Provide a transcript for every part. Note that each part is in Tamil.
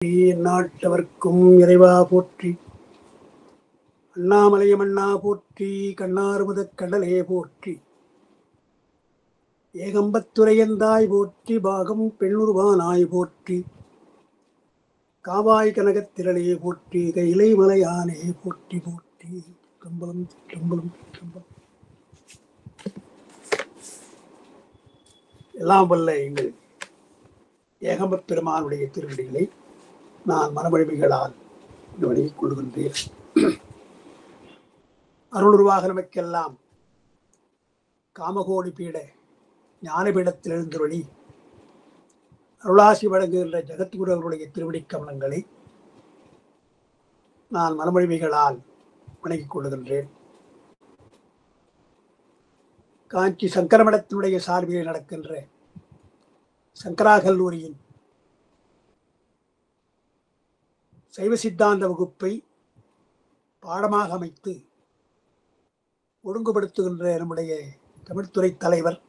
நாட்டவர்க்கும் இறைவா போற்றி. அண்ணாமலை மன்னா போற்றி. கண்ணாறுமுதக் கடலே போற்றி. ஏகம்பத்துரையந்தாய் போற்றி. பாகம் பெண்ணுருவானாய் போற்றி. காவாய் கனகத்திரளே போற்றி. கைலை மலையானே போற்றி போற்றி. கம்பளம் கம்பளம் கம்பளம். எல்லாம் வல்ல எங்கள் ஏகம்பப் பெருமானுடைய திருவடிகளை நான் மனமொழிமைகளால் வணங்கிக் கொள்கின்றேன். அருளுருவாக நமக்கெல்லாம் காமகோடி பீட ஞானபீடத்தில் எழுந்தருளி அருளாசி வழங்குகின்ற ஜெகத்குரு அவருடைய திருவடி கமலங்களை நான் மனமொழிமைகளால் வணங்கிக் கொள்கின்றேன். காஞ்சி சங்கரமடத்தினுடைய சார்பில் நடக்கின்ற சங்கரா கல்லூரியின் சைவ சித்தாந்த வகுப்பை பாடமாக அமைத்து ஒழுங்குபடுத்துகின்ற நம்முடைய தமிழ்துறை தலைவர்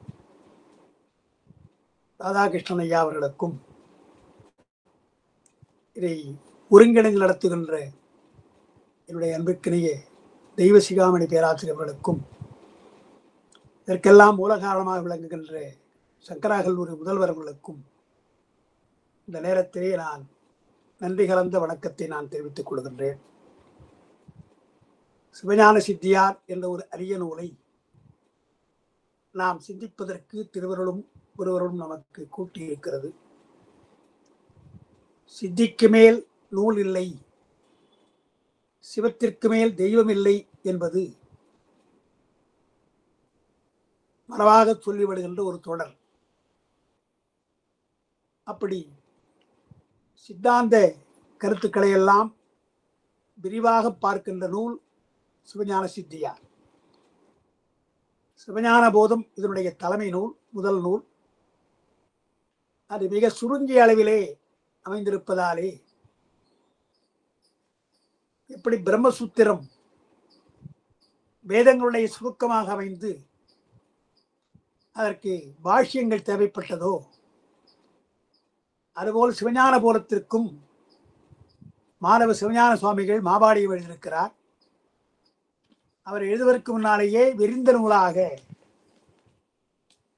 ராதாகிருஷ்ணன் ஐயா அவர்களுக்கும், இதை ஒருங்கிணைந்து நடத்துகின்ற என்னுடைய அன்புக்கிணைய தெய்வ சிகாமணி பேராசிரியர்களுக்கும், இதற்கெல்லாம் மூல காரணமாக விளங்குகின்ற சங்கரா கல்லூரி முதல்வர்களுக்கும் இந்த நேரத்திலே நான் நன்றி கலந்த வணக்கத்தை நான் தெரிவித்துக் கொள்கின்றேன். சிவஞான சித்தியார் என்ற ஒரு அரிய நூலை நாம் சிந்திப்பதற்கு திருவருளும் ஒருவரும் நமக்கு கூட்டியிருக்கிறது. சித்திக்கு மேல் நூல் இல்லை, சிவத்திற்கு மேல் தெய்வம் இல்லை என்பது மனவாக சொல்லிவிடுகின்ற ஒரு தொடர். அப்படி சித்தாந்த கருத்துக்களை எல்லாம் விரிவாக பார்க்கின்ற நூல் சிவஞான சித்தியார். சிவஞான போதம் இதனுடைய தலைமை நூல், முதல் நூல். அது மிக சுருங்கிய அளவிலே அமைந்திருப்பதாலே எப்படி பிரம்மசூத்திரம் வேதங்களுடைய சுருக்கமாக அமைந்து அதற்கு பாஷ்யங்கள் தேவைப்பட்டதோ, அதுபோல் சிவஞான போதத்திற்கும் மாணவ சிவஞான சுவாமிகள் மாபாடியம் எழுதியிருக்கிறார். அவர் எழுதுவதற்கு முன்னாலேயே விரிந்த நூலாக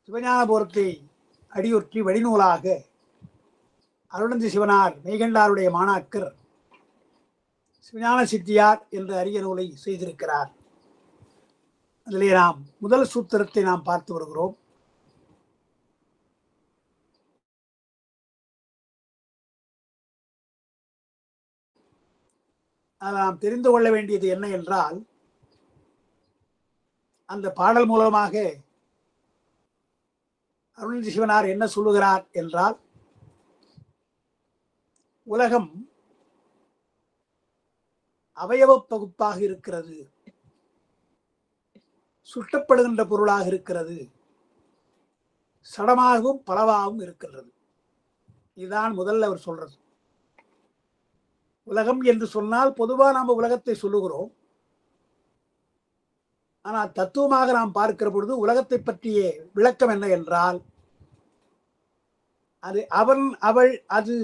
சிவஞான போதத்தை அடியொற்றி வழிநூலாக அருணந்தி சிவனார் மெய்கண்டாருடைய மாணாக்கர் சிவஞான சித்தியார் என்ற அரிய நூலை செய்திருக்கிறார். அதிலே நாம் முதல் சூத்திரத்தை நாம் பார்த்து வருகிறோம். நாம் தெரிந்து கொள்ள வேண்டியது என்ன என்றால், அந்த பாடல் மூலமாக அருணந்தி சிவனார் என்ன சொல்லுகிறார் என்றால், உலகம் அவயவ பகுப்பாக இருக்கிறது, சுட்டப்படுகின்ற பொருளாக இருக்கிறது, சடமாகவும் பலவாகவும் இருக்கிறது. இதுதான் முதல்ல அவர் சொல்றது. உலகம் என்று சொன்னால் பொதுவாக நாம் உலகத்தை சொல்லுகிறோம். ஆனால் தத்துவமாக நாம் பார்க்கிற பொழுது உலகத்தை பற்றிய விளக்கம் என்ன என்றால், அது அவன் அவள் அது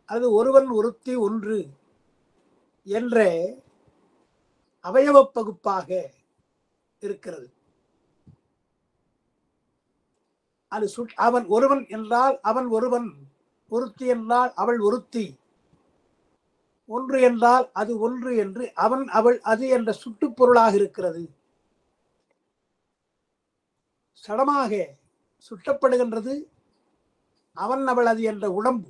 அது ஒருவன் ஒருத்தி ஒன்று என்ற அவயவ பகுப்பாக இருக்கிறது. அது அவன் ஒருவன் என்றால் அவன் ஒருவன், ஒருத்தி என்றால் அவள் ஒருத்தி, ஒன்று என்றால் அது ஒன்று என்று அவன் அவள் அது என்ற சுட்டுப்பொருளாக இருக்கிறது. சடமாக சுட்டப்படுகின்றது அவன் அவள் அது என்ற உடம்பு.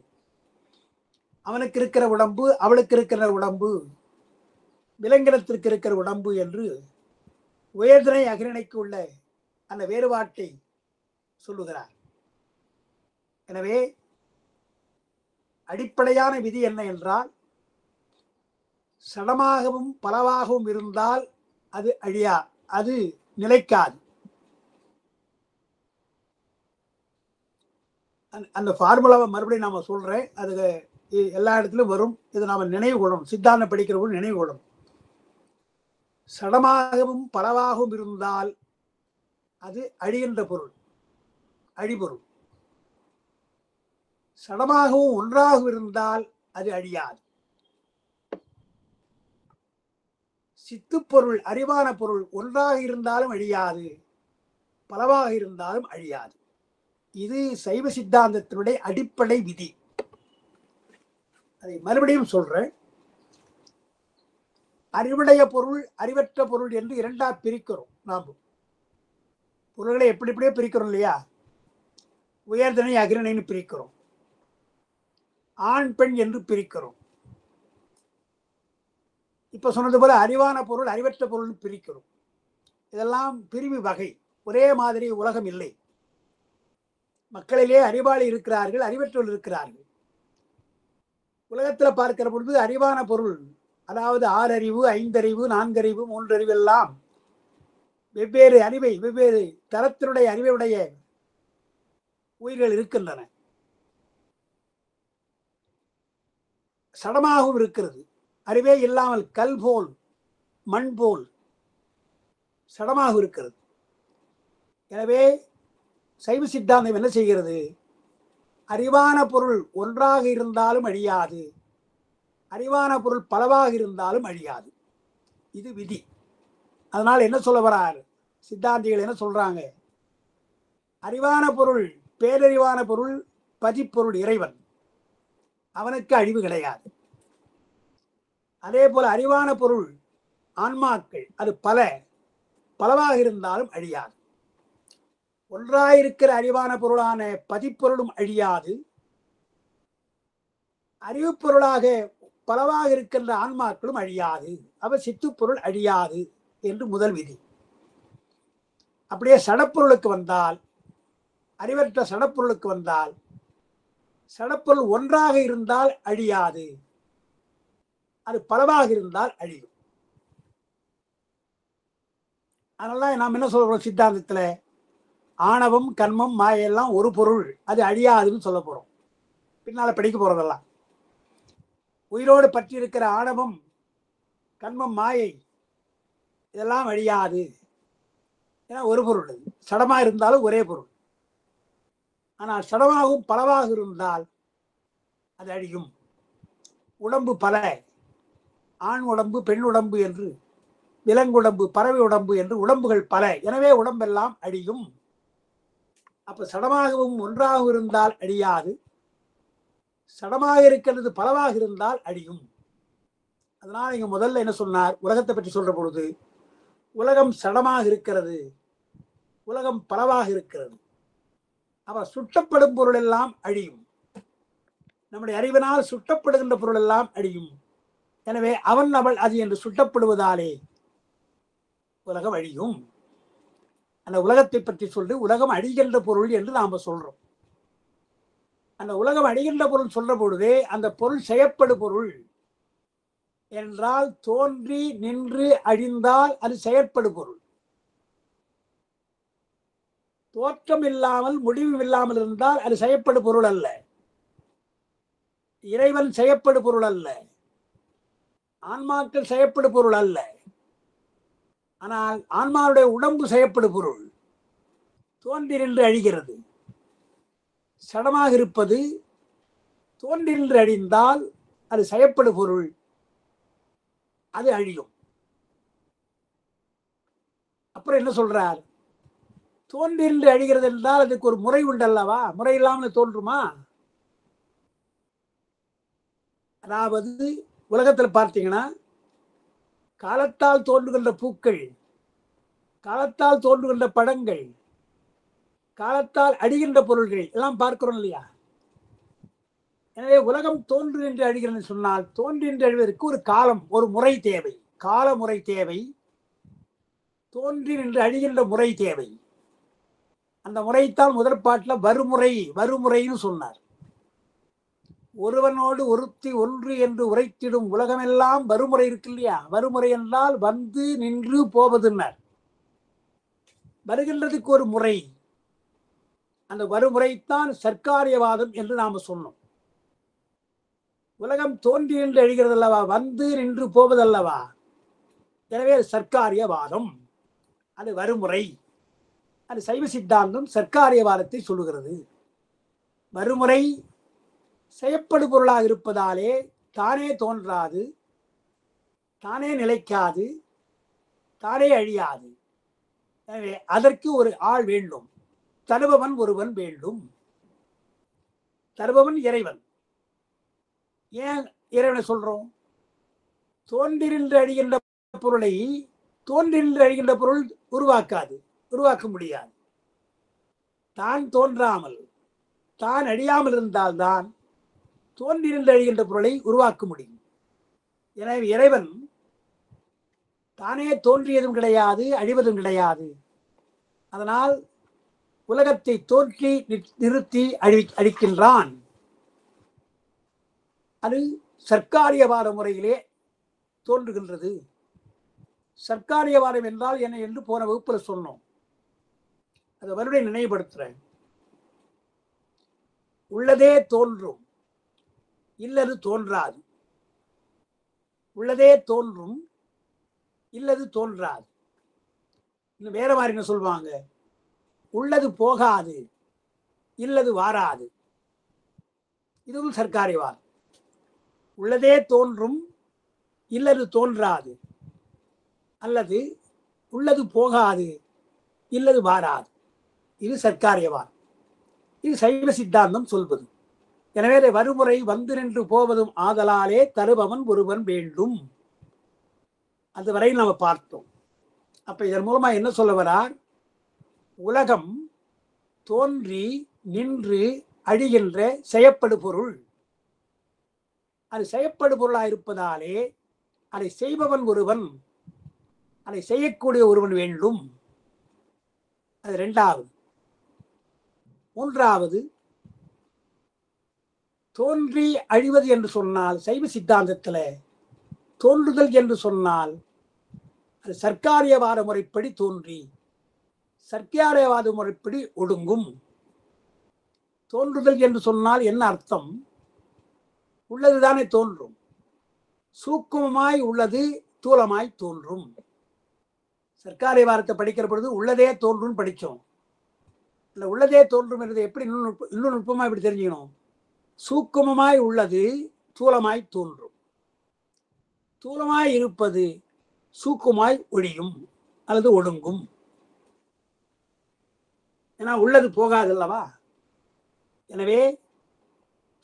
அவனுக்கு இருக்கிற உடம்பு, அவளுக்கு இருக்கிற உடம்பு, விலங்கினத்திற்கு இருக்கிற உடம்பு என்று உயர்திணை அகிரிணைக்கு உள்ள அந்த வேறுபாட்டை சொல்லுகிறார். எனவே அடிப்படையான விதி என்ன என்றால், சடமாகவும் பலவாகவும் இருந்தால் அது அழியா, அது நிலைக்காது. அந்த ஃபார்முலாவை மறுபடியும் நாம சொல்றேன், அது எல்லா இடத்திலும் வரும். இது நாம நினைவு கொள்ளணும், சித்தாந்தம் படிக்கிறவங்க நினைவு கொள்ளணும். சடமாகவும் பலவாகவும் இருந்தால் அது அழிகின்ற பொருள், அழிபொருள். சடமாகவும் ஒன்றாகவும் இருந்தால் அது அழியாது. சித்துப்பொருள் அறிவான பொருள் ஒன்றாக இருந்தாலும் அழியாது, பலவாக இருந்தாலும் அழியாது. இது சைவ சித்தாந்தத்தினுடைய அடிப்படை விதி. அதை மறுபடியும் சொல்றேன். அறிவுடைய பொருள் அறிவற்ற பொருள் என்று இரண்டா பிரிக்கிறோம். நாம் பொருள்களை எப்படி எப்படியே பிரிக்கிறோம் இல்லையா? உயர்தனை அகிரணைன்னு பிரிக்கிறோம், ஆண் பெண் என்று பிரிக்கிறோம். இப்ப சொன்னது போல அறிவான பொருள் அறிவற்ற பொருள் பிரிக்கிறோம். இதெல்லாம் பிரிவு வகை. ஒரே மாதிரி உலகம் இல்லை. மக்களிலே அறிவாளி இருக்கிறார்கள், அறிவற்றோர் இருக்கிறார்கள். உலகத்தில் பார்க்கிற பொழுது அறிவான பொருள், அதாவது 6 அறிவு, 5 அறிவு, 4 அறிவு, 3 அறிவு எல்லாம் வெவ்வேறு அறிவை, வெவ்வேறு தரத்தினுடைய அறிவுடைய உயிர்கள் இருக்கின்றன. சடமாகவும் இருக்கிறது. அறிவே இல்லாமல் கல் போல் மண் போல் சடமாக இருக்கிறது. எனவே சைவ சித்தாந்தம் என்ன செய்கிறது? அறிவான பொருள் ஒன்றாக இருந்தாலும் அழியாது, அறிவான பொருள் பலவாக இருந்தாலும் அழியாது. இது விதி. அதனால் என்ன சொல்ல வரார் சித்தாந்திகள்? என்ன சொல்றாங்க? அறிவான பொருள் பேரறிவான பொருள் பதிப்பொருள் இறைவன், அவனுக்கு அழிவு கிடையாது. அதே போல அறிவான பொருள் ஆன்மாக்கள், அது பலவாக இருந்தாலும் அழியாது. ஒன்றாயிருக்கிற அறிவான பொருளான பதிப்பொருளும் அழியாது, அறிவு பொருளாக பலவாக இருக்கின்ற ஆன்மாக்களும் அழியாது. அவ சித்துப்பொருள் அழியாது என்று முதல் விதி. அப்படியே சடப்பொருளுக்கு வந்தால், அறிவற்ற சடப்பொருளுக்கு வந்தால், சடப்பொருள் ஒன்றாக இருந்தால் அழியாது, அது பலவாக இருந்தால் அழியும். அதனால நாம் என்ன சொல்றோம் சித்தாந்தத்தில்? ஆணவம் கண்மம் மாயெல்லாம் ஒரு பொருள், அது அழியாதுன்னு சொல்ல போறோம். பின்னால படிக்க போறதெல்லாம் உயிரோடு பற்றி இருக்கிற ஆணவம் கண்மம் மாயை இதெல்லாம் அழியாது. ஏன்னா ஒரு பொருள், சடமா இருந்தாலும் ஒரே பொருள். ஆனால் சடமாகவும் பலவாக இருந்தால் அது அழியும். உடம்பு பல, ஆண் உடம்பு பெண் உடம்பு என்று, விலங்குடம்பு பறவை உடம்பு என்று உடம்புகள் பல. எனவே உடம்பெல்லாம் அழியும். அப்ப சடமாகவும் ஒன்றாக இருந்தால் அழியாது, சடமாக இருக்கிறது பலவாக இருந்தால் அழியும். அதனால் இங்க முதல்ல என்ன சொன்னார்? உலகத்தை பற்றி சொல்ற பொழுது உலகம் சடமாக இருக்கிறது, உலகம் பலவாக இருக்கிறது. அவ சுட்டப்படும் பொருள் எல்லாம் அழியும். நம்முடைய அறிவினால் சுட்டப்படுகின்ற பொருள் எல்லாம் அழியும். எனவே அவன் அவள் அது என்று சுட்டப்படுவதாலே உலகம் அழியும். அந்த உலகத்தை பற்றி சொல்லி உலகம் அழிகின்ற பொருள் என்று நாம சொல்றோம். அந்த உலகம் அழிகின்ற பொருள் சொல்ற பொழுதே அந்த பொருள் செயற்படு பொருள் என்றால் தோன்றி நின்று அழிந்தால் அது செயற்படு பொருள். தோற்றம் இல்லாமல் முடிவு இல்லாமல் இருந்தால் அது செயற்படு பொருள் அல்ல. இறைவன் செயற்படு பொருள் அல்ல, ஆன்மாக்கள் செயற்படு பொருள் அல்ல. ஆனால் ஆன்மாவுடைய உடம்பு செயற்படு பொருள். தோன்றி நின்று அழிகிறது. சடமாக இருப்பது தோன்றி நின்று அழிந்தால் அது செயற்படு பொருள், அது அழியும். அப்புறம் என்ன சொல்றார்? தோன்றி நின்று அழிகிறது என்றால் அதுக்கு ஒரு முறை உண்டல்லவா? முறை இல்லாமல் தோன்றுமா? அதாவது உலகத்தில் பார்த்தீங்கன்னா காலத்தால் தோன்றுகின்ற பூக்கள், காலத்தால் தோன்றுகின்ற பழங்கள், காலத்தால் அழிகின்ற பொருள்கள் எல்லாம் பார்க்கிறோம் இல்லையா? எனவே உலகம் தோன்று என்று அழிகிறது சொன்னால் தோன்றி என்று அழிவதற்கு ஒரு காலம், ஒரு முறை தேவை, கால முறை தேவை, தோன்றி நின்று அழிகின்ற முறை தேவை. அந்த முறைத்தான் முதற்பாட்டில் வறுமுறைன்னு சொன்னார். ஒருவனோடு ஒருத்தி ஒன்று என்று உரைத்திடும் உலகமெல்லாம் வறுமுறை இருக்கு இல்லையா? வறுமுறை என்றால் வந்து நின்று போவதுன்னார். வருகின்றதுக்கு ஒரு முறை. அந்த வறுமுறைத்தான் சர்க்காரியவாதம் என்று நாம சொன்னோம். உலகம் தோன்றி நின்று அழிகிறது அல்லவா, வந்து நின்று போவதல்லவா? எனவே சர்க்காரியவாதம், அது வறுமுறை. அது சைவ சித்தாந்தம் சர்க்காரியவாதத்தை சொல்லுகிறது. வறுமுறை செயற்படு பொருளாக இருப்பதாலே தானே தோன்றாது, தானே நிலைக்காது, தானே அழியாது. எனவே அதற்கு ஒரு ஆள் வேண்டும், தருபவன் ஒருவன் வேண்டும். தருபவன் இறைவன். ஏன் இறைவனை சொல்றோம்? தோன்றினின்று அழிகின்ற பொருளை தோன்றினின்று அழிகின்ற பொருள் உருவாக்காது, உருவாக்க முடியாது. தான் தோன்றாமல் தான் அழியாமல் இருந்தால்தான் தோன்றினின்று அழிகின்ற பொருளை உருவாக்க முடியும். எனவே இறைவன் தானே தோன்றியதும் கிடையாது, அழிவதும் கிடையாது. அதனால் உலகத்தை தோன்றி நிறுத்தி அழிக்கின்றான். அது சர்க்காரியவாத முறையிலே தோன்றுகின்றது. சர்க்காரியவாதம் என்றால் என்ன என்று போன வகுப்பில் சொன்னோம். அதை மறுபடியும் நினைவுபடுத்துறேன். உள்ளதே தோன்றும், இல்லது தோன்றாது. உள்ளதே தோன்றும், இல்லது தோன்றாது. இன்னும் வேற மாதிரி என்ன சொல்லுவாங்க? உள்ளது போகாது, இல்லது வாராது. இதுவும் சர்க்காரியவாதம். உள்ளதே தோன்றும், இல்லது தோன்றாது, அல்லது உள்ளது போகாது, இல்லது வாராது. இது சர்க்காரியவாதம். இது சைவ சித்தாந்தம் சொல்வது. எனவே வருமுறை வந்து நின்று போவதும் ஆதலாலே தருபவன் ஒருவன் வேண்டும். அதுவரை நாம பார்த்தோம். அப்ப இதன் மூலமா என்ன சொல்ல வரார்? உலகம் தோன்றி நின்று அழிகின்ற செயற்படு பொருள். அது செயற்படு பொருளாக இருப்பதாலே அதை செய்பவன் ஒருவன், அதை செய்யக்கூடிய ஒருவன் வேண்டும். அது இரண்டாவது. மூன்றாவது, தோன்றி அழிவது என்று சொன்னால் சைவ சித்தாந்தத்தில் தோன்றுதல் என்று சொன்னால் அது சர்க்காரியவாத முறைப்படி தோன்றி சர்க்காரியவாத முறைப்படி ஒடுங்கும். தோன்றுதல் என்று சொன்னால் என்ன அர்த்தம்? உள்ளதுதானே தோன்றும். சூக்குமமாய் உள்ளது தூலமாய் தோன்றும். சர்க்காரியவாதத்தை படிக்கிற பொழுது உள்ளதே தோன்றும் படித்தோம். இல்லை, உள்ளதே தோன்றும் என்றது எப்படி இன்னும் நுட்பமாக இப்படி தெரிஞ்சுக்கணும். சூக்குமமாய் உள்ளது தூலமாய் தோன்றும். தூலமாய் இருப்பது சூக்குமாய் ஒழியும் அல்லது ஒடுங்கும். ஏன்னா உள்ளது போகாது அல்லவா? எனவே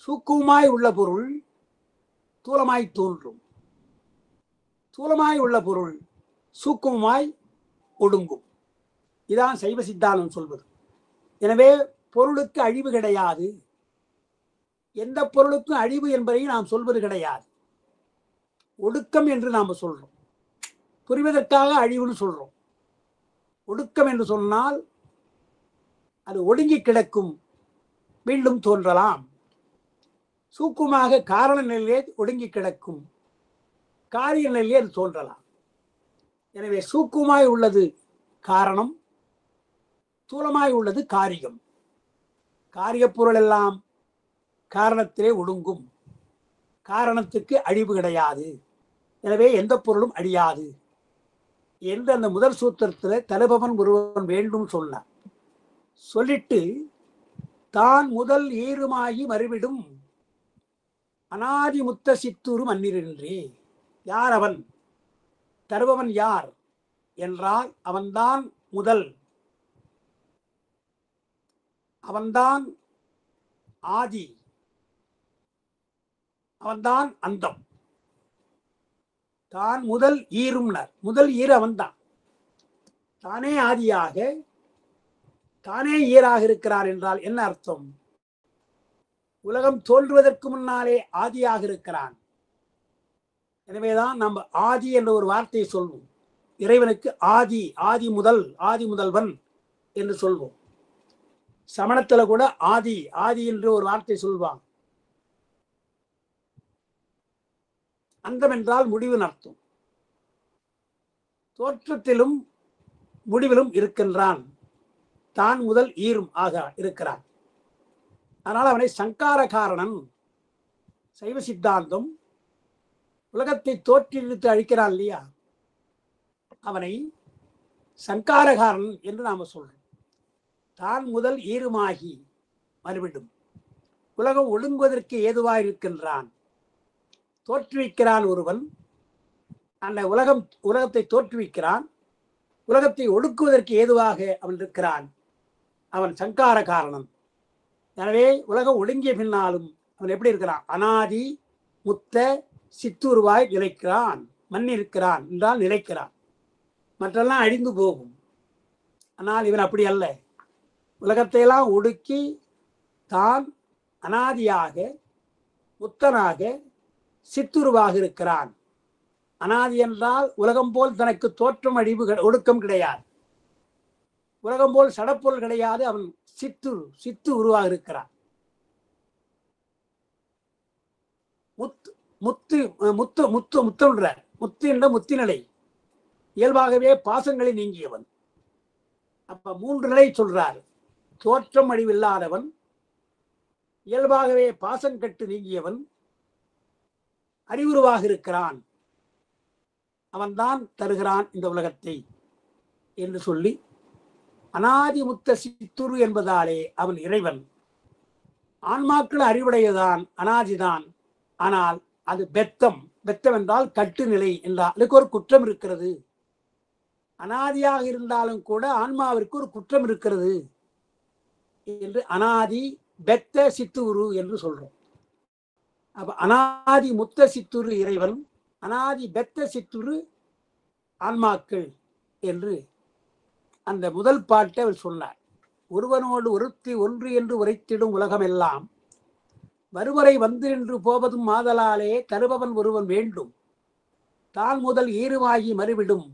சூக்குமாய் உள்ள பொருள் தூலமாய் தோன்றும், தூலமாய் உள்ள பொருள் சூக்குமாய் ஒடுங்கும். இதான் சைவ சித்தாந்தம் சொல்வது. எனவே பொருளுக்கு அழிவு கிடையாது. எந்த பொருளுக்கும் அழிவு என்பதை நாம் சொல்வது கிடையாது. ஒடுக்கம் என்று நாம் சொல்றோம். புரிவதற்காக அழிவுன்னு சொல்றோம். ஒடுக்கம் என்று சொன்னால் அது ஒடுங்கி கிடக்கும், மீண்டும் தோன்றலாம். சூக்குமாக காரண நிலையிலே ஒடுங்கி கிடக்கும், காரிய நிலையிலே அது தோன்றலாம். எனவே சூக்குமாய் உள்ளது காரணம், தூலமாய் உள்ளது காரியம். காரிய பொருள் எல்லாம் காரணத்திலே ஒடுங்கும். காரணத்துக்கு அழிவு கிடையாது. எனவே எந்த பொருளும் அழியாது என்று அந்த முதல் சூத்திரத்தில் தருபவன் ஒருவன் வேண்டும் சொன்னார். சொல்லிட்டு தான் முதல் ஈருமாகி மறுவிடும் அனாதி முத்த சித்தூரு மன்னிரின்றே. யார் அவன்? தருபவன் யார் என்றால் அவன்தான் முதல், அவன்தான் ஆதி, அவன்தான் அந்தம். தான் முதல் ஈரும்னர். முதல் ஈர் அவன்தான். தானே ஆதியாக தானே ஈராக இருக்கிறார் என்றால் என்ன அர்த்தம்? உலகம் தோன்றுவதற்கு முன்னாலே ஆதியாக இருக்கிறான். எனவேதான் நம்ம ஆதி என்ற ஒரு வார்த்தையை சொல்வோம். இறைவனுக்கு ஆதி, ஆதி முதல், ஆதி முதல்வன் என்று சொல்வோம். சமணத்துல கூட ஆதி, ஆதி என்று ஒரு வார்த்தை சொல்வாங்க. அந்தம் என்றால் முடிவின் அர்த்தம். தோற்றத்திலும் முடிவிலும் இருக்கின்றான். தான் முதல் ஈரும் ஆக இருக்கிறான். அதனால் அவனை சங்கார காரணன். சைவ சித்தாந்தம் உலகத்தை தோற்றுவித்து அழிக்கிறான் இல்லையா, அவனை சங்காரகாரன் என்று நாம சொல்றோம். தான் முதல் ஈருமாகி மறுவிடும். உலகம் ஒடுங்குவதற்கு ஏதுவாக இருக்கின்றான். தோற்றுவிக்கிறான் ஒருவன், அந்த உலகத்தை தோற்றுவிக்கிறான். உலகத்தை ஒடுக்குவதற்கு ஏதுவாக அவன் இருக்கிறான். அவன் சங்கார காரணன். எனவே உலகம் ஒடுங்கிய பின்னாலும் அவன் எப்படி இருக்கிறான்? அனாதி முத்த சித்துருவாய் நிலைக்கிறான். மண்ணிருக்கிறான் என்றால் நிலைக்கிறான். மற்றெல்லாம் அழிந்து போகும். ஆனால் இவன் அப்படி அல்ல. உலகத்தையெல்லாம் ஒடுக்கி தான் அனாதியாக முத்தனாக சித்துருவாக இருக்கிறான். அனாதி என்றால் உலகம் போல் தனக்கு தோற்றம் அழிவு ஒடுக்கம் கிடையாது. உலகம் போல் சடப்பொருள் கிடையாது. அவன் சித்து உருவாக இருக்கிறான். முத்து முத்து முத்து முத்துன்ற முத்து என்ற முத்திநிலை. இயல்பாகவே பாசங்களை நீங்கியவன். அப்ப 3 நிலை சொல்றார். தோற்றம் அழிவில்லாதவன், இயல்பாகவே பாசம் கட்டு நீங்கியவன், அறிவுருவாக இருக்கிறான். அவன்தான் தருகிறான் இந்த உலகத்தை என்று சொல்லி, அனாதி முத்த சித்துரு என்பதாலே அவன் இறைவன். ஆன்மாக்கள் அறிவுடையதான், அனாதிதான். ஆனால் அது பெத்தம். பெத்தம் என்றால் கட்டுநிலை என்றால் அதுக்கு ஒரு குற்றம் இருக்கிறது. அனாதியாக இருந்தாலும் கூட ஆன்மாவிற்கு ஒரு குற்றம் இருக்கிறது என்று அனாதி பெத்த சித்துரு என்று சொல்றோம். அப்ப அனாதி முத்த சித்துரு இறைவன், அனாதி பெத்த சித்துரு ஆன்மாக்கள் என்று அந்த முதல் பாட்டை அவர் சொன்னார். ஒருவனோடு ஒருத்தி ஒன்று என்று உரைத்திடும் உலகமெல்லாம் வருவரை வந்து நின்று போவதும் மாதலாலே தருபவன் ஒருவன் வேண்டும். தான் முதல் ஈருவாகி மறுவிடும்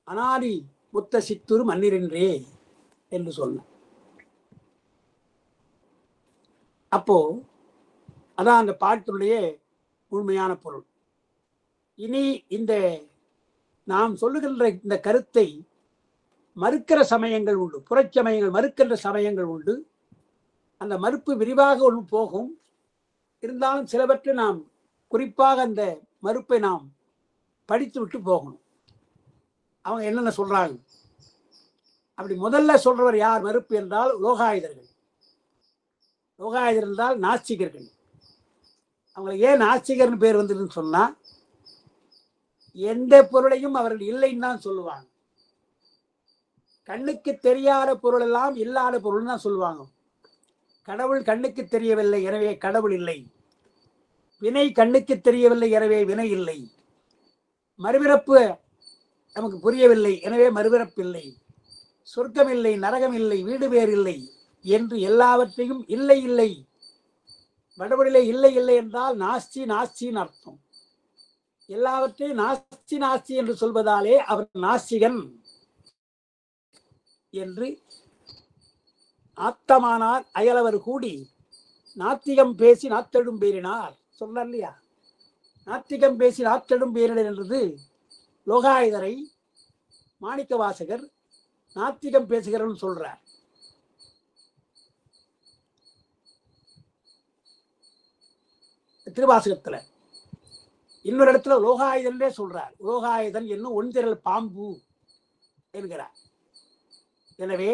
அனாதி முத்த சித்துரு மன்னிரென்றே என்று சொன்னார். அப்போ அதான் அந்த பாட்டினுடைய முழுமையான பொருள். இனி இந்த நாம் சொல்லுகின்ற இந்த கருத்தை மறுக்கிற சமயங்கள் உண்டு, புறச்சமயங்கள் மறுக்கின்ற சமயங்கள் உண்டு. அந்த மறுப்பு விரிவாக ஒன்று போகும். இருந்தாலும் சிலவற்றை நாம் குறிப்பாக அந்த மறுப்பை நாம் படித்து விட்டு போகணும். அவங்க என்னென்ன சொல்றாங்க? அப்படி முதல்ல சொல்றவர் யார் மறுப்பு என்றால் லோகாயுதர்கள். லோகாயுதர் என்றால் நாஸ்திகர்கள். அவங்களுக்கு ஏன் நாஸ்திகர்னு பேர் வந்ததுன்னு சொன்னா, எந்த பொருளையும் அவர்கள் இல்லைன்னு தான் சொல்லுவாங்க. கண்ணுக்கு தெரியாத பொருள் எல்லாம் இல்லாத பொருள் தான் சொல்லுவாங்க. கடவுள் கண்ணுக்கு தெரியவில்லை, எனவே கடவுள் இல்லை. வினை கண்ணுக்கு தெரியவில்லை, எனவே வினை இல்லை. மறுபிறப்பு நமக்கு புரியவில்லை, எனவே மறுபிறப்பு இல்லை. சொர்க்கம் இல்லை, நரகம் இல்லை, வீடு பேர் இல்லை என்று எல்லாவற்றையும் இல்லை இல்லை. வடபடியிலே இல்லை இல்லை என்றால் நாஸ்தி நாஸ்தின்னு அர்த்தம். எல்லாவற்றையும் நாஸ்தி நாஸ்தி என்று சொல்வதாலே அவர் நாஸ்திகன் என்று ஆத்தமானார் அயலவர் கூடி நாத்திகம் பேசி நாத்தெடும் பேரினார் சொன்னார் இல்லையா? நாத்திகம் பேசி நாத்தெடும் பேரினர் என்றது லோகாயுதரை மாணிக்க வாசகர் நாத்திகம் பேசுகிறன்னு சொல்றார். திருவாசகத்துல இன்னொரு இடத்துல லோகாயுதனே சொல்றார். லோகாயுதன் என்னும் ஒன்றிரல் பாம்பு என்கிறார். எனவே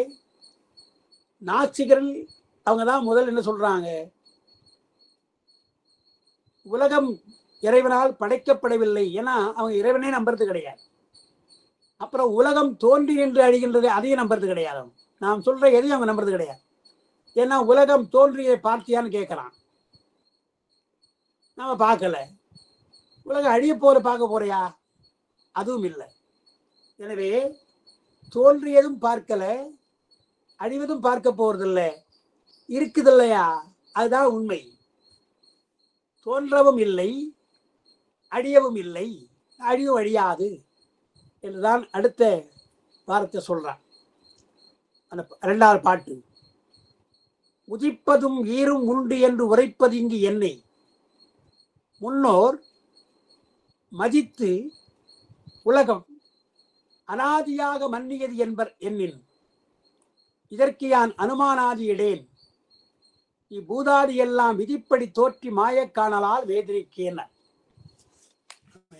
நாஸ்திகர்கள் அவங்க தான் முதல் என்ன சொல்றாங்க? உலகம் இறைவனால் படைக்கப்படவில்லை. ஏன்னா அவங்க இறைவனே நம்புறது கிடையாது. அப்புறம் உலகம் தோன்றி நின்று அழிகின்றது, அதையும் நம்புறது கிடையாது. நாம் சொல்ற எதையும் அவங்க நம்புறது கிடையாது. ஏன்னா உலகம் தோன்றிய பார்த்தியான்னு கேட்கறான். நாம பார்க்கல. உலகம் அழிய போற பார்க்க போறியா? அதுவும் இல்லை. எனவே தோன்றியதும் பார்க்கல, அழிவதும் பார்க்க போறதில்லை. இருக்குது இல்லையா? அதுதான் உண்மை. தோன்றவும் இல்லை, அழியவும் இல்லை, அழிவும் அழியாது என்றுதான் அடுத்த வார்த்தை சொல்றான். அந்த 2வது பாட்டு, உதிப்பதும் ஈரும் உண்டு என்று உரைப்பது இங்கு என்னை முன்னோர் மதித்து உலகம் அனாதியாக மன்னியது என்பர் என்னின் இதற்கு யான் அனுமானாதி இடேன் இப்பூதாதி எல்லாம் விதிப்படி தோற்றி மாய காணலால் வேதனைக்கேன.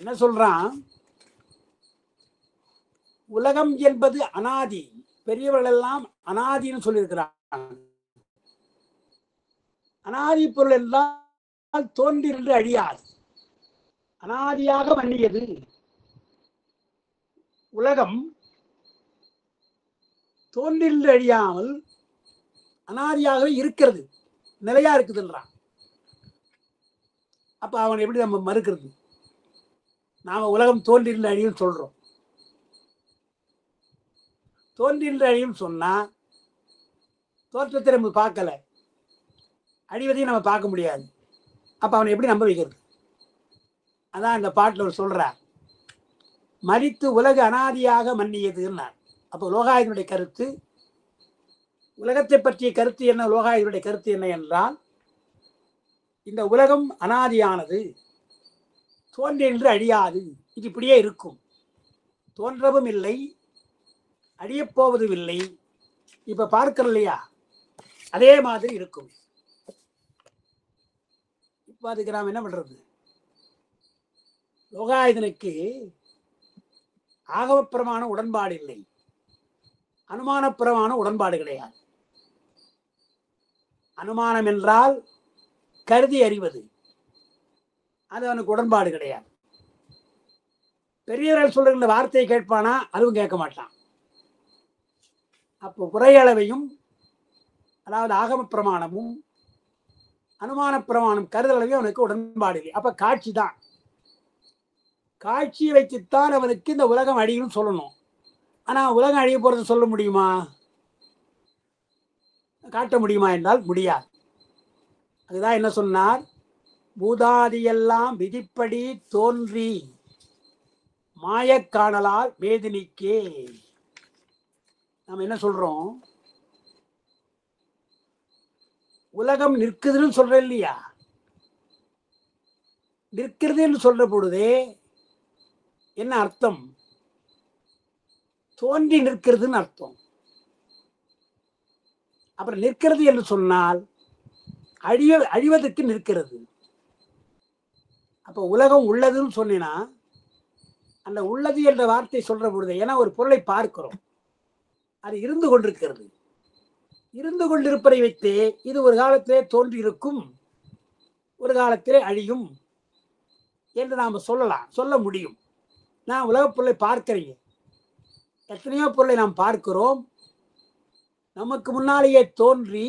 என்ன சொல்றான்? உலகம் என்பது அனாதி. பெரியவர்கள் எல்லாம் அனாதின்னு சொல்லியிருக்கிறாங்க. அனாதி பொருள் என்றால் தோன்றின்று அழியாது, அனாதியாக மன்னியது. உலகம் தோன்றின்று அழியாமல் அனாதியாகவே இருக்கிறது, நிலையா இருக்குதுன்றான். அப்ப அவன் எப்படி நம்ம மறுக்கிறது? நாம உலகம் தோன்றின்று அழியும் சொல்றோம். தோன்றின்று அழியும் சொன்னா தோற்றத்தை நம்ம பார்க்கல, அழிவதையும் நம்ம பார்க்க முடியாது. அப்ப அவனை எப்படி நம்ப வைக்கிறது? அதான் இந்த பாட்டில் அவர் சொல்றார், மரித்து உலக அனாதியாக மன்னியதுன்னார். அப்போ லோகாயுதனுடைய கருத்து, உலகத்தை பற்றிய கருத்து என்ன? லோகாயுதனுடைய கருத்து என்ன என்றால், இந்த உலகம் அனாதியானது, தோன்றென்று அழியாது, இது இப்படியே இருக்கும், தோன்றவும் இல்லை அழியப்போவதும் இல்லை, இப்ப பார்க்கிறோம் இல்லையா, அதே மாதிரி இருக்கும். இப்ப அதுக்கு நாம் என்ன பண்றது? லோகாயுதனுக்கு ஆகமப்பிரமாண உடன்பாடு இல்லை, அனுமானப்பிரமாண உடன்பாடு கிடையாது. அனுமானம் என்றால் கருதி அறிவது, அது அவனுக்கு உடன்பாடு கிடையாது. பெரியவர்கள் சொல்லுகின்ற வார்த்தையை கேட்பானா? அதுவும் கேட்க மாட்டான். அப்போ குறையளவையும், அதாவது ஆகம பிரமாணமும் அனுமான பிரமாணம் கருதளவையும் அவனுக்கு உடன்பாடு இல்லை. அப்ப காட்சி தான், காட்சியை வைத்துத்தான் அவனுக்கு இந்த உலகம் அழியும் சொல்லணும். ஆனா உலகம் அழிய போறது சொல்ல முடியுமா, காட்ட முடியுமா என்றால் முடியாது. அதுதான் என்ன சொன்னார், பூதாதியெல்லாம் விதிப்படி தோன்றி மாயக்காணலால் வேதினிக்கே. நம்ம என்ன சொல்றோம், உலகம் நிற்குதுன்னு சொல்ற இல்லையா, நிற்கிறதுன்னு சொல்ற பொழுதே என்ன அர்த்தம்? தோன்றி நிற்கிறதுன்னு அர்த்தம். அப்புறம் நிற்கிறது என்று சொன்னால் அழிவதற்கு நிற்கிறது. அப்ப உலகம் உள்ளதுன்னு சொன்னா, அந்த உள்ளது என்ற வார்த்தை சொல்ற பொழுது, ஏன்னா ஒரு பொருளை பார்க்கிறோம், அது இருந்து கொண்டிருக்கிறது, இருந்து கொண்டிருப்பதை வைத்தே இது ஒரு காலத்திலே தோன்றி இருக்கும், ஒரு காலத்திலே அழியும் என்று நாம சொல்லலாம், சொல்ல முடியும். நான் உலகப் பொருளை பார்க்கிறீங்க, எத்தனையோ பொருளை நாம் பார்க்கிறோம், நமக்கு முன்னாலேயே தோன்றி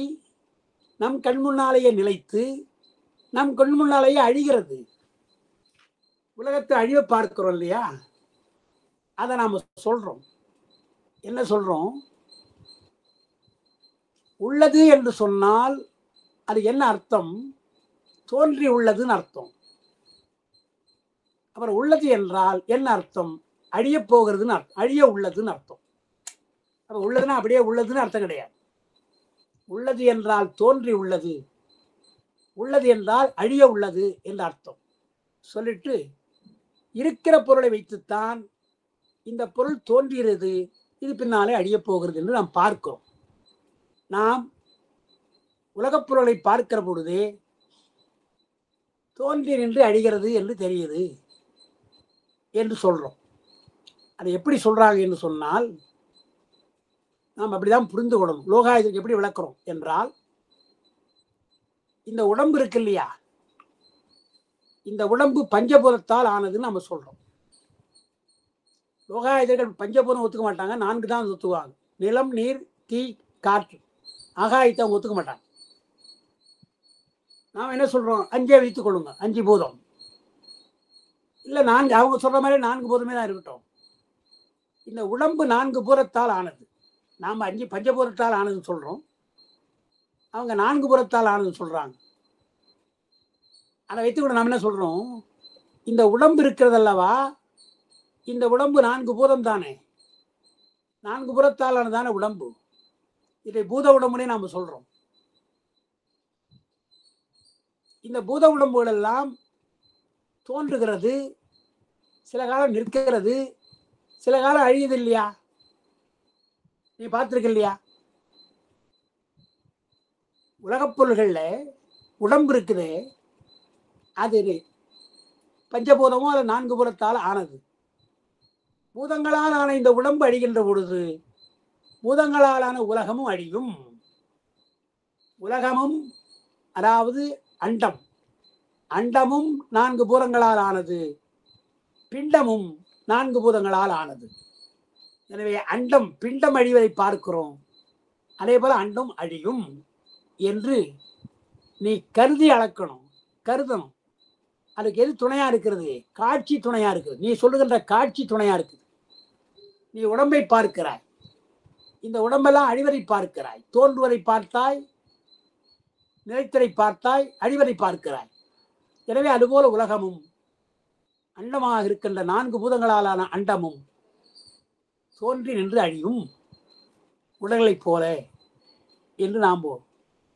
நம் கண் முன்னாலேயே நிலைத்து நம் கண் முன்னாலேயே அழிகிறது. உலகத்தை அழிவை பார்க்கிறோம் இல்லையா, அதை நாம சொல்றோம். என்ன சொல்றோம்? உள்ளது என்று சொன்னால் அது என்ன அர்த்தம்? தோன்றி உள்ளதுன்னு அர்த்தம். அப்புறம் உள்ளது என்றால் என்ன அர்த்தம்? அழிய போகிறதுன்னு அர்த்தம், அழிய உள்ளதுன்னு அர்த்தம். அப்ப உள்ளதுன்னா அப்படியே உள்ளதுன்னு அர்த்தம் கிடையாது. உள்ளது என்றால் தோன்றி உள்ளது, உள்ளது என்றால் அழிய உள்ளது என்று அர்த்தம். சொல்லிட்டு இருக்கிற பொருளை வைத்துத்தான் இந்த பொருள் தோன்றுகிறது, இது பின்னாலே அழிய போகிறது என்று நாம் பார்க்கிறோம். நாம் உலகப் பொருளை பார்க்கிற பொழுதே தோன்றி நின்று அழிகிறது என்று தெரியுது என்று சொல்றோம். அதை எப்படி சொல்றாங்க என்று சொன்னால், நாம் அப்படிதான் புரிந்து கொள்ளணும். லோகாயுதத்துக்கு எப்படி விளக்குறோம் என்றால், இந்த உடம்பு இருக்கு இல்லையா, இந்த உடம்பு பஞ்சபூதத்தால் ஆனதுன்னு நம்ம சொல்றோம். லோகாயுதர்கள் பஞ்சபூதம் ஒத்துக்க மாட்டாங்க, 4 தான் ஒத்துக்குவாங்க. நிலம், நீர், தீ, காற்று, ஆகாயத்தை அவங்க ஒத்துக்க மாட்டாங்க. நாம் என்ன சொல்றோம், 5 வைத்துக் கொள்ளுங்க, 5 பூதம் இல்ல 4, அவங்க சொல்ற மாதிரி 4 பூதமே தான் இருக்கட்டும். இந்த உடம்பு 4 பூதத்தால் ஆனது, நாம 5 பஞ்சபூதத்தால் ஆனதுன்னு சொல்றோம், அவங்க 4 பூதத்தால் ஆனதுன்னு சொல்றாங்க. அதை வைத்துக்கூட நாம் என்ன சொல்றோம், இந்த உடம்பு இருக்கிறது அல்லவா, இந்த உடம்பு 4 பூதம் தானே, 4 பூதத்தால் ஆனதான உடம்பு, இதை பூத உடம்புனே நாம சொல்றோம். இந்த பூத உடம்புகள் எல்லாம் தோன்றுகிறது, சில காலம் நிற்கிறது, சில காலம் அழியுது இல்லையா, நீ பார்த்திருக்க இல்லையா? உலகப் பொருள்கள்ல உடம்பு இருக்குது, அது பஞ்சபூதமோ அது 4 பூதத்தால் ஆனது. பூதங்களால் ஆன இந்த உடம்பு அழிகின்ற பொழுது பூதங்களாலான உலகமும் அழியும். உலகமும் அதாவது அண்டம், அண்டமும் 4 பூதங்களால் ஆனது, பிண்டமும் 4 பூதங்களால் ஆனது. எனவே அண்டம் பிண்டம் அழிவதை பார்க்கிறோம், அதே போல அண்டம் அழியும் என்று நீ கருதி அளக்கணும், கருதணும். அதுக்கு எது துணையா இருக்கிறது? காட்சி துணையா இருக்குது. நீ சொல்லுகின்ற காட்சி துணையா இருக்குது. நீ உடம்பை பார்க்கிறாய், இந்த உடம்பெல்லாம் அழிவதை பார்க்கிறாய். தோன்றுவதை பார்த்தாய், நிலைத்ததை பார்த்தாய், அழிவதை பார்க்கிறாய். எனவே அதுபோல உலகமும் அண்டமாக இருக்கின்ற 4 பூதங்களாலான அண்டமும் தோன்றி நின்று அழியும் உடல்களைப் போல என்று நாம்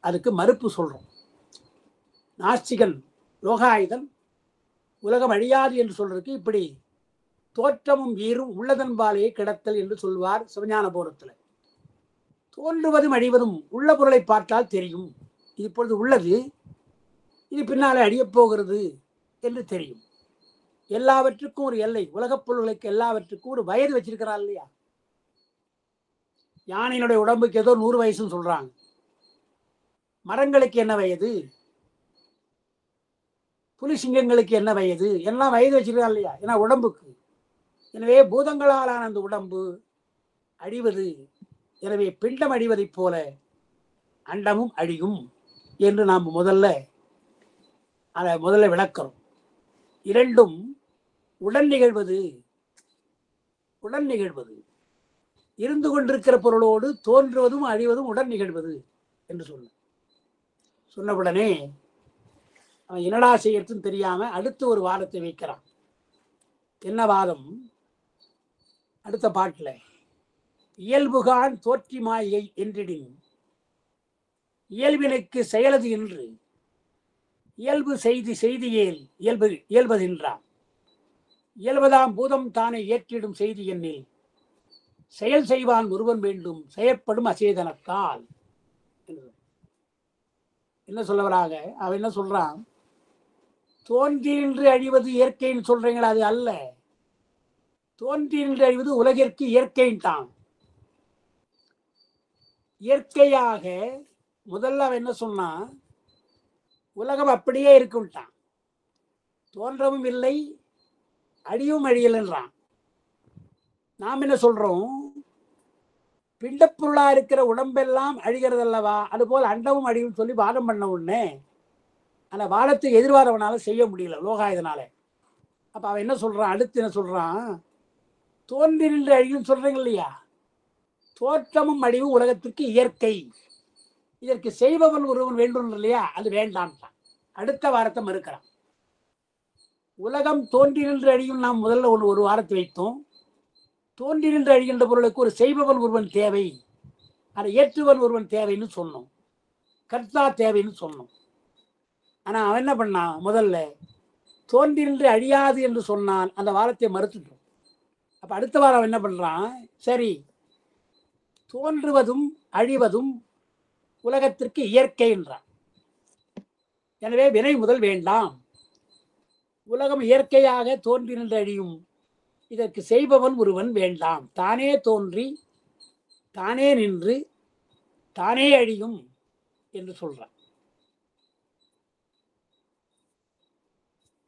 அதுக்கு மறுப்பு சொல்றோம். நாஸ்திகன் லோகாயுதன் உலகம் அழியாது என்று சொல்றதுக்கு இப்படி தோற்றமும் ஈரும் உள்ளதன்பாலே கிடத்தல் என்று சொல்வார் சிவஞான போதத்தில். தோன்றுவதும் அழிவதும் உள்ள பொருளை பார்த்தால் தெரியும். இது இப்பொழுது உள்ளது, இது பின்னாலே அழியப் போகிறது என்று தெரியும். எல்லாவற்றுக்கும் ஒரு எல்லை, உலகப் பொருள்களுக்கு எல்லாவற்றுக்கும் ஒரு வயது வச்சிருக்கிறார் இல்லையா? யானையினுடைய உடம்புக்கு ஏதோ 100 வயசுன்னு சொல்றாங்க. மரங்களுக்கு என்ன வயது, புலி சிங்கங்களுக்கு என்ன வயது, எல்லாம் வயது வச்சிருக்கா இல்லையா? ஏன்னா உடம்புக்கு. எனவே பூதங்களாலான அந்த உடம்பு அழிவது, எனவே பிண்டம் அழிவதைப் போல அண்டமும் அழியும் என்று நாம் முதல்ல விளக்கிறோம். இரண்டும் உடன் நிகழ்வது, உடன் நிகழ்வது, இருந்து கொண்டிருக்கிற பொருளோடு தோன்றுவதும் அழிவதும் உடன் நிகழ்வது என்று சொன்னவுடனே அவன் என்னடா செய்யறதுன்னு தெரியாம அடுத்து ஒரு வாதத்தை வைக்கிறான். என்ன வாதம்? அடுத்த பாட்டுல இயல்புகான் தோற்றி மாயை என்றிடின் இயல்பினுக்கு செயலது என்று இயல்பு செய்தியேல் இயல்பதென்றான். இயல்பதாம் பூதம் தானே ஏற்றிடும் செய்தி எண்ணில் செயல் செய்வான் ஒருவன் வேண்டும் செயற்படும் அசேதனத்தால். என்ன சொல்லவராக அவன் என்ன சொல்றான்? தோன்றி நின்று அழிவது இயற்கைன்னு சொல்றீங்களா? அது அல்ல. தோன்றி நின்று அழிவது உலகிற்கு இயற்கையின் தான். இயற்கையாக முதல்ல அவன் என்ன சொன்னா, உலகம் அப்படியே இருக்குன்ட்டான். தோன்றவும் இல்லை, அழியும் அழியல்ன்றான். நாம் என்ன சொல்றோம்? பிண்டப்பொருளா இருக்கிற உடம்பெல்லாம் அழிகிறது அல்லவா, அதுபோல் அண்டமும் அழியும் சொல்லி வாதம் பண்ண உடனே அந்த வாதத்துக்கு எதிர்வாதவனால செய்ய முடியல லோகாயுதனால. அப்ப அவன் என்ன சொல்றான்? அடுத்து என்ன சொல்றான்? தோன்றி நின்று அழியும் சொல்றீங்க இல்லையா, தோற்றமும் அழிவும் உலகத்திற்கு இயற்கை, இதற்கு செய்பவன் ஒருவன் வேண்டும் இல்லையா, அது வேண்டான்ட்டான். அடுத்த வாரத்தை மறுக்கிறான். உலகம் தோன்றி நின்று அழியும் நாம் முதல்ல ஒரு வாரத்தை வைத்தோம். தோன்றி நின்று அழிகின்ற பொருளுக்கு ஒரு செய்பவன் ஒருவன் தேவை, அதை ஏற்றுவன் ஒருவன் தேவைன்னு சொன்னோம், கர்த்தா தேவைன்னு சொன்னோம். ஆனா அவன் என்ன பண்ணான்? முதல்ல தோன்றி நின்று அழியாது என்று சொன்னான், அந்த வாரத்தை மறுத்துட்டோம். அப்ப அடுத்த வாரம் என்ன பண்றான்? சரி, தோன்றுவதும் அழிவதும் உலகத்திற்கு இயற்கை என்றான். எனவே வினை முதல் வேண்டாம், உலகம் இயற்கையாக தோன்றி நின்று அழியும், இதற்கு செய்பவன் ஒருவன் வேண்டாம், தானே தோன்றி தானே நின்று தானே அழியும் என்று சொல்றான்.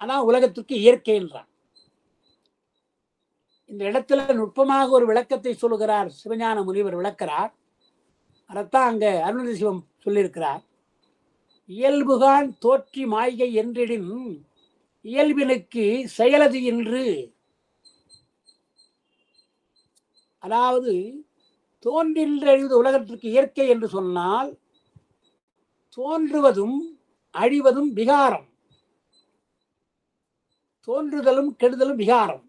ஆனா உலகத்திற்கு இயற்கை என்றான். இந்த இடத்துல நுட்பமாக ஒரு விளக்கத்தை சொல்லுகிறார் சிவஞான முனிவர், விளக்கிறார். அதைத்தான் அங்க அருணதி சிவம் சொல்லியிருக்கிறார். இயல்புகான் தோற்றி மாய்கை என்றிடின் இயல்பினுக்கு செயலது என்று. அதாவது தோன்றின்று அழிவது உலகத்திற்கு இயற்கை என்று சொன்னால், தோன்றுவதும் அழிவதும் விகாரம், தோன்றுதலும் கெடுதலும் விகாரம்.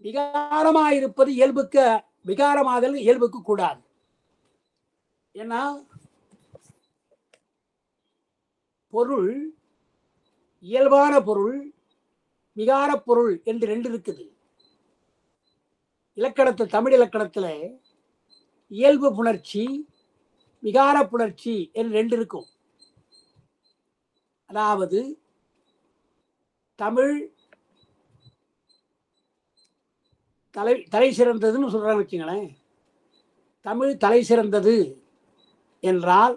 விகாரமாயிருப்பது இயல்புக்கு, விகாரமாதல் இயல்புக்கு கூடாது. ஏன்னா பொருள், இயல்பான பொருள், விகார பொருள் என்று 2 இருக்குது. இலக்கணத்தில், தமிழ் இலக்கணத்தில் இயல்பு புணர்ச்சி, விகார புணர்ச்சி என்று 2 இருக்கும். அதாவது தமிழ் தலை சிறந்ததுன்னு சொல்றாங்க வச்சுங்களேன். தமிழ் தலை சிறந்தது என்றால்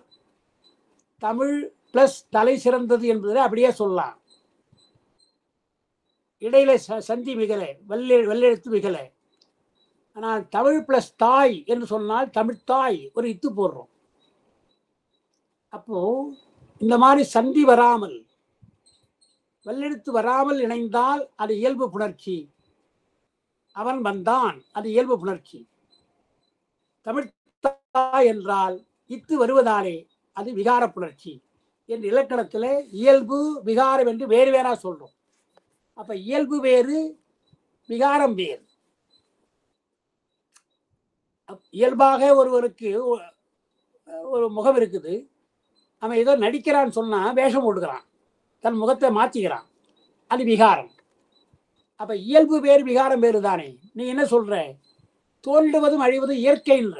தமிழ் பிளஸ் தலை சிறந்தது என்பதை அப்படியே சொல்லலாம். இடையில சந்தி மிகலை, வெள்ளெழுத்து மிகலை. ஆனால் தமிழ் பிளஸ் தாய் என்று சொன்னால் தமிழ்த்தாய் ஒரு இத்து போடுறோம். அப்போ இந்த மாதிரி சந்தி வராமல் வெள்ளெழுத்து வராமல் இணைந்தால் அது இயல்பு புணர்ச்சி. அவன் வந்தான், அது இயல்பு புணர்ச்சி. தமிழ்த்தாய் என்றால் இத்து வருவதாலே அது விகார புணர்ச்சி என்று இலக்கணத்தில் இயல்பு விகாரம் என்று வேறு வேறா சொல்றோம். அப்ப இயல்பு வேறு, விகாரம் வேறு. இயல்பாக ஒருவருக்கு ஒரு முகம் இருக்குது, அவன் ஏதோ நடிக்கிறான்னு சொன்னா வேஷம் போட்டுக்கிறான், தன் முகத்தை மாற்றிக்கிறான், அது விகாரம். அப்ப இயல்பு வேறு விகாரம் வேறு தானே. நீ என்ன சொல்ற? தோன்றுவதும் அழிவதும் இயற்கைன்ற.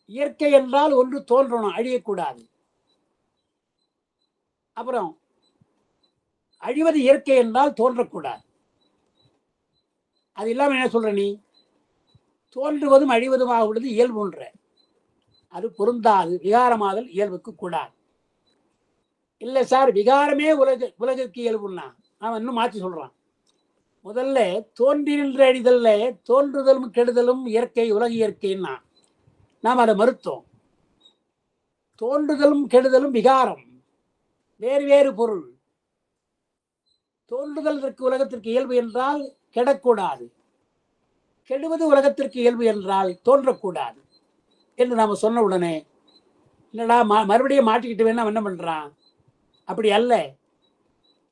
இயற்கை என்றால் ஒன்று தோன்றணும், அழியக்கூடாது. அப்புறம் அழிவது இயற்கை என்றால் தோன்றக்கூடாது. அது இல்லாமல் என்ன சொல்ற நீ? தோன்றுவதும் அழிவதுமாக உள்ளது இயல்புன்ற. அது பொருந்தாது. விகாரமாதல் இயல்புக்கு கூடாது. இல்லை சார், விகாரமே உலகிற்கு இயல்புன்னா அவன் இன்னும் மாற்றி சொல்றான். முதல்ல தோன்றி நின்று அழிதல்ல தோன்றுதலும் கெடுதலும் இயற்கை, உலக இயற்கைன்னா நாம் அதை மறுத்தோம். தோன்றுதலும் கெடுதலும் விகாரம், வேறு வேறு பொருள். தோன்றுதல் உலகத்திற்கு இயல்பு என்றால் கெடக்கூடாது, கெடுவது உலகத்திற்கு இயல்பு என்றால் தோன்றக்கூடாது என்று நாம் சொன்ன உடனே என்னடா மறுபடியும் மாட்டிக்கிட்டு வேணா என்ன பண்றான்? அப்படி அல்ல.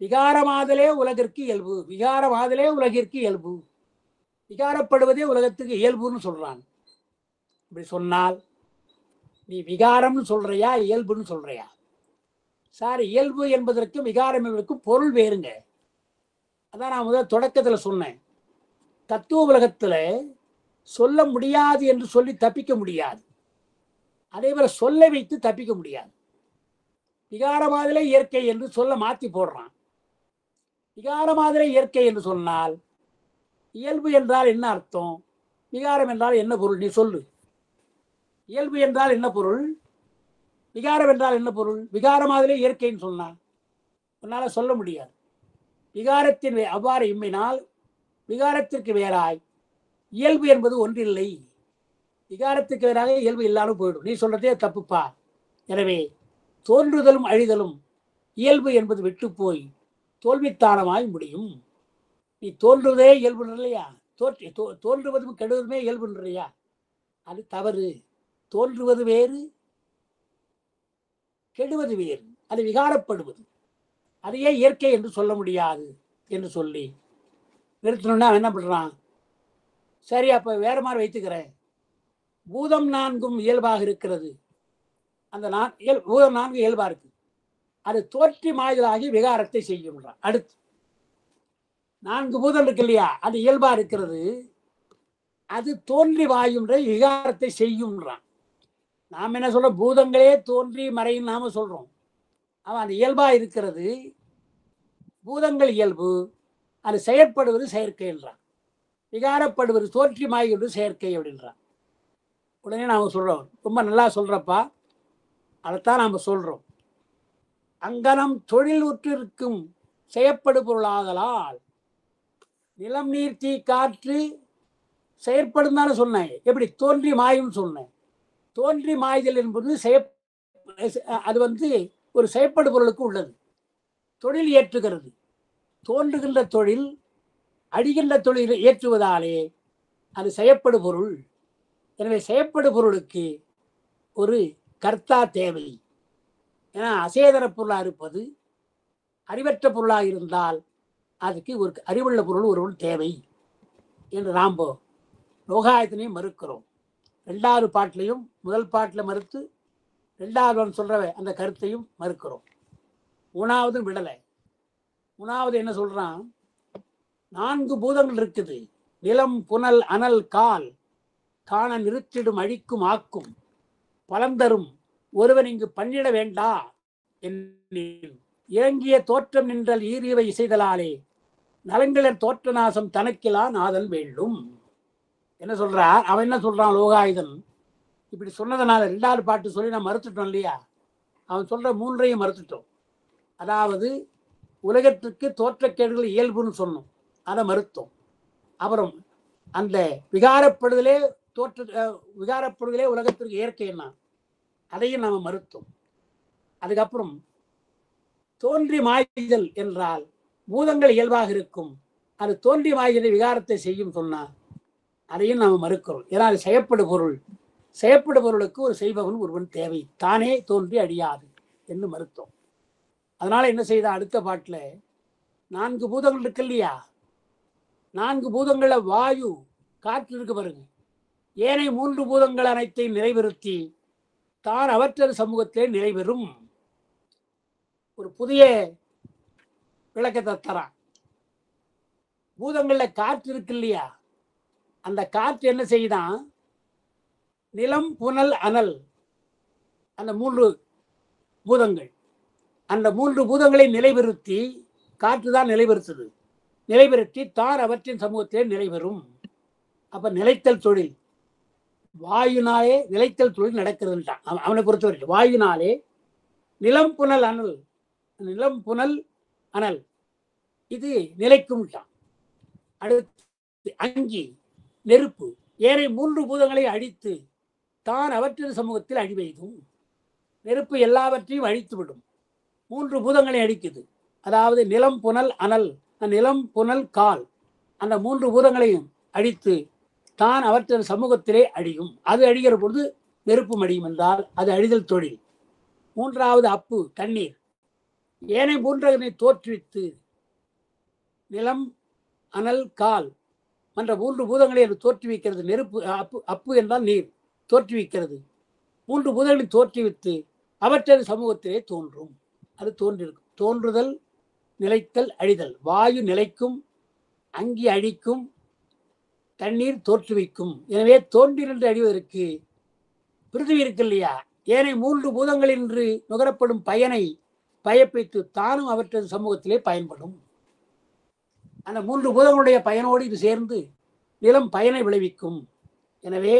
விகாரமாதலே உலகிற்கு இயல்பு, விகாரமாதலே உலகிற்கு இயல்பு, விகாரப்படுவதே உலகத்துக்கு இயல்புன்னு சொல்றான். இப்படி சொன்னால் நீ விகாரம்னு சொல்றியா இயல்புன்னு சொல்றியா? சார், இயல்பு என்பதற்கும் விகாரம் என்பதற்கும் பொருள் வேறுங்க. அதான் நான் முதல் தொடக்கத்தில் சொன்னேன். தத்துவ உலகத்தில் சொல்ல முடியாது என்று சொல்லி தப்பிக்க முடியாது, அதே போல சொல்ல வைத்து தப்பிக்க முடியாது. விகாரமாதலே இயற்கை என்று சொல்ல மாற்றி போடுறான். விகாரமாதலே இயற்கை என்று சொன்னால் இயல்பு என்றால் என்ன அர்த்தம்? விகாரம் என்றால் என்ன பொருள்? நீ சொல்லு. இயல்பு என்றால் என்ன பொருள்? விகாரம் என்றால் என்ன பொருள்? விகாரமாதலே இயற்கைன்னு சொன்னா உன்னால சொல்ல முடியாது. விகாரத்தின் அவ்வாறு இம்மினால் விகாரத்திற்கு வேறாய் இயல்பு என்பது ஒன்றில்லை. விகாரத்துக்கு வேறாக இயல்பு இல்லாமல் போயிடும். நீ சொல்றதே தப்புப்பா. எனவே தோன்றுதலும் அழிதலும் இயல்பு என்பது விட்டு போய் தோல்வித்தானமாய் முடியும். நீ தோன்றுவதே இயல்பு இல்லையா? தோன்றுவதும் கெடுவதுமே இயல்பு இல்லையா? அது தவறு. தோன்றுவது வேறு, கெடுவது வேறு, அது விகாரப்படுவது. அதையே இயற்கை என்று சொல்ல முடியாது என்று சொல்லி நிறுத்தணும்னா என்ன பண்றான்? சரி, அப்ப வேற மாதிரி வைத்துக்கிறேன். பூதம் நான்கும் இயல்பாக இருக்கிறது. அந்த பூதம் நான்கு இயல்பா இருக்கு, அது தோற்றி மாய்தலாகி விகாரத்தை செய்யும்ன்றான். அடுத்து நான்கு பூதம் இருக்கு இல்லையா, அது இயல்பா இருக்கிறது, அது தோன்றி வாயுன்ற விகாரத்தை செய்யும்ன்றான். நாம் என்ன சொல்றோம்? பூதங்களே தோன்றி மறையும் நாம சொல்றோம். அவன் அந்த இயல்பா இருக்கிறது, பூதங்கள் இயல்பு, அது செயற்படுவது செயற்கை என்றான். விகாரப்படுவது தோற்றி மாய்கின்ற செயற்கை அப்படின்றான். உடனே நாம சொல்றோம், ரொம்ப நல்லா சொல்றப்பா, அதைத்தான் நாம சொல்றோம். அங்கனம் தொழில் உற்றிருக்கும் செயற்படு பொருளாதலால் நிலம் நீர் தீ காற்று செயற்படும் தானே சொன்னேன். எப்படி தோன்றி மாயும் சொன்னேன். தோன்றி மாய்தல் என்பது அது ஒரு செயற்படு பொருளுக்கு உள்ளது. தொழில் ஏற்றுகிறது. தோன்றுகின்ற தொழில் அடிகின்ற தொழிலை ஏற்றுவதாலே அது செயற்படு பொருள். எனவே செயற்படு பொருளுக்கு ஒரு கர்த்தா தேவை. ஏன்னா அசேதர பொருளாக இருப்பது அறிவற்ற பொருளாக இருந்தால் அதுக்கு ஒரு அறிவுள்ள பொருள் ஒருவன் தேவை என்று நாம் லோகாயத்தினையும் மறுக்கிறோம். 2வது பாட்டிலையும் முதல் பாட்டில் மறுத்து 2வது சொல்ற அந்த கருத்தையும் மறுக்கிறோம். 3வது விடலை. 3வது என்ன சொல்றான்? 4 பூதங்கள் இருக்குது. நிலம் புனல் அனல் கால் காண நிறுத்திடும் அழிக்கும் ஆக்கும் பலந்தரும் ஒருவன் இங்கு பண்ணிட வேண்டா இறங்கிய தோற்றம் நின்றல் ஈரியவை இசைதலாலே நலங்களின் தோற்ற நாசம் தனக்கிலான் ஆதல் வேண்டும். என்ன சொல்றார்? அவன் என்ன சொல்றான்? லோகாயுதன் இப்படி சொன்னதுனால 2வது பாட்டு சொல்லி நான் மறுத்துட்டோம் இல்லையா? அவன் சொல்ற மூன்றையும் மறுத்துட்டோம். அதாவது உலகத்திற்கு தோற்றக்கேடுகள் இயல்புன்னு சொன்னோம், அதை மறுத்தோம். அப்புறம் அந்த விகாரப்படுதலே விகாரப்படுதலே உலகத்திற்கு இயற்கை என்ன, அதையும் நாம மறுத்தோம். அதுக்கப்புறம் தோன்றி மாய்தல் என்றால் பூதங்கள் இயல்பாக இருக்கும், அது தோன்றி மாய்தலை விகாரத்தை செய்யும் சொன்னா அதையும் நாம் மறுக்கிறோம். ஏன்னா அது செய்யப்படு பொருள், செய்யப்படு பொருளுக்கு ஒரு செய்பவன் ஒருவன் தேவை, தானே தோன்றி அழியாது என்று மறுத்தோம். அதனால என்ன செய்த, அடுத்த பாட்டுல 4 பூதங்கள் இருக்கு இல்லையா, 4 பூதங்கள வாயு காற்று இருக்கு பாருங்க, ஏனைய 3 பூதங்கள் அனைத்தையும் நிறைவேறுத்தி தான் அவற்ற சமூகத்திலே நிறைவேறும். ஒரு புதிய விளக்கத்தை தரான். பூதங்கள்ல காற்று இருக்கு இல்லையா, அந்த காற்று என்ன செய்தான், நிலம் புனல் அனல், அந்த 3 பூதங்கள், அந்த 3 பூதங்களை நிலைபெறுத்தி, காற்று தான் நிலைபெறுத்தது, நிலைபெறுத்தி தான் அவற்றின் சமூகத்திலே நிலைபெறும். அப்ப நிலைத்தல் தொழில் வாயுனாலே நிலைத்தல் தொழில் நடக்கிறதுட்டான் அவனை பொறுத்தவரை. வாயுனாலே நிலம் புனல் அனல், நிலம் புனல் அனல் இது நிலைக்கும். அடுத்து அங்கி நெருப்பு, ஏனைய 3 பூதங்களை அழித்து தான் அவற்றின் சமூகத்தில் அழிவெய்தும். நெருப்பு எல்லாவற்றையும் அழித்து விடும், 3 பூதங்களை அழிக்குது. அதாவது நிலம் புனல் அனல், நிலம் புனல் கால், அந்த 3 பூதங்களையும் அழித்து தான் அவற்றின் சமூகத்திலே அழியும். அது அழிகிற பொழுது நெருப்பு அழியும் என்றால் அது அழிதல் தொழில். 3வது அப்பு தண்ணீர், ஏனைய 3 தோற்றுவித்து நிலம் அனல் கால் என்ற 3 பூதங்களை தோற்றுவிக்கிறது. நெருப்பு அப்பு, அப்பு என்றால் நீர், தோற்றுவிக்கிறது. 3 பூதங்களை தோற்றுவித்து அவற்றை சமூகத்திலே தோன்றும். அது தோன்றிருக்கும். தோன்றுதல், நிலைத்தல், அழிதல். வாயு நிலைக்கும், அங்கி அழிக்கும், தண்ணீர் தோற்றுவிக்கும். எனவே தோன்றி நின்று அழிவதற்கு பிருத்திவி இருக்கு இல்லையா, ஏனைய 3 பூதங்கள் என்று நுகரப்படும் பயனை பயப்பித்து தானும் அவற்றை சமூகத்திலே பயன்படும். அந்த 3 பூதங்களுடைய பயனோடு இது சேர்ந்து நிலம் பயனை விளைவிக்கும். எனவே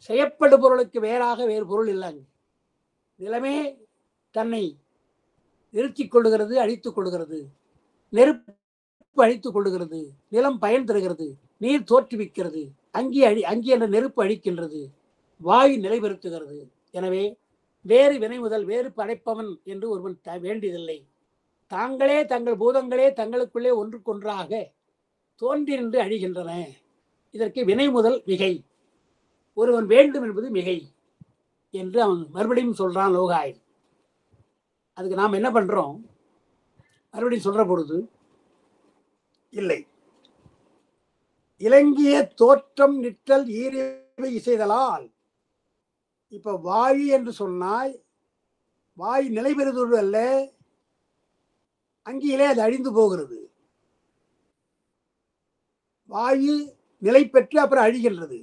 செய்யப்படு பொருளுக்கு வேறாக வேறு பொருள் இல்லைங்க. நிலமே தன்னை நிறுத்திக் கொள்ளுகிறது, அழித்துக் கொள்ளுகிறது. நெருப்பு அழித்துக் கொள்ளுகிறது, நிலம் பயன் தருகிறது, நீர் தோற்றுவிக்கிறது, அங்கி என்ற நெருப்பு அழிக்கின்றது, வாயு நிலைபெறுத்துகிறது. எனவே வேறு வினை முதல் வேறு படைப்பவன் என்று ஒருவன் வேண்டியதில்லை. தாங்களே தங்கள் பூதங்களே தங்களுக்குள்ளே ஒன்றுக்கொன்றாக தோன்றி நின்று அழிகின்றன. இதற்கு வினை முதல் மிகை, ஒருவன் வேண்டும் என்பது மிகை என்று அவன் மறுபடியும் சொல்றான் லோகாய். அதுக்கு நாம் என்ன பண்றோம், மறுபடியும் சொல்ற பொழுது இல்லை, இலங்கிய தோற்றம் நிற்றல் ஈரவை இசைதலால். இப்ப வாயு என்று சொன்னாய், வாயு நிலை பெறுவது அல்ல, அங்கியிலே அது அழிந்து போகிறது. வாயு நிலை பெற்று அப்புறம் அழிகின்றது.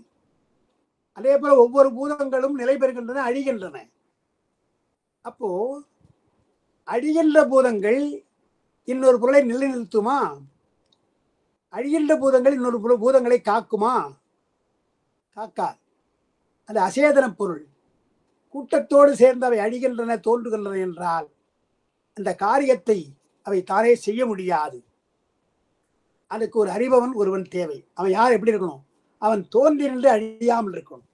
அதே போல ஒவ்வொரு பூதங்களும் நிலை பெறுகின்றன, அழிகின்றன. அப்போ அழிகின்ற பூதங்கள் இன்னொரு பொருளை நிலைநிறுத்துமா? அழிகின்ற பூதங்கள் இன்னொரு பூதங்களை காக்குமா? காக்கா. அது அசேதன பொருள். கூட்டத்தோடு சேர்ந்து அவை அழிகின்றன, தோன்றுகின்றன என்றால் அந்த காரியத்தை அவை தானே செய்ய முடியாது. அதுக்கு ஒரு அறிபவன் ஒருவன் தேவை. அவன் யார், எப்படி இருக்கணும்? அவன் தோன்றி நின்று அழியாமல் இருக்கணும்.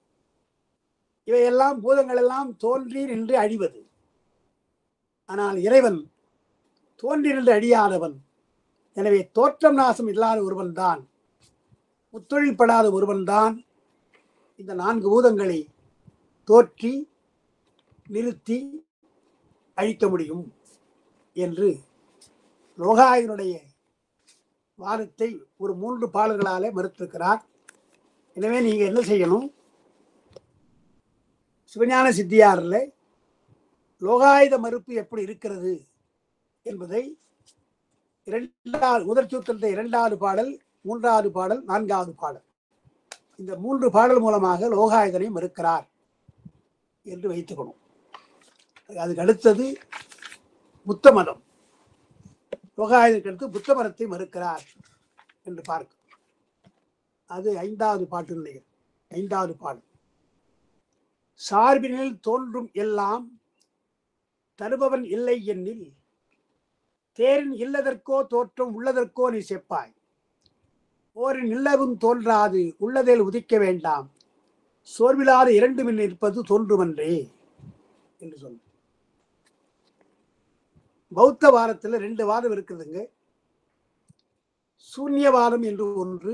இவையெல்லாம் பூதங்கள் எல்லாம் தோன்றி நின்று அழிவது. ஆனால் இறைவன் தோன்றி நின்று அழியாதவன். எனவே தோற்றம் நாசம் இல்லாத ஒருவன் தான், முத்தொழில் படாத ஒருவன் தான் இந்த 4 பூதங்களை தோற்றி நிறுத்தி அழிக்க முடியும் என்று லோகாயனுடைய வாதத்தை ஒரு 3 பாடல்களாலே மறுத்திருக்கிறார். எனவே நீங்க என்ன செய்யணும், சிவஞான சித்தியாரில் லோகாயுத மறுப்பு எப்படி இருக்கிறது என்பதை முதற் சூத்திரத்தை 2வது பாடல், 3வது பாடல், 4வது பாடல், இந்த 3 பாடல் மூலமாக லோகாயுதனை மறுக்கிறார் என்று வைத்துக்கணும். அதுக்கு அடுத்தது புத்த மதம். லோகாயுதனுக்கு அடுத்து புத்த மதத்தை மறுக்கிறார் என்று பார்க்கும். அது 5வது பாட்டு நிலைகள். 5வது பாடல். சார்பினில் தோன்றும் எல்லாம் தருபவன் இல்லை என்னில் தேரின் இல்லதற்கோ தோற்றம் உள்ளதற்கோ நீ செப்பாய். ஓரின் இல்லவும் தோன்றாது உள்ளதில் உதிக்க வேண்டாம். சோர்விலாத இரண்டு மின் இருப்பது தோன்றுமன்றே என்று சொன்ன. பௌத்த வாதத்தில் 2 வாதம் இருக்குதுங்க. சூன்யவாதம் என்று ஒன்று,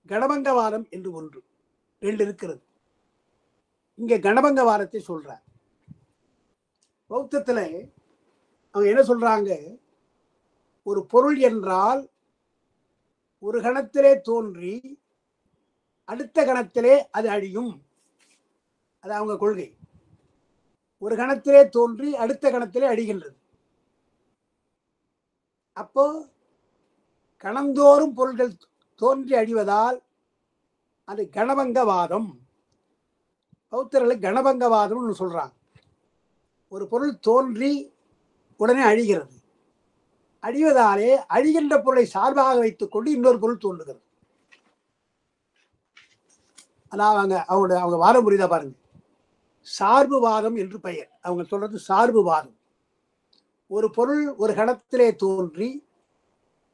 கணபங்கவாதம் என்று ஒன்று, 2 இருக்கிறது. இங்க கணபங்கவாதத்தை சொல்றார். பௌத்தத்தில் அவங்க என்ன சொல்றாங்க, ஒரு பொருள் என்றால் ஒரு கணத்திலே தோன்றி அடுத்த கணத்திலே அது அழியும். அது அவங்க கொள்கை. ஒரு கணத்திலே தோன்றி அடுத்த கணத்திலே அழிகின்றது. அப்போ கணந்தோறும் பொருள்கள் தோன்றி அழிவதால் அது கணபங்கவாதம். பௌத்தர்கள் கணபங்கவாதம்னு சொல்றாங்க. ஒரு பொருள் தோன்றி உடனே அழிகிறது. அழிவதாலே அழிகின்ற பொருளை சார்பாக வைத்துக் கொண்டு இன்னொரு பொருள் தோன்றுகிறது. அதான் அவங்க வாதம் புரியுதா பாருங்க. சார்புவாதம் என்று பெயர். அவங்க சொல்றது சார்புவாதம். ஒரு பொருள் ஒரு கணத்திலே தோன்றி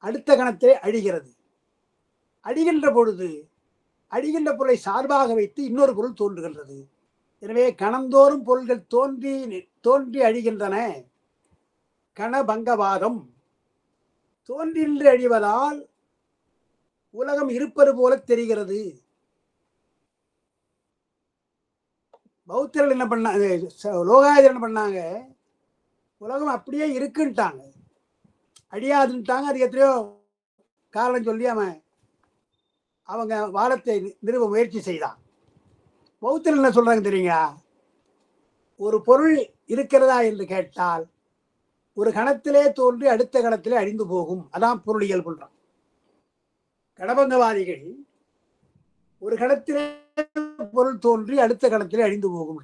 அடுத்த கணத்திலே அழிகிறது. அழிகின்ற பொழுது அழிகின்ற பொருளை சார்பாக வைத்து இன்னொரு பொருள் தோன்றுகின்றது. எனவே கணந்தோறும் பொருள்கள் தோன்றி அழிகின்றன. கணபங்கவாதம். தோன்றின்றி அழிவதால் உலகம் இருப்பது போல தெரிகிறது. பௌத்தர்கள் என்ன பண்ணாங்க, லோகாயதர் என்ன பண்ணாங்க, உலகம் அப்படியே இருக்குன்ட்டாங்க, அழியாதுன்ட்டாங்க. அது எத்தனையோ காரணம் சொல்லி அவங்க வாதத்தை நிறுவ முயற்சி செய்தான். பௌத்தர்கள் என்ன சொல்றாங்க தெரியுங்க, ஒரு பொருள் இருக்கிறதா என்று கேட்டால் ஒரு கணத்திலே தோன்றி அடுத்த கணத்திலே அழிந்து போகும். அதான் பொருளியல் பண்றான். கணபங்கவாதிகள் ஒரு கணத்திலே பொருள் தோன்றி அடுத்த கணத்திலே அழிந்து போகும்.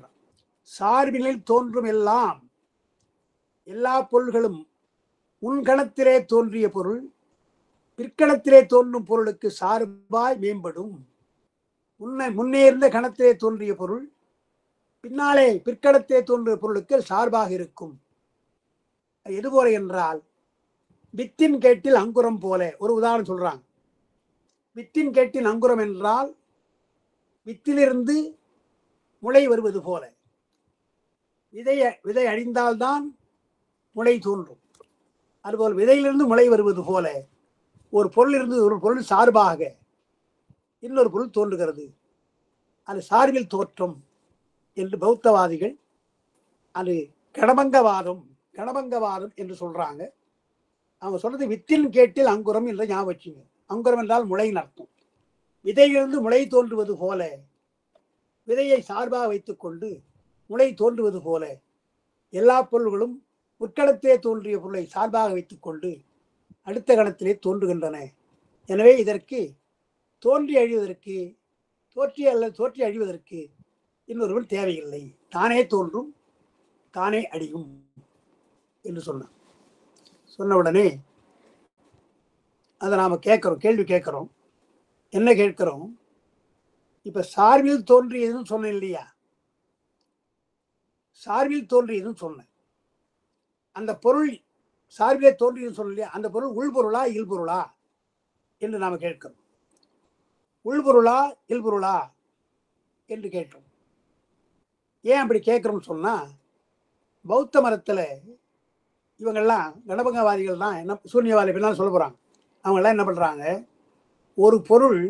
சார்பினில் தோன்றும் எல்லா பொருள்களும் முன்கணத்திலே தோன்றிய பொருள் பிற்கணத்திலே தோன்றும் பொருளுக்கு சார்பாய் மேம்படும். முன்னே இருந்த கணத்திலே தோன்றிய பொருள் பின்னாலே பிற்கணத்திலே தோன்றிய பொருளுக்கு சார்பாக இருக்கும். எது போல என்றால் வித்தின் கேட்டில் அங்குரம் போல. ஒரு உதாரணம் சொல்றாங்க. வித்தின் கேட்டில் அங்குரம் என்றால் வித்திலிருந்து முளை வருவது போல. விதை அழிந்தால்தான் முளை தோன்றும். அதுபோல் விதையிலிருந்து முளை வருவது போல ஒரு பொருள் இருந்து ஒரு பொருள் சார்பாக இன்னொரு பொருள் தோன்றுகிறது. அது சார்பில் தோற்றம் என்று பௌத்தவாதிகள் அது கணபங்கவாதம் என்று சொல்றாங்க. அவங்க சொல்றது வித்தின் கேட்டில் அங்குரம் என்ற ஞாபகம் வச்சுங்க. அங்குரம் என்றால் முளையின் அர்த்தம். விதையிலிருந்து முளை தோன்றுவது போல, விதையை சார்பாக வைத்துக் கொண்டு முளை தோன்றுவது போல எல்லா பொருள்களும் முற்கணத்திலே தோன்றிய பொருளை சார்பாக வைத்துக் கொண்டு அடுத்த கணத்திலே தோன்றுகின்றன. எனவே இதற்கு தோன்றி அழிவதற்கு இன்னொருவன் தேவையில்லை. தானே தோன்றும் தானே அழியும் என்று சொன்ன உடனே அதை நாம கேள்வி கேட்கிறோம். என்ன கேட்கிறோம்? இப்ப சார்பில் தோன்றியதுன்னு சொன்னேன் இல்லையா? சார்பில் தோன்றியதுன்னு சொன்னேன். அந்த பொருள் சார்பிலே தோன்றியதுன்னு சொன்ன இல்லையா? அந்த பொருள் உள்பொருளா இல்பொருளா என்று நாம கேட்கிறோம். உள்பொருளா இல்பொருளா என்று கேட்டோம். ஏன் அப்படி கேட்கிறோம்னு சொன்னா, பௌத்த மதத்துல இவங்கெல்லாம் கணபங்கவாதிகள் தான் என்ன சூன்யவாதி பின்னால் சொல்ல போறாங்க. அவங்க எல்லாம் என்ன பண்றாங்க, ஒரு பொருள்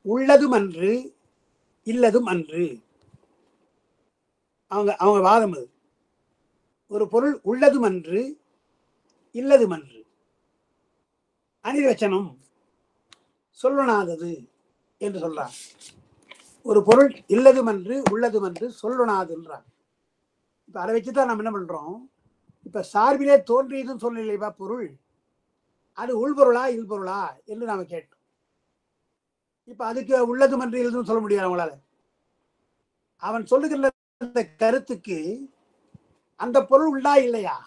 உள்ளதும் அன்று இல்லதும் அன்று. அவங்க வாதம் அது. ஒரு பொருள் உள்ளதும் அன்று இல்லதும் அன்று. அனிர்வச்சனம் சொல்லணாதது என்று சொல்றாங்க. ஒரு பொருள் இல்லதும் அன்று உள்ளதும் அன்று சொல்லணாதுன்றாங்க. இப்ப அதை வச்சுதான் நம்ம என்ன பண்றோம், இப்ப சார்பிலே தோன்றியதுன்னு சொல்லலையா பொருள், அது உள்பொருளா இல்பொருளா என்று நாம கேட்டோம். இப்ப அதுக்கு உள்ளதும் அன்று இல்லதும் சொல்ல முடியாது அவங்களால. அவன் சொல்லுகின்ற கருத்துக்கு அந்த பொருள் உள்ளா இல்லையா,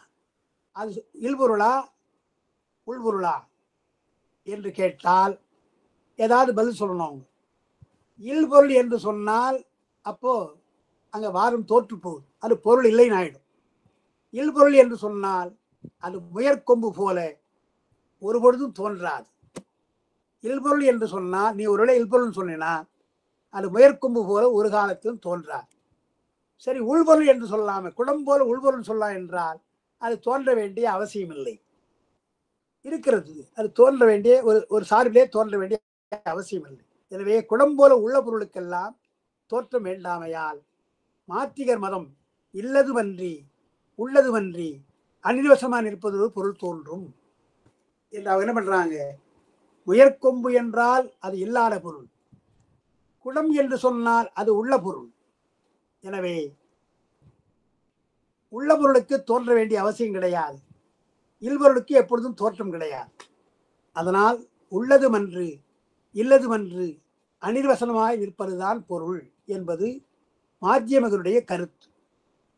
அது இல்பொருளா உள்பொருளா என்று கேட்டால் ஏதாவது பதில் சொல்லணும். இல்பொருள் என்று சொன்னால் அப்போ அங்க வாதம் தோற்று போகுது, அது பொருள் இல்லைன்னு ஆயிடும். இல்பொருள் என்று சொன்னால் அது முயற்கொம்பு போல ஒருபொழுதும் தோன்றாது. இல்பொருள் என்று சொன்னால் நீ ஒருவேளை இல்பொருள் சொன்னா அது முயற்கொம்பு போல ஒரு காலத்திலும் தோன்றாது. சரி, உள்பொருள் என்று சொல்லாம குடம் போல உள்பொருள் சொல்லலாம் என்றால் அது தோன்ற வேண்டிய அவசியம் இல்லை. இருக்கிறது, அது தோன்ற வேண்டிய ஒரு சார்பிலே தோன்ற வேண்டிய அவசியம் இல்லை. எனவே குடம் போல உள்ள பொருளுக்கெல்லாம் தோற்றம் வேண்டாமையால் மாத்திகர் மதம் இல்லதுமன்றி உள்ளதுமன்றி அனிர்வசமாக இருப்பது பொருள் தோன்றும் என்று அவங்க என்ன பண்றாங்க, முயற்கொம்பு என்றால் அது இல்லாத பொருள், குடம் என்று சொன்னால் அது உள்ள பொருள். எனவே உள்ள பொருளுக்கு தோன்ற வேண்டிய அவசியம் கிடையாது, இல்பொருளுக்கு எப்பொழுதும் தோற்றம் கிடையாது. அதனால் உள்ளதுமன்று இல்லதுமன்று அனிர்வசனமாய் நிற்பதுதான் பொருள் என்பது மாத்தியமிகருடைய கருத்து.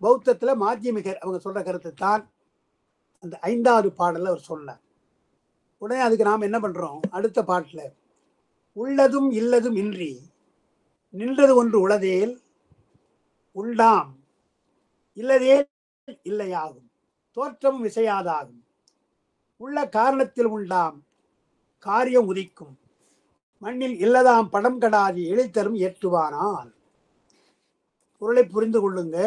பௌத்தத்தில் மாத்தியமிகர் அவங்க சொல்ற கருத்து தான் அந்த 5வது பாடலில் அவர் சொன்னார். உடனே அதுக்கு நாம் என்ன பண்றோம், அடுத்த பாட்டில் உள்ளதும் இல்லதும் இன்றி நின்றது ஒன்று உளதேல் உண்டாம் இல்லதேல் இல்லையாகும் தோற்றமும் விசையாதாகும் உள்ள காரணத்தில் உண்டாம் காரியம் உதிக்கும் மண்ணில் இல்லதாம் படம் கடாதி எழித்தரும் ஏற்றுவானால். பொருளை புரிந்து கொள்ளுங்க.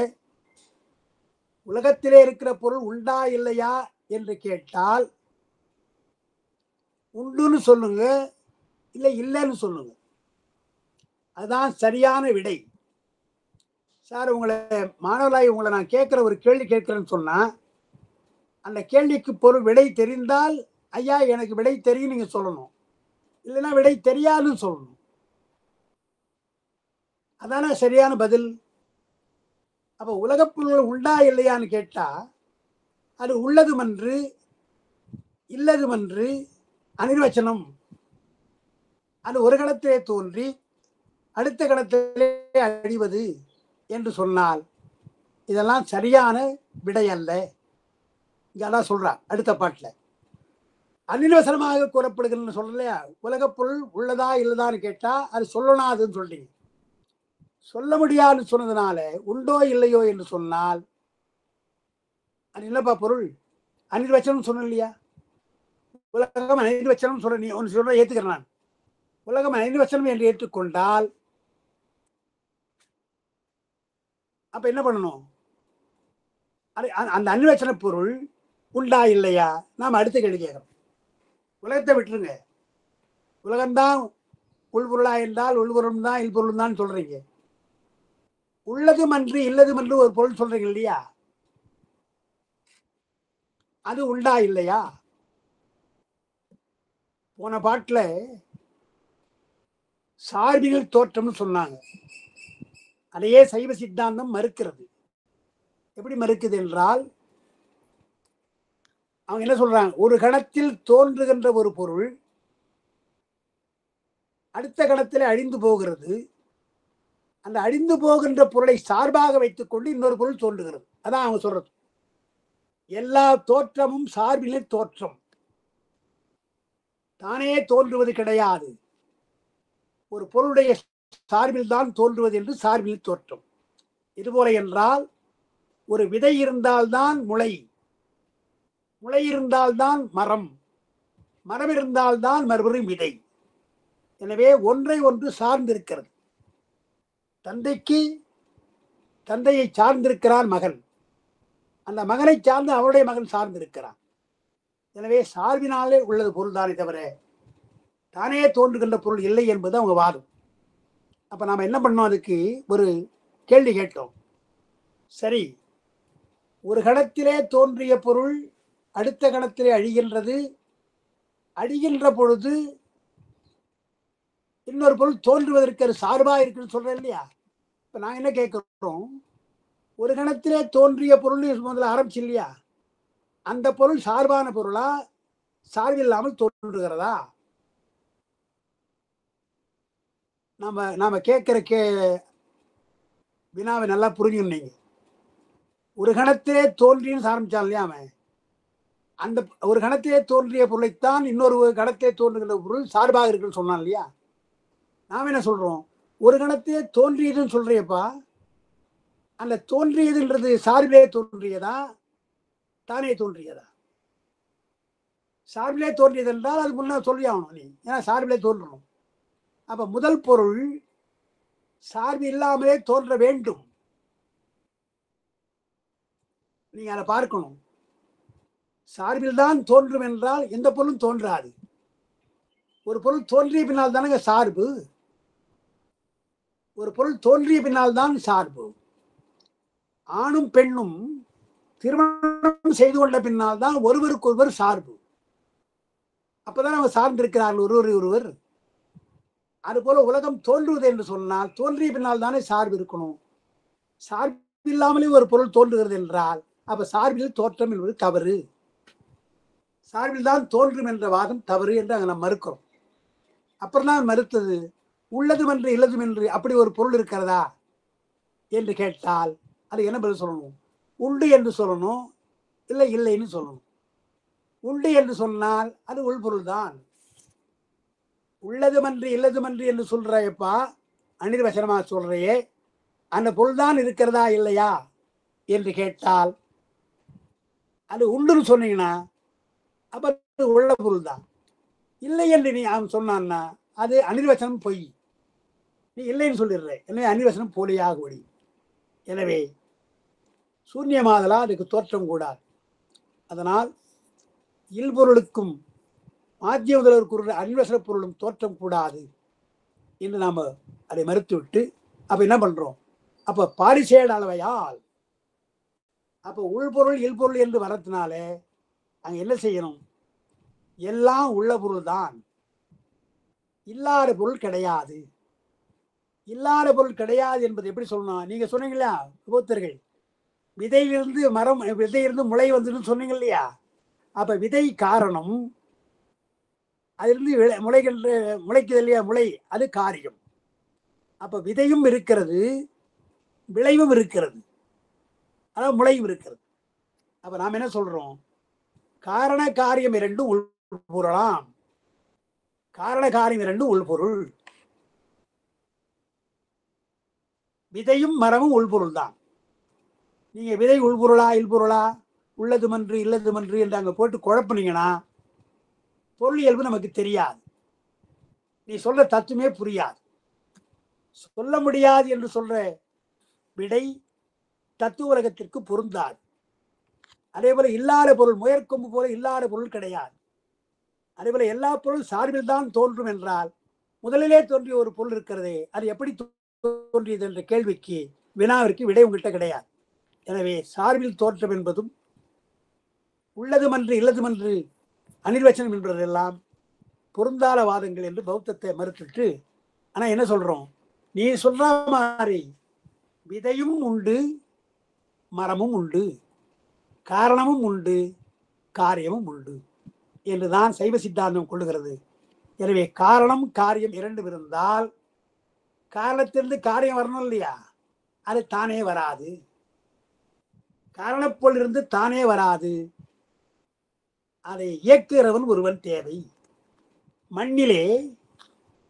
உலகத்திலே இருக்கிற பொருள் உண்டா இல்லையா என்று கேட்டால் உண்டுன்னு சொல்லுங்க, இல்லை இல்லைன்னு சொல்லுங்க, அதுதான் சரியான விடை. சார், மாணவர்களாய் உங்களை நான் கேட்குற ஒரு கேள்வி கேட்குறேன்னு சொன்னா அந்த கேள்விக்கு பொருள் விடை தெரிந்தால் ஐயா எனக்கு விடை தெரியும் நீங்க சொல்லணும், இல்லைன்னா விடை தெரியாதுன்னு சொல்லணும். அதான சரியான பதில். அப்ப உலகப் பொருள் உண்டா இல்லையான்னு கேட்டா அது உள்ளதுமன்று இல்லதுமன்று அனிர்வச்சனம், அது ஒரு கணத்திலே தோன்றி அடுத்த கணத்திலே அழிவது என்று சொன்னால் இதெல்லாம் சரியான விடை அல்ல. இங்கெல்லாம் சொல்றார் அடுத்த பாட்டில். அனிர்வசனமாக கூறப்படுகிறது சொல்லலையா, உலகப் பொருள் உள்ளதா இல்லதான்னு கேட்டா அது சொல்லணாதுன்னு சொல்றீங்க. சொல்ல முடியாதுன்னு சொன்னதுனால உண்டோ இல்லையோ என்று சொன்னால் அது இல்லப்பா பொருள் அனிர்வச்சனம் சொன்ன இல்லையா, உலகம் அனிர்வச்சனம் சொல்ற, நீ ஒன்று சொல்ற ஏத்துக்கிறேன் நான். உலகம் அனிர்வச்சனம் என்று ஏற்றுக்கொண்டால் அப்ப என்ன பண்ணணும், அந்த அனிர்வச்சன பொருள் உண்டா இல்லையா நாம் அடுத்த கேள்வி கேட்கிறோம். உலகத்தை விட்டுருங்க, உலகம்தான் உள்பொருளா என்றால் உள்பொருள் தான் இல்பொருள் தான் சொல்றீங்க. உள்ளதுமன்று இல்லதுமன்று ஒரு பொருள் சொல்றீங்க இல்லையா, அது உண்டா இல்லையா? போன பாட்டுல சார்பியல் தோற்றம்னு சொன்னாங்க, அதையே சைவ சித்தாந்தம் மறுக்கிறது. எப்படி மறுக்குது என்றால் அவங்க என்ன சொல்றாங்க, ஒரு கணத்தில் தோன்றுகின்ற ஒரு பொருள் அடுத்த கணத்தில் அழிந்து போகிறது, அந்த அழிந்து போகின்ற பொருளை சார்பாக வைத்துக் கொண்டு இன்னொரு பொருள் தோன்றுகிறது. அதான் அவங்க சொல்றது. எல்லா தோற்றமும் சார்பிலே தோற்றம், தானே தோன்றுவது கிடையாது. ஒரு பொருளுடைய சார்பில் தான் தோன்றுவது என்று சார்பில் தோற்றம். இதுபோல என்றால் ஒரு விதை இருந்தால்தான் முளை, முளை இருந்தால்தான் மரம், மரம் இருந்தால்தான் மறுபடியும் விதை. எனவே ஒன்றை ஒன்று சார்ந்திருக்கிறது. தந்தையை சார்ந்திருக்கிறான் மகன், அந்த மகனை சார்ந்து அவருடைய மகன் சார்ந்திருக்கிறான். எனவே சார்பினாலே உள்ளது பொருள் தானே தவிர தானே தோன்றுகின்ற பொருள் இல்லை என்பது அவங்க வாதம். அப்ப நாம என்ன பண்ணோம், அதுக்கு ஒரு கேள்வி கேட்டோம். சரி, ஒரு கணத்திலே தோன்றிய பொருள் அடுத்த கணத்திலே அழிகின்றது, அழிகின்ற பொழுது இன்னொரு பொருள் தோன்றுவதற்கு அது சார்பா இருக்குன்னு சொல்றேன் இல்லையா. இப்ப நாங்க என்ன கேட்கிறோம், ஒரு கணத்திலே தோன்றிய பொருள் முதல்ல ஆரம்பிச்சு இல்லையா, அந்த பொருள் சார்பான பொருளா சார்பில்லாமல் தோன்றுகிறதா? நாம கேட்கிற வினாவை நல்லா புரிஞ்சுக்கணும். நீங்க ஒரு கணத்திலே தோன்றின்னு ஆரம்பிச்சான் இல்லையா, அவன் அந்த ஒரு கணத்திலே தோன்றிய பொருளைத்தான் இன்னொரு கணத்திலே தோன்றுகின்ற பொருள் சார்பாக இருக்குன்னு சொன்னான் இல்லையா. நாம் என்ன சொல்றோம், ஒரு கணத்திலே தோன்றியதுன்னு சொல்றியப்பா, அந்த தோன்றியதுன்றது சார்பிலே தோன்றியதா தானே தோன்றியதா? சார்பிலே தோன்றியது என்றால் அது முன்ன சொல்லி ஆகணும் நீ, ஏன்னா சார்பிலே தோன்றணும். அப்ப முதல் பொருள் சார்பு இல்லாமலே தோன்ற வேண்டும். நீங்க அதை பார்க்கணும். சார்பில் தான் தோன்றும் என்றால் எந்த பொருளும் தோன்றாது. ஒரு பொருள் தோன்றிய பின்னால் தானங்க சார்பு. ஒரு பொருள் தோன்றிய பின்னால் தான் சார்பு. ஆணும் பெண்ணும் திருமணம் செய்து கொண்ட பின்னால் தான் ஒருவருக்கு ஒருவர் சார்பு. அப்பதான் அவங்க சார்ந்திருக்கிறார்கள் ஒருவர் ஒருவர். அதுபோல உலகம் தோன்றுவது என்று சொன்னால் தோன்றிய பின்னால் தானே சார்பு இருக்கணும். சார்பு இல்லாமலே ஒரு பொருள் தோன்றுகிறது என்றால் அப்ப சார்பில் தோற்றம் என்பது தவறு. சார்பில் தான் தோன்றும் என்ற வாதம் தவறு என்று அங்க நம்ம மறுக்கிறோம். அப்புறம் தான் மறுத்தது உள்ளதும் என்று இல்லதும் என்று அப்படி ஒரு பொருள் இருக்கிறதா என்று கேட்டால் அது என்ன பதில் சொல்லணும்? உண்டு என்று சொல்லணும், இல்லை இல்லைன்னு சொல்லணும். உண்டு என்று சொன்னால் அது உள்பொருள் தான். உள்ளதுமன்றி இல்லதுமன்றி என்று சொல்றப்பா, அனிர்வசனமா சொல்றையே, அந்த பொருள் தான் இருக்கிறதா இல்லையா என்று கேட்டால் அது உண்டுன்னு சொன்னீங்கன்னா அப்ப உள்ள பொருள் தான். இல்லை என்று நீ அவன் சொன்னான்னா அது அனிர்வசனம் பொய். நீ இல்லைன்னு சொல்லிடுற, எனவே அனிர்வசனம் போலியாக ஒளி. எனவே சூன்யமாதலா அதுக்கு தோற்றம் கூடாது. அதனால் இல்பொருளுக்கும் மாத்திய முதல்வருக்கு அனிர்வசன பொருளும் தோற்றம் கூடாது என்று நாம் அதை மறுத்துவிட்டு அப்ப என்ன பண்றோம்? அப்ப பாரிசேட அளவையால் அப்ப உள்பொருள் இல்பொருள் என்று வரத்தினாலே அங்க என்ன செய்யணும்? எல்லாம் உள்ள பொருள் தான், இல்லாத பொருள் கிடையாது. இல்லாத பொருள் கிடையாது என்பது எப்படி சொல்லணும்? நீங்க சொன்னீங்களா விபோத்தர்கள், விதையிலிருந்து மரம், விதையிலிருந்து முளை வந்துன்னு சொன்னீங்க இல்லையா? அப்ப விதை காரணம், அதிலிருந்து முளைக்குது இல்லையா முளை, அது காரியம். அப்ப விதையும் இருக்கிறது, விளைவும் இருக்கிறது, அதாவது முளையும் இருக்கிறது. அப்ப நாம் என்ன சொல்றோம்? காரண காரியம் இரண்டும் உள்பொருளாம். காரண காரியம் இரண்டும் உள்பொருள். விதையும் மரமும் உள்பொருள் தான். நீங்க விதை உள்பொருளா இல்பொருளா, உள்ளதுமன்று இல்லதுமன்று என்று அங்க போட்டு குழப்பினீங்கன்னா பொருள் இயல்பு நமக்கு தெரியாது. நீ சொல்ற தத்துவமே புரியாது. சொல்ல முடியாது என்று சொல்ற விடை தத்துவ உலகத்திற்கு பொருந்தாது. அதே போல இல்லாத பொருள், முயற்கொம்பு போல இல்லாத பொருள் கிடையாது. அதே போல எல்லா பொருளும் சார்பில் தான் தோன்றும் என்றால் முதலிலே தோன்றிய ஒரு பொருள் இருக்கிறதே, அது எப்படி தோன்றியது என்ற கேள்விக்கு வினாவிற்கு விடை உங்கள்கிட்ட கிடையாது. எனவே சார்பில் தோற்றம் என்பதும் உள்ளதுமன்று இல்லதுமன்று அனிர்வச்சனம் என்பதெல்லாம் பொருந்தாத வாதங்கள் என்று பௌத்தத்தை மறுத்துட்டு, ஆனா என்ன சொல்றோம்? நீ சொல்ற மாதிரி விதையும் உண்டு, மரமும் உண்டு, காரணமும் உண்டு, காரியமும் உண்டு என்றுதான் சைவ சித்தாந்தம் கொள்ளுகிறது. எனவே காரணம் காரியம் இரண்டும் இருந்தால் காரணத்திலிருந்து காரியம் வரணும் இல்லையா? அது தானே வராது. காரணப்பொருள் இருந்து தானே வராது. அதை இயக்குகிறவன் ஒருவன் தேவை.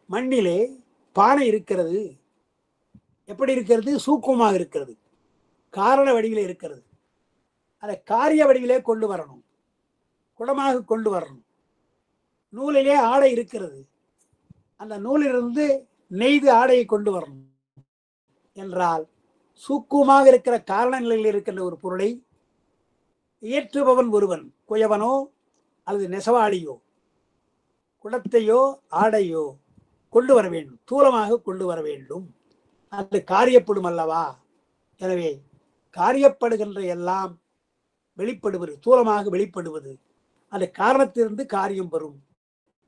மண்ணிலே பானை இருக்கிறது. எப்படி இருக்கிறது? சூக்குமமாக இருக்கிறது, காரண வடிவிலே இருக்கிறது. அதை காரிய வடிவிலே கொண்டு வரணும், குடமாக கொண்டு வரணும். நூலிலே ஆடை இருக்கிறது, அந்த நூலிலிருந்து நெய்து ஆடையை கொண்டு வரணும் என்றால் சூக்குமாக இருக்கிற காரண நிலையில் இருக்கின்ற ஒரு பொருளை இயற்றுபவன் ஒருவன், குயவனோ அல்லது நெசவாளியோ குடத்தையோ ஆடையோ கொண்டு வர வேண்டும், தூலமாக கொண்டு வர வேண்டும். அது காரியப்படும் அல்லவா? எனவே காரியப்படுகின்ற எல்லாம் வெளிப்படுவது, தூலமாக வெளிப்படுவது, அந்த காரணத்திலிருந்து காரியம் வரும்.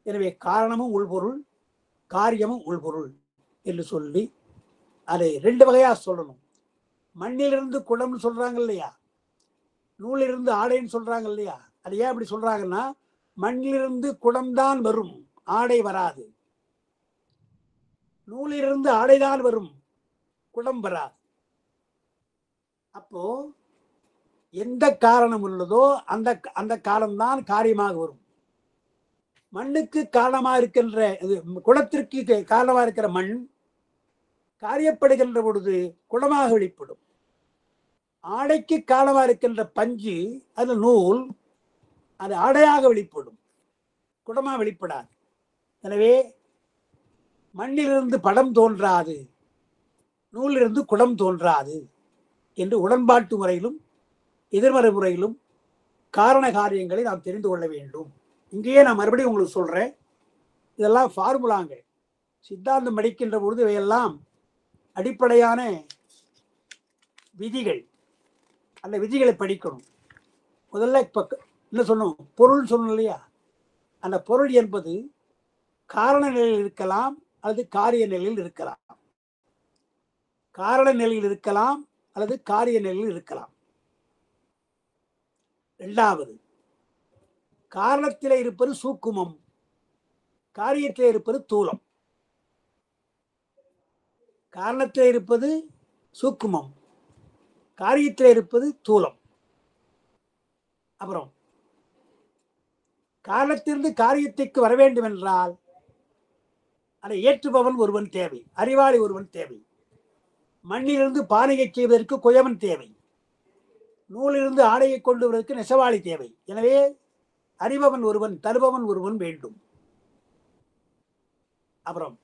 எனவே காரணமும் உள்பொருள், காரியமும் உள்பொருள் என்று சொல்லி அதை ரெண்டு வகையா சொல்லணும். மண்ணிலிருந்து குடம்னு சொல்றாங்க இல்லையா, நூலிலிருந்து ஆடைன்னு சொல்றாங்க இல்லையா? அது ஏன் அப்படி சொல்றாங்கன்னா, மண்ணிலிருந்து குடம்தான் வரும், ஆடை வராது. நூலிலிருந்து ஆடைதான் வரும், குடம் வராது. அப்போ எந்த காரணம் உள்ளதோ அந்த அந்த காலம்தான் காரியமாக வரும். மண்ணுக்கு காரணமா இருக்கின்ற, குடத்திற்கு காரணமா இருக்கிற மண் காரியப்படுகின்ற பொழுது குடமாக வெளிப்படும். ஆடைக்கு காரணமா இருக்கின்ற பஞ்சு, அது நூல், அது ஆடையாக வெளிப்படும், குடமா வெளிப்படாது. எனவே மண்ணிலிருந்து படம் தோன்றாது, நூலிலிருந்து குடம் தோன்றாது என்று உடன்பாட்டு முறையிலும் எதிர்மறை முறையிலும் காரண காரியங்களை நாம் தெரிந்து கொள்ள வேண்டும். இங்கேயே நான் மறுபடியும் உங்களுக்கு சொல்றேன், இதெல்லாம் ஃபார்முலாங்க. சித்தாந்தம் படிக்கின்ற பொழுது இவையெல்லாம் அடிப்படையான விதிகள். அந்த விதிகளை படிக்கணும். முதல்ல இப்ப என்ன சொன்னோம், பொருள் சொன்னோம் இல்லையா? அந்த பொருள் என்பது காரண நிலையில் இருக்கலாம் அல்லது காரிய நிலையில் இருக்கலாம். காரண நிலையில் இருக்கலாம் அல்லது காரிய நிலையில் இருக்கலாம். இரண்டாவது, காரணத்தில் இருப்பது சூக்குமம், காரியத்தில் இருப்பது தூலம். காரணத்தில் இருப்பது சூக்குமம், காரியத்தில் இருப்பது தூலம். அப்புறம் காரணத்திலிருந்து காரியத்திற்கு வர வேண்டும் என்றால் அதை ஏற்றுபவன் ஒருவன் தேவை, அறிவாளி ஒருவன் தேவை. மண்ணிலிருந்து பானையை செய்வதற்கு குயவன் தேவை, நூலிலிருந்து ஆடையை கொண்டு வருவதற்கு நெசவாளி தேவை. எனவே அறிபவன் ஒருவன், தருபவன் ஒருவன் வேண்டும். அப்புறம்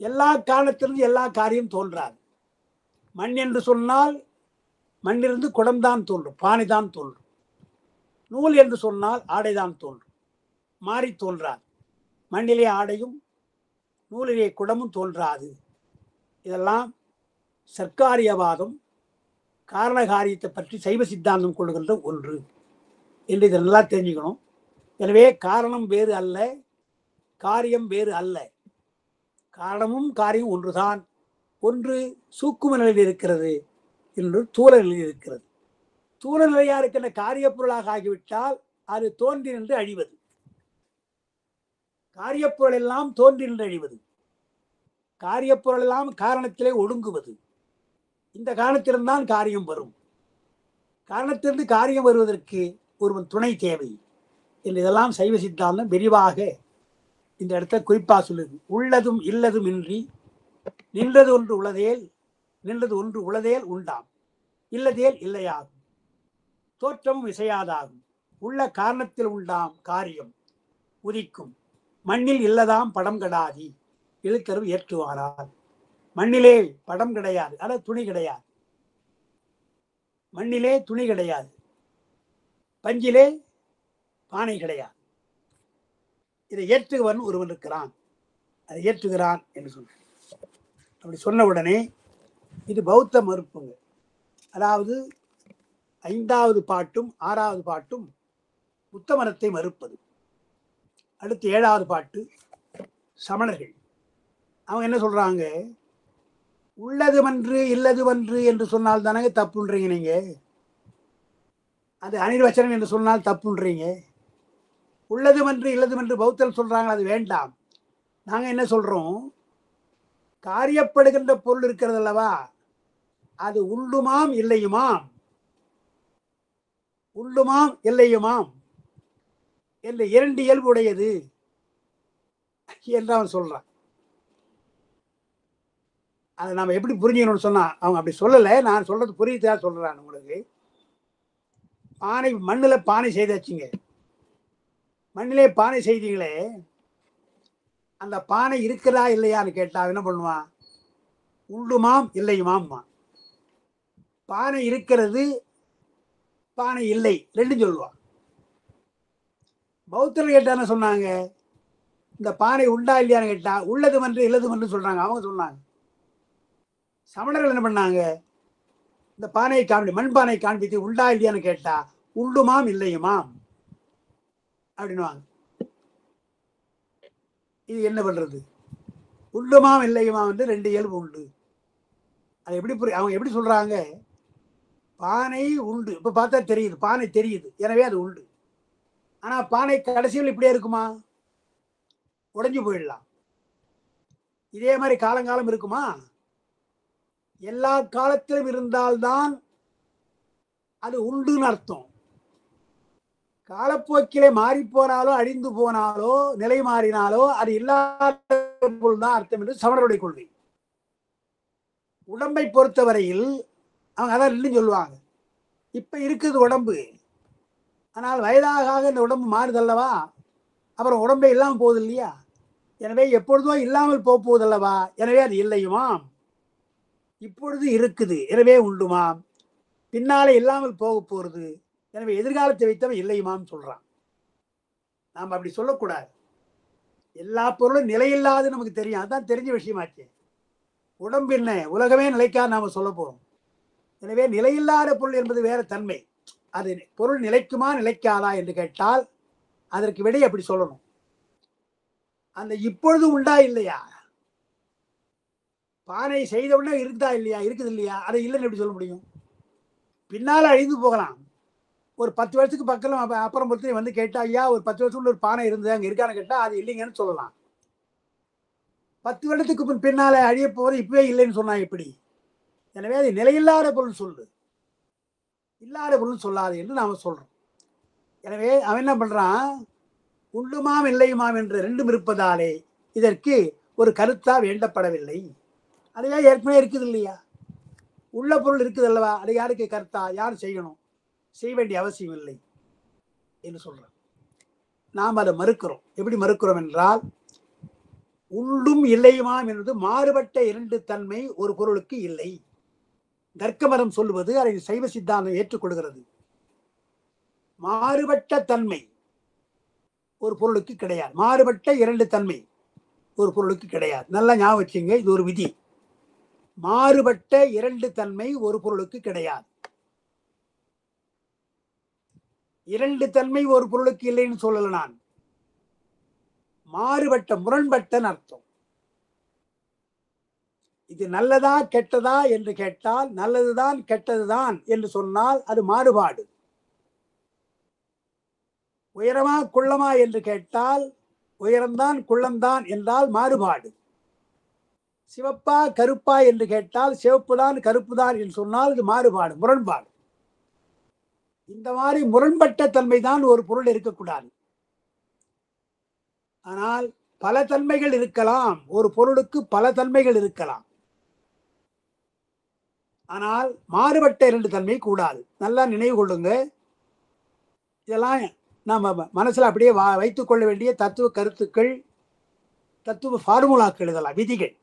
எல்லா காரணத்திலிருந்து எல்லா காரியம் தோன்றாது. மண் என்று சொன்னால் மண்ணிலிருந்து குடம்தான் தோன்றும், பானை தான் தோன்றும். நூல் என்று சொன்னால் ஆடைதான் தோன்றும், மாறி தோன்றாது. மண்ணிலே ஆடையும் நூலிலே குடமும் தோன்றாது. இதெல்லாம் சர்க்காரியவாதம், காரண காரியத்தை பற்றி சைவ சித்தாந்தம் கொள்ளுகின்ற ஒன்று என்று இதை நல்லா தெரிஞ்சுக்கணும். எனவே காரணம் வேறு அல்ல, காரியம் வேறு அல்ல. காரணமும் காரியம் ஒன்றுதான். ஒன்று சூக்கும நிலையில் இருக்கிறது, இன்னொரு தூல நிலையில் இருக்கிறது. தூல நிலையா இருக்கின்ற காரிய பொருளாக ஆகிவிட்டால் அது தோன்றி நின்று அழிவது. காரியப்பொருள் எல்லாம் தோன்றி நின்று அழிவது, காரியப்பொருள் எல்லாம் காரணத்திலே ஒடுங்குவது. இந்த காரணத்திலிருந்தான் காரியம் வரும். காரணத்திலிருந்து காரியம் வருவதற்கு ஒருவன் துணை தேவை என்று இதெல்லாம் சைவ சித்தாந்தம் விரிவாக இந்த இடத்துல குறிப்பா சொல்லுது. உள்ளதும் இல்லதும் இன்றி நின்றது ஒன்று உளதேல், நின்றது ஒன்று உளதேல் உண்டாம், இல்லதேல் இல்லையாகும், தோற்றமும் இசையாதாகும். உள்ள காரணத்தில் உண்டாம் காரியம் உதிக்கும், மண்ணில் இல்லதாம் படம் கடாதி இழுக்கரும் ஏற்றுவாரால். மண்ணிலே படம் கிடையாது, ஆனால் துணி கிடையாது. மண்ணிலே துணி கிடையாது, பஞ்சிலே பானை கிடையாது. இதை ஏற்றுவன் ஒருவன் இருக்கிறான், அதை ஏற்றுகிறான் என்று சொன்ன. அப்படி சொன்ன உடனே இது பௌத்த மறுப்புங்க. அதாவது 5வது பாட்டும் 6வது பாட்டும் புத்த மதத்தை மறுப்பது. அடுத்து 7வது பாட்டு சமணர்கள். அவங்க என்ன சொல்றாங்க, உள்ளதுமன்று இல்லதுமன்று என்று சொன்னால் தானே தப்புன்றீங்க நீங்க, அது அனிர்வச்சனம் என்று சொன்னால் தப்புன்றீங்க. உள்ளதுமன்று இல்லதுமன்று பௌத்தர் சொல்றாங்க, அது வேண்டாம். நாங்க என்ன சொல்றோம், காரியப்படுகின்ற பொருள் இருக்கிறது அல்லவா, அது உள்ளுமாம் இல்லையுமாம், உள்ளுமாம் இல்லையுமாம் என்ற 2 இயல்பு உடையது என்று அவன் சொல்றான். அதை நாம எப்படி புரிஞ்சுக்கணும்னு சொன்னா, அவங்க அப்படி சொல்லலை, நான் சொல்றது புரியுதா சொல்றான் உங்களுக்கு. பானை, மண்ணுல பானை செய்தாச்சுங்க, மண்ணிலே பானை செய்தீங்களே, அந்த பானை இருக்கிறதா இல்லையான்னு கேட்டா என்ன பண்ணுவான், உள்ளுமாம் இல்லையுமாம்மா. பானை இருக்கிறது, பானை இல்லை, ரெண்டும் சொல்லுவான். பௌத்தர்கள் கேட்டா என்ன சொன்னாங்க, இந்த பானை உண்டா இல்லையான்னு கேட்டா உள்ளது மன்று இல்லது மன்று சொல்றாங்க, அவங்க சொன்னாங்க. சமணர்கள் என்ன பண்ணாங்க, இந்த பானையை காண்பி, மண் பானை காண்பித்து உண்டா இல்லையான்னு கேட்டா உள்ளுமாம் இல்லையுமாம் அப்படின்னுவாங்க. இது என்ன பண்றது, உள்ளுமாம் இல்லையுமாம் வந்து 2 இயல்பு உண்டு. அது எப்படி அவங்க எப்படி சொல்றாங்க, பானை உண்டு, இப்ப பார்த்தா தெரியுது, பானை தெரியுது, எனவே அது உண்டு. ஆனா பானை கடைசியில் இப்படியே இருக்குமா, உடைஞ்சு போயிடலாம். இதே மாதிரி காலங்காலம் இருக்குமா, எல்லா காலத்திலும் இருந்தால்தான் அது உண்டுன்னு அர்த்தம். காலப்போக்கிலே மாறி போனாலோ அழிந்து போனாலோ நிலை மாறினாலோ அது இல்லாத தான் அர்த்தம் என்று சமணருடைய கொள்கை. உடம்பை பொறுத்தவரையில் அவங்க அதான் இல்லைன்னு சொல்லுவாங்க. இப்ப இருக்குது உடம்பு, ஆனால் வயதாக இந்த உடம்பு மாறுதல்லவா, அப்புறம் உடம்பே இல்லாமல் போகுது இல்லையா? எனவே எப்பொழுதோ இல்லாமல் போவதல்லவா, எனவே அது இல்லையுமாம். இப்பொழுது இருக்குது, எனவே உண்டுமாம். பின்னாலே இல்லாமல் போக போறது, எனவே எதிர்காலத்தை வைத்தவன் இல்லையுமாம் சொல்றான். நாம் அப்படி சொல்லக்கூடாது. எல்லா பொருளும் நிலையில்லாது நமக்கு தெரியும், அதுதான் தெரிஞ்ச விஷயமாச்சு. உடம்பு என்ன, உலகமே நிலைக்காது நாம சொல்ல போறோம். எனவே நிலையில்லாத பொருள் என்பது வேற தன்மை. அது பொருள் நிலைக்குமா நிலைக்காதா என்று கேட்டால் அதற்கு விடை அப்படி சொல்லணும். அந்த இப்பொழுது உண்டா இல்லையா, பானை செய்த உடனே இருக்குதா இல்லையா, இருக்குது இல்லையா, அதை இல்லைன்னு எப்படி சொல்ல முடியும்? பின்னால அழிந்து போகலாம். ஒரு 10 வருஷத்துக்கு பக்கம் அப்புறம் பொறுத்து வந்து கேட்டா, ஐயா ஒரு 10 வருஷத்துக்குள்ள ஒரு பானை இருந்தது அங்க இருக்கான்னு கேட்டா அது இல்லைங்கன்னு சொல்லலாம். 10 வருடத்துக்கு பின்னால அழிய போவது இப்பவே இல்லைன்னு சொன்னா எப்படி? எனவே அது நிலையில்லாத பொருள் சொல்லு, இல்லாத பொருள் சொல்லாது என்று நாம சொல்றோம். எனவே அவன் என்ன பண்றான், உண்டுமாம் இல்லையுமாம் என்று ரெண்டும் இருப்பதாலே இதற்கு ஒரு கருத்தா வேண்டப்படவில்லை. அதுவே ஏற்கனவே இருக்குது இல்லையா, உள்ள பொருள் இருக்குது அல்லவா, அது யாருக்கு கருத்தா, யார் செய்யணும், செய்ய வேண்டிய அவசியம் இல்லை என்று சொல்றோம். நாம் அதை மறுக்கிறோம். எப்படி மறுக்கிறோம் என்றால், உண்டும் இல்லையுமாம் என்பது மாறுபட்ட இரண்டு தன்மை ஒரு பொருளுக்கு இல்லை. தர்க்க மதம் சொல்லுவது அதை சைவ சித்தாந்தம் ஏற்றுக்கொள்கிறது. மாறுபட்ட தன்மை ஒரு பொருளுக்கு கிடையாது, மாறுபட்ட இரண்டு தன்மை ஒரு பொருளுக்கு கிடையாது. நல்லா ஞாபகம் வச்சுங்க, இது ஒரு விதி. மாறுபட்ட இரண்டு தன்மை ஒரு பொருளுக்கு கிடையாது. இரண்டு தன்மை ஒரு பொருளுக்கு இல்லைன்னு சொல்லல நான், மாறுபட்ட முரண்பட்ட அர்த்தம். இது நல்லதா கெட்டதா என்று கேட்டால் நல்லதுதான் கெட்டதுதான் என்று சொன்னால் அது மாறுபாடு. உயரமா குள்ளமா என்று கேட்டால் உயரம்தான் குள்ளம்தான் என்றால் மாறுபாடு. சிவப்பா கருப்பா என்று கேட்டால் சிவப்புதான் கருப்புதான் என்று சொன்னால் இது மாறுபாடு, முரண்பாடு. இந்த மாதிரி முரண்பட்ட தன்மைதான் ஒரு பொருள் இருக்கக்கூடாது. ஆனால் பல தன்மைகள் இருக்கலாம், ஒரு பொருளுக்கு பல தன்மைகள் இருக்கலாம், ஆனால் மாறுபட்ட இரண்டு தன்மை கூடாது. நல்லா நினைவு கொள்ளுங்க. இதெல்லாம் நாம மனசுல அப்படியே வைத்துக் கொள்ள வேண்டிய தத்துவ கருத்துக்கள், தத்துவ ஃபார்முலாக்கள், இதெல்லாம் விதிகள்.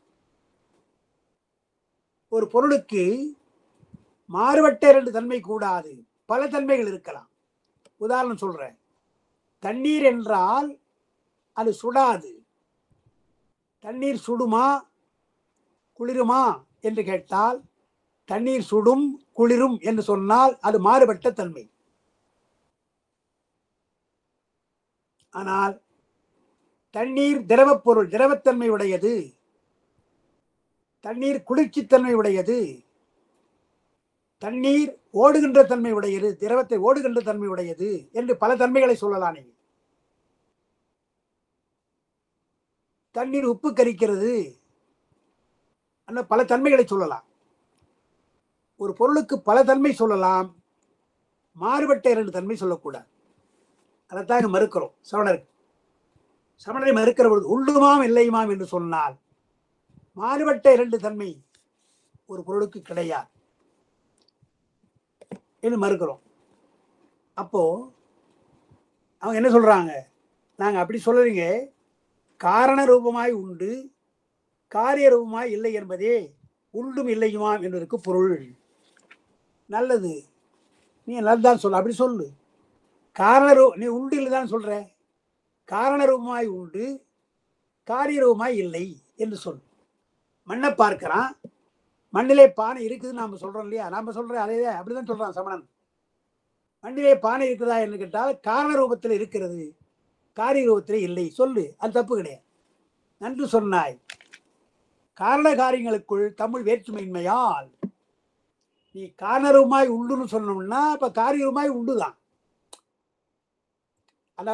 ஒரு பொருளுக்கு மாறுபட்ட இரண்டு தன்மை கூடாது, பல தன்மைகள் இருக்கலாம். உதாரணம் சொல்றேன். தண்ணீர் என்றால் அது சுடாது. தண்ணீர் சுடுமா குளிருமா என்று கேட்டால் தண்ணீர் சுடும் குளிரும் என்று சொன்னால் அது மாறுபட்ட தன்மை. ஆனால் தண்ணீர் திரவ பொருள், திரவத்தன்மை உடையது. தண்ணீர் குளிர்ச்சித்தன்மை உடையது. தண்ணீர் ஓடுகின்ற தன்மை உடையது, திரவத்தை ஓடுகின்ற தன்மை உடையது என்று பல தன்மைகளை சொல்லலாம். நீங்க தண்ணீர் உப்பு கரிக்கிறது, பல தன்மைகளை சொல்லலாம். ஒரு பொருளுக்கு பல தன்மை சொல்லலாம், மாறுபட்ட இரண்டு தன்மை சொல்லக்கூடாது. அதைத்தான் மறுக்கிறோம் சமணருக்கு. சமணரை மறுக்கிற பொழுது உள்ளுமாம் இல்லையுமாம் என்று சொன்னால் மாறுபட்ட இரண்டு தன்மை ஒரு பொருளுக்கு கிடையாது என்று மறுக்கிறோம். அப்போ அவங்க என்ன சொல்றாங்க, நாங்க அப்படி சொல்றீங்க, காரண ரூபமாய் உண்டு காரிய ரூபமாய் இல்லை என்பதே உண்டும் இல்லையுமாம் என்பதற்கு பொருள். நல்லது, நீ நல்லதான் சொல்ல, அப்படி சொல்லு. நீ உண்டு இல்லைதான் சொல்ற, காரண ரூபமாய் உண்டு காரிய ரூபமாய் இல்லை என்று சொல். மண்ணை பார்க்கிறான், மண்ணிலே பானை இருக்குதுன்னு நாம சொல்றோம் இல்லையா, நாம சொல்றேன் அதே அப்படிதான் சொல்றான் சமணன். மண்ணிலே பானை இருக்குதா என்று கேட்டால் காரண ரூபத்தில் இருக்கிறது, காரிய ரூபத்தில் இல்லை சொல்லு, அது தப்பு கிடையாது. நன்று சொன்னாய். காரண காரியங்களுக்குள் தமிழ் வேற்றுமையின்மையால் நீ காரணரூபமாய் உண்டுன்னு சொன்னோம்னா இப்ப காரியரூபமாய் உண்டுதான். ஆனா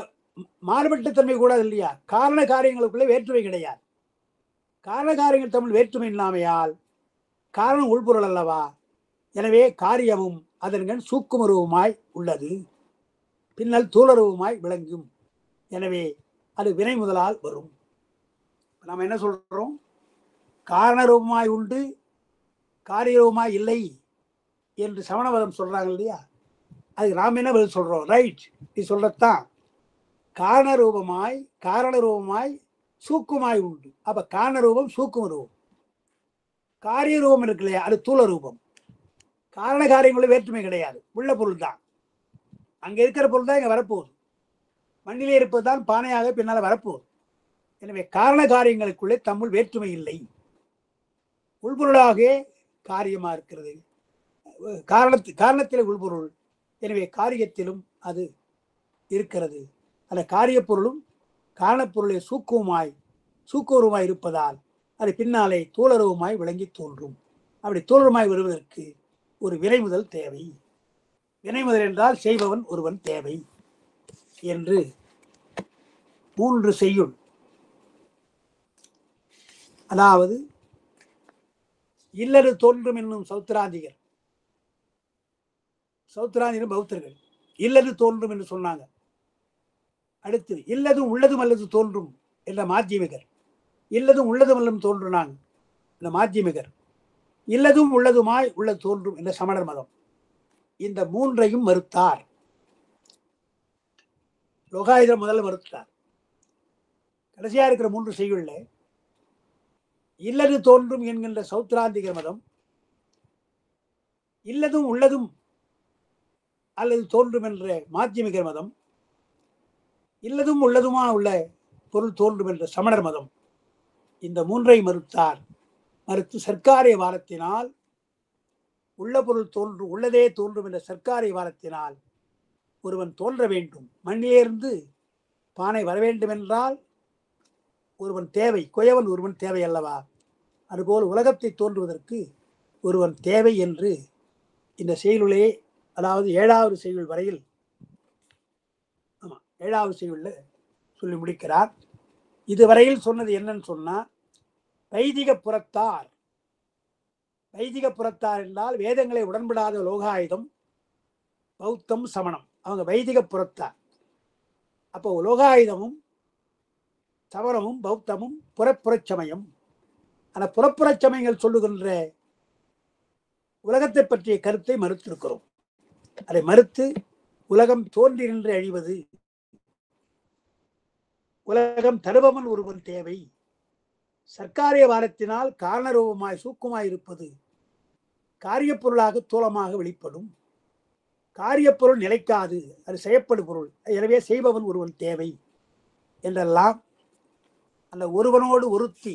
மாறுபட்ட தன்மை கூடாது இல்லையா, காரண காரியங்களுக்குள்ளே வேற்றுமை கிடையாது. காரண காரியங்கள் தமிழ் வேற்றுமை இல்லாமையால் காரணம் உள்பொருள் அல்லவா, எனவே காரியமும் அதன்கண் சூக்கும ரூபமாய் உள்ளது, பின்னல் தூளரூபமாய் விளங்கும். எனவே அது வினை முதலால் வரும். நம்ம என்ன சொல்றோம், காரண ரூபமாய் உண்டு காரியரூபமாய் இல்லை என்று சமணவதம் சொல்றாங்க இல்லையா, அதுக்கு நாம் என்ன பதில் சொல்றோம்? ரைட், நீ சொல்றதுதான். காரண ரூபமாய் சூக்குமாய் உண்டு. அப்ப காரண ரூபம் சூக்கும ரூபம். காரிய ரூபம் இருக்கு இல்லையா, அது தூள ரூபம். காரண காரியங்களும் வேற்றுமை கிடையாது, உள்ள பொருள் தான். அங்க இருக்கிற பொருள் தான் இங்க வரப்போகுது. மண்ணிலே இருப்பது தான் பானையாக பின்னால வரப்போகுது. எனவே காரண காரியங்களுக்குள்ளே தம்முள் வேற்றுமை இல்லை. உள்பொருளாக காரியமா இருக்கிறது. காரணத்திலே உள்பொருள், எனவே காரியத்திலும் அது இருக்கிறது. அந்த காரிய பொருளும் காரணப்பொருளை சூக்குவருமாய் இருப்பதால் அது பின்னாலே தூளருவமாய் விளங்கி தோன்றும். அப்படி தூளருமாய் வருவதற்கு ஒரு வினைமுதல் தேவை. வினைமுதல் என்றால் செய்பவன் ஒருவன் தேவை என்று 3 செய்யுள். அதாவது இல்லது தோன்றும் என்னும் சௌத்திராந்திகரும் பௌத்தர்கள் இல்லது தோன்றும் என்று சொன்னாங்க. அடுத்து இல்லதும் உள்ளதும் அல்லது தோன்றும் என்ற மாத்தியமிகர், இல்லதும் உள்ளதும் அல்லது தோன்றுனாங்க இந்த மாத்தியமிகர், இல்லதும் உள்ளதுமாய் உள்ளது தோன்றும் என்ற சமணர் மதம். இந்த 3ஐயும் மறுத்தார். லோகாயுதர் முதல்ல மறுத்தார். கடைசியா இருக்கிற 3 செய்யுள்ள இல்லது தோன்றும் என்கின்ற சௌத்திராந்திகர் மதம், இல்லதும் உள்ளதும் அல்லது தோன்றும் என்ற மாத்தியமிகர் மதம், இல்லதும் உள்ளதுமா உள்ள பொருள் தோன்றும் என்ற சமணர் மதம். இந்த 3ஐ மறுத்தார். மறுத்து சர்க்காரிய வாரத்தினால் உள்ள பொருள் தோன்றும், உள்ளதே தோன்றும் என்ற சர்க்காரிய வாரத்தினால் ஒருவன் தோன்ற வேண்டும், மண்ணிலிருந்து பானை வர வேண்டும் என்றால் ஒருவன் தேவை, குயவன் ஒருவன் தேவை அல்லவா? அதுபோல் உலகத்தை தோன்றுவதற்கு ஒருவன் தேவை என்று இந்த செய்யுளே, அதாவது 7வது செய்யுள் வரையில், 7வது செய்யுள்ல சொல்லி முடிக்கிறார். இதுவரையில் சொன்னது என்னன்னு சொன்னா, வைதிக புறத்தார் என்றால் வேதங்களை உடன்படாத லோகாயுதம், பௌத்தம், சமணம், அவங்க வைதிக புறத்தார். அப்போ லோகாயுதமும் சமணமும் பௌத்தமும் புறப்புறச்சமயம். அந்த புறப்புறச்சமயங்கள் சொல்லுகின்ற உலகத்தை பற்றிய கருத்தை மறுத்திருக்கிறோம். அதை மறுத்து உலகம் தோன்றி நின்று அழிவது, உலகம் தருபவன் ஒருவன் தேவை, சர்க்காரிய வாரத்தினால் காரணரூபமாய் சூக்குமாய் இருப்பது காரிய பொருளாக தூலமாக வெளிப்படும், காரியப்பொருள் நிலைக்காது, அது செய்யப்படு பொருள், எனவே செய்பவன் ஒருவன் தேவை என்றெல்லாம் அந்த ஒருவனோடு ஒருத்தி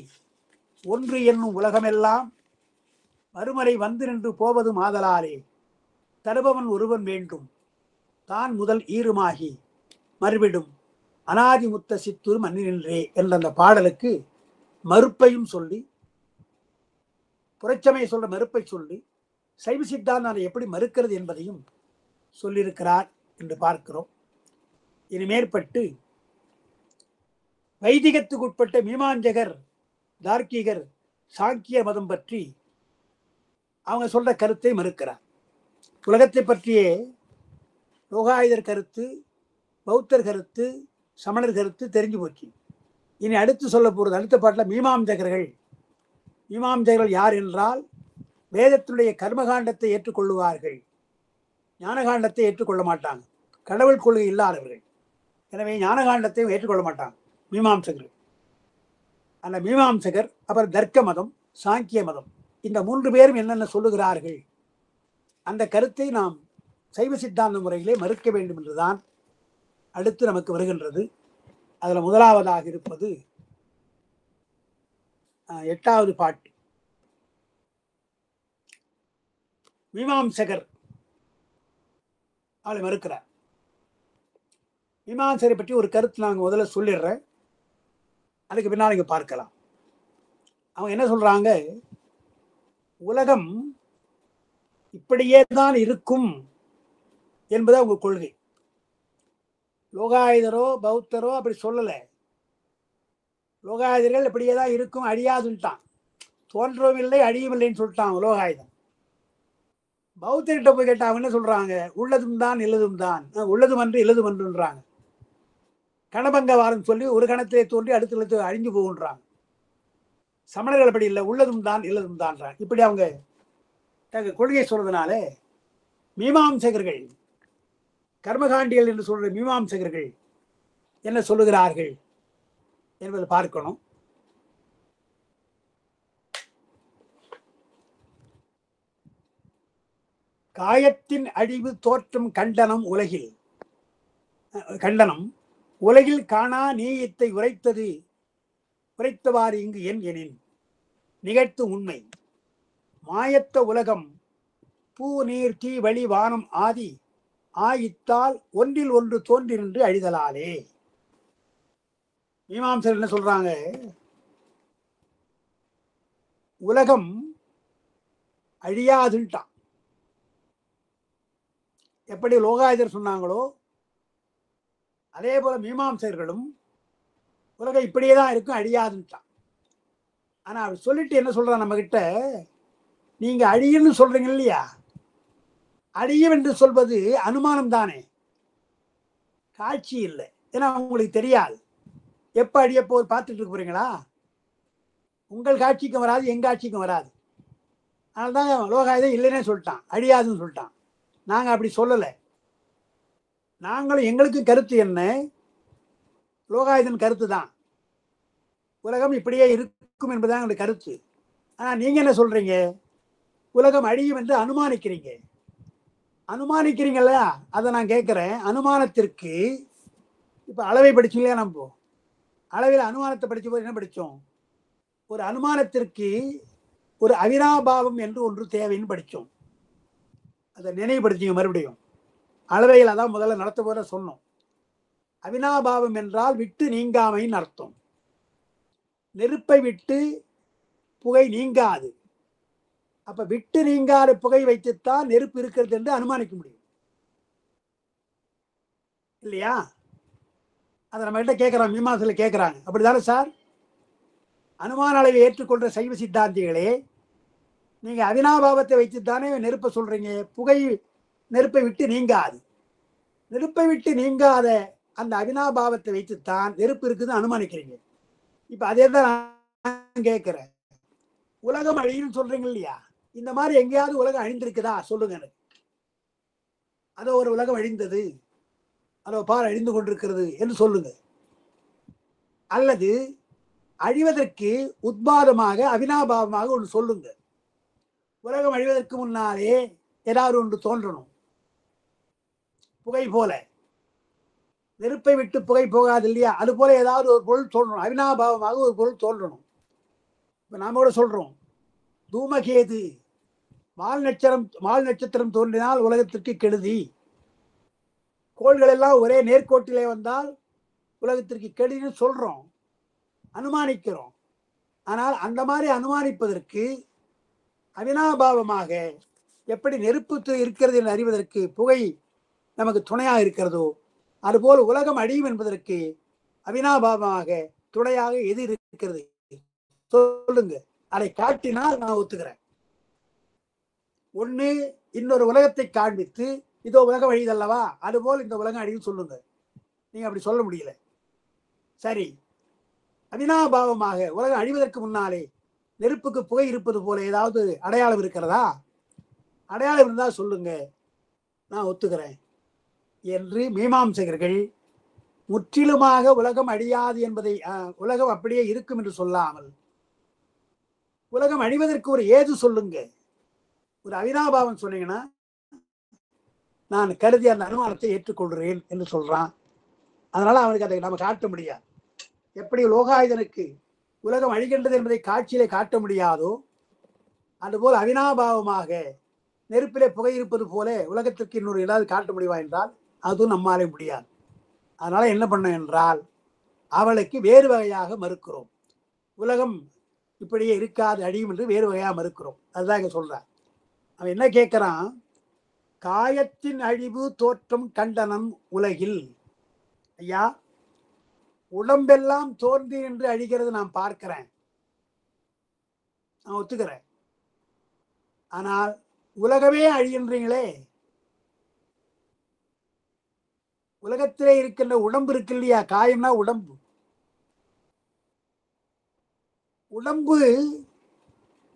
ஒன்று என்னும் உலகமெல்லாம் மறுமறை வந்து நின்று போவது மாதலாலே தருபவன் ஒருவன் வேண்டும், தான் முதல் ஈருமாகி மறுவிடும் அனாதிமுத்த சித்தூர் மண்ணினின்றே என்ற அந்த பாடலுக்கு மறுப்பையும் சொல்லி, புறச்சமையை சொல்ற மறுப்பை சொல்லி, சைவ சித்தாந்தம் அதை எப்படி மறுக்கிறது என்பதையும் சொல்லியிருக்கிறார் என்று பார்க்கிறோம். இனி மேற்பட்டு வைதிகத்துக்கு உட்பட்ட மீமாஞ்சகர், தார்க்கிகர், சாங்கிய மதம் பற்றி அவங்க சொல்ற கருத்தை மறுக்கிறார். உலகத்தை பற்றிய லோகாயுதர் கருத்து, பௌத்தர் கருத்து, சமணர் கருத்து தெரிஞ்சு போச்சு. இனி அடுத்து சொல்ல போறது அடுத்த பாட்டில் மீமாம்சகர்கள் யார் என்றால், வேதத்தினுடைய கர்மகாண்டத்தை ஏற்றுக்கொள்ளுவார்கள், ஞானகாண்டத்தை ஏற்றுக்கொள்ள மாட்டாங்க, கடவுள் கொள்கை இல்லாதவர்கள். எனவே ஞானகாண்டத்தையும் ஏற்றுக்கொள்ள மாட்டாங்க மீமாம்சகர்கள். அந்த மீமாம்சகர், அப்புறம் தர்க்க மதம், சாங்கிய மதம், இந்த 3 பேரும் என்னென்ன சொல்லுகிறார்கள் அந்த கருத்தை நாம் சைவ சித்தாந்த முறையிலே மறுக்க வேண்டும் என்றுதான் அடுத்து நமக்கு வருகின்றது. அதுல முதலாவதாக இருப்பது 8வது பாட்டு. மீமாம்சகர் அவளை மறுக்கிறார். மீமாம்சகரை பற்றி ஒரு கருத்து நாங்கள் முதல்ல சொல்லிடுறேன், அதுக்கு பின்னால் இங்க பார்க்கலாம். அவங்க என்ன சொல்றாங்க, உலகம் இப்படியே தான் இருக்கும் என்பது அவங்க கொள்கை. லோகாயுதரோ பௌத்தரோ அப்படி சொல்லல. லோகாயுதர்கள் இப்படியே தான் இருக்கும், அழியாதுன்ட்டான், தோன்றவும் இல்லை அழியும் இல்லைன்னு சொல்லிட்டான் லோகாயுதம். பௌத்தர்கிட்ட போய் கேட்டா அவங்க என்ன சொல்றாங்க, உள்ளதும் தான் இல்லதும் தான், உள்ளதும் அன்று இல்லதும் அன்றுன்றாங்க. கணபங்கவாரம் சொல்லி ஒரு கணத்திலே தோன்றி அடுத்த அழிஞ்சு போகுன்றாங்க. சமணர்கள் அப்படி இல்லை, உள்ளதும் தான் இல்லதும் தான். இப்படி அவங்க தங்க கொள்கை சொல்றதுனால மீமாம்சகர்கள், கர்மகாண்டிகள் என்று சொல்ற மீமாம்சகர்கள் என்ன சொல்லுகிறார்கள் என்பதை பார்க்கணும். காயத்தின் அழிவு தோற்றம் கண்டனம் உலகில் கண்டனம் உலகில் காணா நீயத்தை உரைத்தவாறு இங்கு எனின் நிகழ்த்து உண்மை மாயத்த உலகம் பூ நீர் தீ வழி வானம் ஆதி ஆயித்தால் ஒன்றில் ஒன்று தோன்றி நின்று அழிதலாலே. மீமாம்சர் என்ன சொல்றாங்க, உலகம் அழியாதுன்ட்டான். எப்படி லோகாயுதர் சொன்னாங்களோ அதே போல மீமாம்சர்களும் உலகம் இப்படியே தான் இருக்கும், அழியாதுன்ட்டான். ஆனா அவர் சொல்லிட்டு என்ன சொல்றான் நம்ம கிட்ட, நீங்க அழியுன்னு சொல்றீங்க இல்லையா, அழியும் என்று சொல்வது அனுமானம் தானே, காட்சி இல்லை. ஏன்னா உங்களுக்கு தெரியாது எப்ப அழிய போது பார்த்துட்டு இருக்க போறீங்களா, உங்கள் காட்சிக்கும் வராது, எங்க காட்சிக்கும் வராது. அதனால்தான் லோகாயுதம் இல்லைன்னே சொல்லிட்டான், அழியாதுன்னு சொல்லிட்டான். நாங்க அப்படி சொல்லலை. நாங்களும் எங்களுக்கும் கருத்து என்ன, லோகாயுதன் கருத்து தான், உலகம் இப்படியே இருக்கும் என்பதுதான் எங்களுடைய கருத்து. ஆனா நீங்க என்ன சொல்றீங்க, உலகம் அழியும் என்று அனுமானிக்கிறீங்க. அனுமானிக்கிறீங்களா, அதை நான் கேட்கிறேன். அனுமானத்திற்கு இப்ப அளவை படிச்சோம் இல்லையா, நம்ம அளவில் அனுமானத்தை படிச்ச போது என்ன படித்தோம், ஒரு அனுமானத்திற்கு ஒரு அவினாபாவம் என்று ஒன்று தேவைன்னு படித்தோம். அதை நினைவுபடுத்திங்க மறுபடியும். அளவையில் அதான் முதல்ல நடத்த போத சொன்னோம். அவினாபாவம் என்றால் விட்டு நீங்காமைன்னு அர்த்தம். நெருப்பை விட்டு புகை நீங்காது. அப்ப விட்டு நீங்காத புகை வைத்துத்தான் நெருப்பு இருக்கிறது என்று அனுமானிக்க முடியும் இல்லையா. அதை நம்ம கிட்ட கேட்கிறோம், மீமாசையில கேட்கிறாங்க, அப்படிதானே சார்? அனுமான அளவை ஏற்றுக்கொண்ட சைவ சித்தாந்திகளே, நீங்க அவினாபாவத்தை வைத்துத்தானே நெருப்பை சொல்றீங்க, புகை நெருப்பை விட்டு நீங்காது. நெருப்பை விட்டு நீங்காத அந்த அவினாபாவத்தை வைத்துத்தான் நெருப்பு இருக்குதுன்னு அனுமானிக்கிறீங்க. இப்ப அதே தான் நான் கேட்கிறேன், உலகம் அழியுன்னு சொல்றீங்க இல்லையா, இந்த மாதிரி எங்கேயாவது உலகம் அழிந்திருக்குதா சொல்லுங்க எனக்கு. அதோ ஒரு உலகம் அழிந்தது, அதோ பார் அழிந்து கொண்டிருக்கிறது என்று சொல்லுங்க. அல்லது அழிவதற்கு உத்பாதமாக அவினாபாவமாக ஒன்று சொல்லுங்க. உலகம் அழிவதற்கு முன்னாலே ஏதாவது ஒன்று தோன்றணும். புகை போல நெருப்பை விட்டு புகை போகாது இல்லையா, அது போல ஏதாவது ஒரு பொருள் தோன்றணும், அவினாபாவமாக ஒரு பொருள் தோன்றணும். இப்ப நாம கூட சொல்றோம், தூமகேது வால் நட்சத்திரம் தோன்றினால் உலகத்திற்கு கெடுதி, கோள்கள் எல்லாம் ஒரே நேர்கோட்டிலே வந்தால் உலகத்திற்கு கெடுதின்னு சொல்றோம், அனுமானிக்கிறோம். ஆனால் அந்த மாதிரி அனுமானிப்பதற்கு அவினாபாவமாக எப்படி நெருப்பு இருக்கிறது என்று அறிவதற்கு புகை நமக்கு துணையாக இருக்கிறதோ, அதுபோல் உலகம் அழியும் என்பதற்கு அவினாபாவமாக துணையாக எது இருக்கிறது சொல்லுங்க. அதை காட்டினால் நான் ஒத்துக்கிறேன். ஒண்ணு இன்னொரு உலகத்தை காண்பித்து இதோ உலகம் அழியுதல்லவா, அதுபோல் இந்த உலகம் அழியும் சொல்லுங்க. நீங்க அப்படி சொல்ல முடியல. சரி, அவினாபாவமாக உலகம் அழிவதற்கு முன்னாலே நெருப்புக்கு புகை இருப்பது போல ஏதாவது அடையாளம் இருக்கிறதா, அடையாளம் இருந்தா சொல்லுங்க, நான் ஒத்துக்கிறேன் என்று மீமாம்சகர்கள் முற்றிலுமாக உலகம் அழியாது என்பதை, உலகம் அப்படியே இருக்கும் என்று சொல்லாமல் உலகம் அழிவதற்கு ஒரு ஏது சொல்லுங்க, ஒரு அவினாபாவம் சொன்னீங்கன்னா நான் கருதி அந்த அனுமானத்தை ஏற்றுக்கொள்கிறேன் என்று சொல்றான். அதனால அவனுக்கு அதை நம்ம காட்ட முடியாது. எப்படி லோகாயுதனுக்கு உலகம் அழிகின்றது என்பதை காட்சியிலே காட்ட முடியாதோ, அதுபோல் அவினாபாவமாக நெருப்பிலே புகை இருப்பது போல உலகத்திற்கு இன்னொரு ஏதாவது காட்ட முடியுமா என்றால் அதுவும் நம்மாலே முடியாது. அதனால என்ன பண்ண என்றால் அவளுக்கு வேறு வகையாக மறுக்கிறோம். உலகம் இப்படியே இருக்காது, அழியும் என்று வேறு வகையாக மறுக்கிறோம். அதுதான் இங்க சொல்றான். அவன் என்ன கேட்கிறான், காயத்தின் அழிவு தோற்றம் கண்டனம் உலகில். ஐயா, உடம்பெல்லாம் தோன்றி என்று அழிகிறது நான் பார்க்கிறேன், நான் ஒத்துக்கிறேன். ஆனால் உலகமே அழிகின்றீங்களே, உலகத்திலே இருக்கின்ற உடம்பு இருக்கு இல்லையா, காயம்னா உடம்பு, உடம்பு